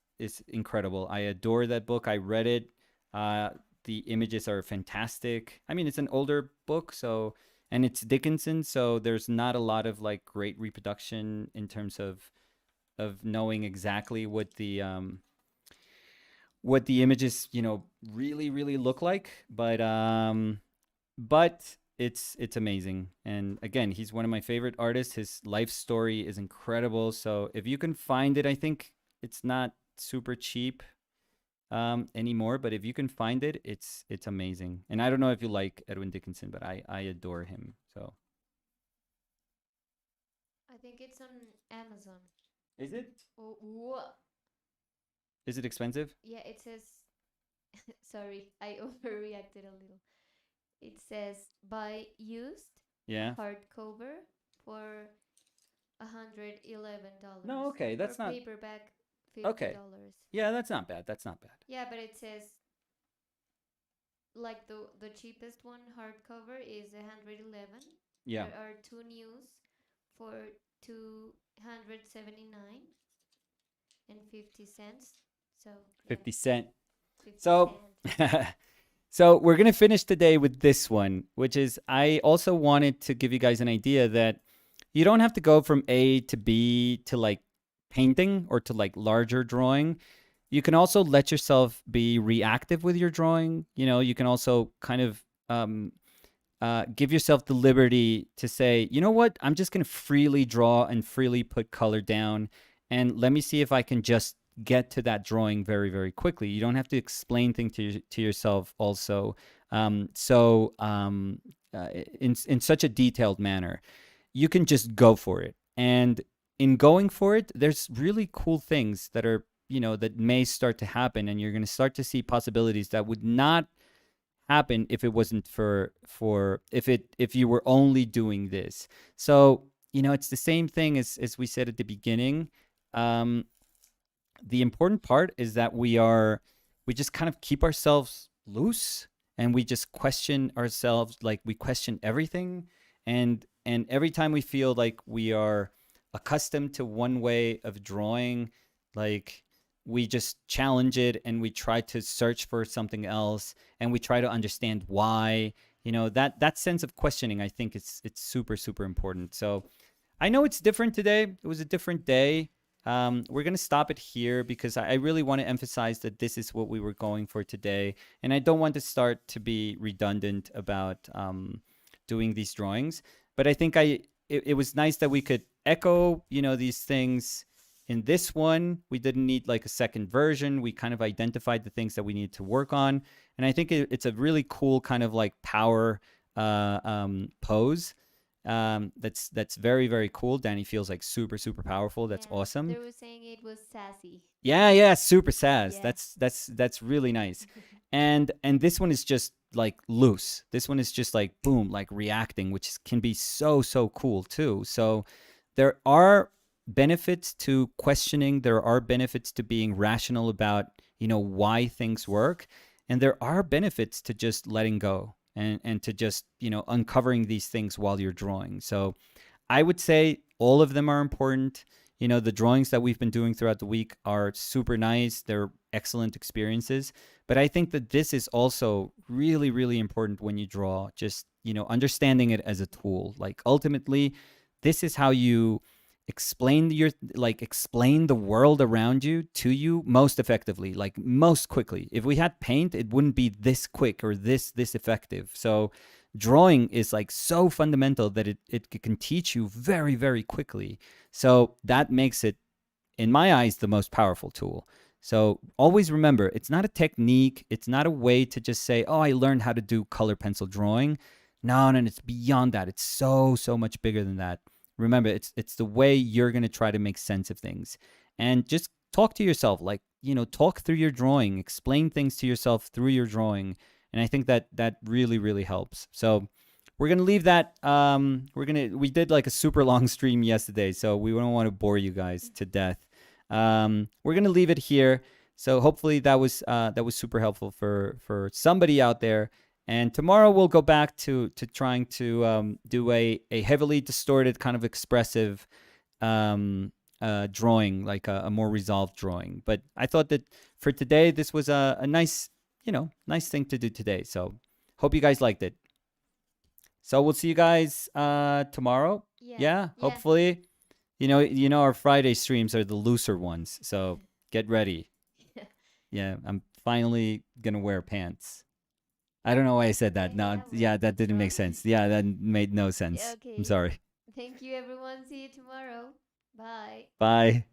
incredible. I adore that book. I read it. Uh, the images are fantastic. I mean, it's an older book, so, and it's Dickinson, so there's not a lot of like great reproduction in terms of knowing exactly what the images really really look like, but it's amazing. And again, he's one of my favorite artists. His life story is incredible. So if you can find it, I think it's not super cheap anymore, but if you can find it, it's amazing. And I don't know if you like Edwin Dickinson, but I adore him. So I think it's on Amazon. is it Oh, wha- is it expensive? yeah, it says. Sorry, I overreacted a little. It says buy used Yeah. hardcover for No, $111 okay, or that's not paperback okay. $50. Yeah, that's not bad. That's not bad. Yeah, but it says like the cheapest one hardcover is 111. Yeah. There are two news for 279 and 50 cents. So yeah, 50 cent. 50 So cent. so we're going to finish today with this one, which is, I also wanted to give you guys an idea that you don't have to go from A to B to like painting or to like larger drawing. You can also let yourself be reactive with your drawing. You can also kind of give yourself the liberty to say, you know what, I'm just going to freely draw and freely put color down. And let me see if I can just get to that drawing very, very quickly. You don't have to explain things to yourself also. In such a detailed manner, you can just go for it. And in going for it, there's really cool things that are, that may start to happen. And you're going to start to see possibilities that would not happen if it wasn't if you were only doing this. So, it's the same thing as we said at the beginning. The important part is that we just kind of keep ourselves loose, and we just question ourselves, like we question everything. And every time we feel like we are accustomed to one way of drawing, like we just challenge it and we try to search for something else, and we try to understand why. That sense of questioning, I think it's super super important. So I know it's different today. It was a different day. We're going to stop it here because I really want to emphasize that this is what we were going for today. And I don't want to start to be redundant about doing these drawings. But I think it was nice that we could echo, these things in this one. We didn't need like a second version. We kind of identified the things that we needed to work on. And I think it's a really cool kind of like power pose. That's very very cool. Danny feels like super super powerful. That's Yeah, awesome. they were saying it was sassy. Yeah, yeah, super sass. Yeah. That's really nice. And this one is just like loose. This one is just like boom, like reacting, which can be so so cool too. So there are benefits to questioning. There are benefits to being rational about, why things work, and there are benefits to just letting go and to just, uncovering these things while you're drawing. So I would say all of them are important. The drawings that we've been doing throughout the week are super nice. They're excellent experiences. But I think that this is also really, really important when you draw, just, understanding it as a tool. Like ultimately, this is how you explain the world around you to you most effectively, like most quickly. If we had paint, it wouldn't be this quick or this effective. So drawing is like so fundamental that it can teach you very very quickly. So that makes it, in my eyes, the most powerful tool. So always remember, it's not a technique, it's not a way to just say, oh, I learned how to do color pencil drawing. No, no, it's beyond that. It's so so much bigger than that. Remember, it's the way you're going to try to make sense of things. And just talk to yourself, like, talk through your drawing, explain things to yourself through your drawing. And I think that that really really helps. So we're gonna leave that. We did like a super long stream yesterday, so we don't want to bore you guys to death. We're gonna leave it here. So hopefully that was super helpful for somebody out there. And tomorrow we'll go back to trying to do a heavily distorted kind of expressive drawing, like a more resolved drawing. But I thought that for today this was a nice, nice thing to do today. So hope you guys liked it. So we'll see you guys tomorrow. Yeah. Yeah, Yeah. hopefully. Our Friday streams are the looser ones. So get ready. Yeah, I'm finally gonna wear pants. I don't know why I said that. No, Yeah, well, yeah, that didn't make enjoy. sense. Yeah, that made no Yeah, sense. I'm okay. sorry. Thank you, everyone. See you tomorrow. Bye. Bye.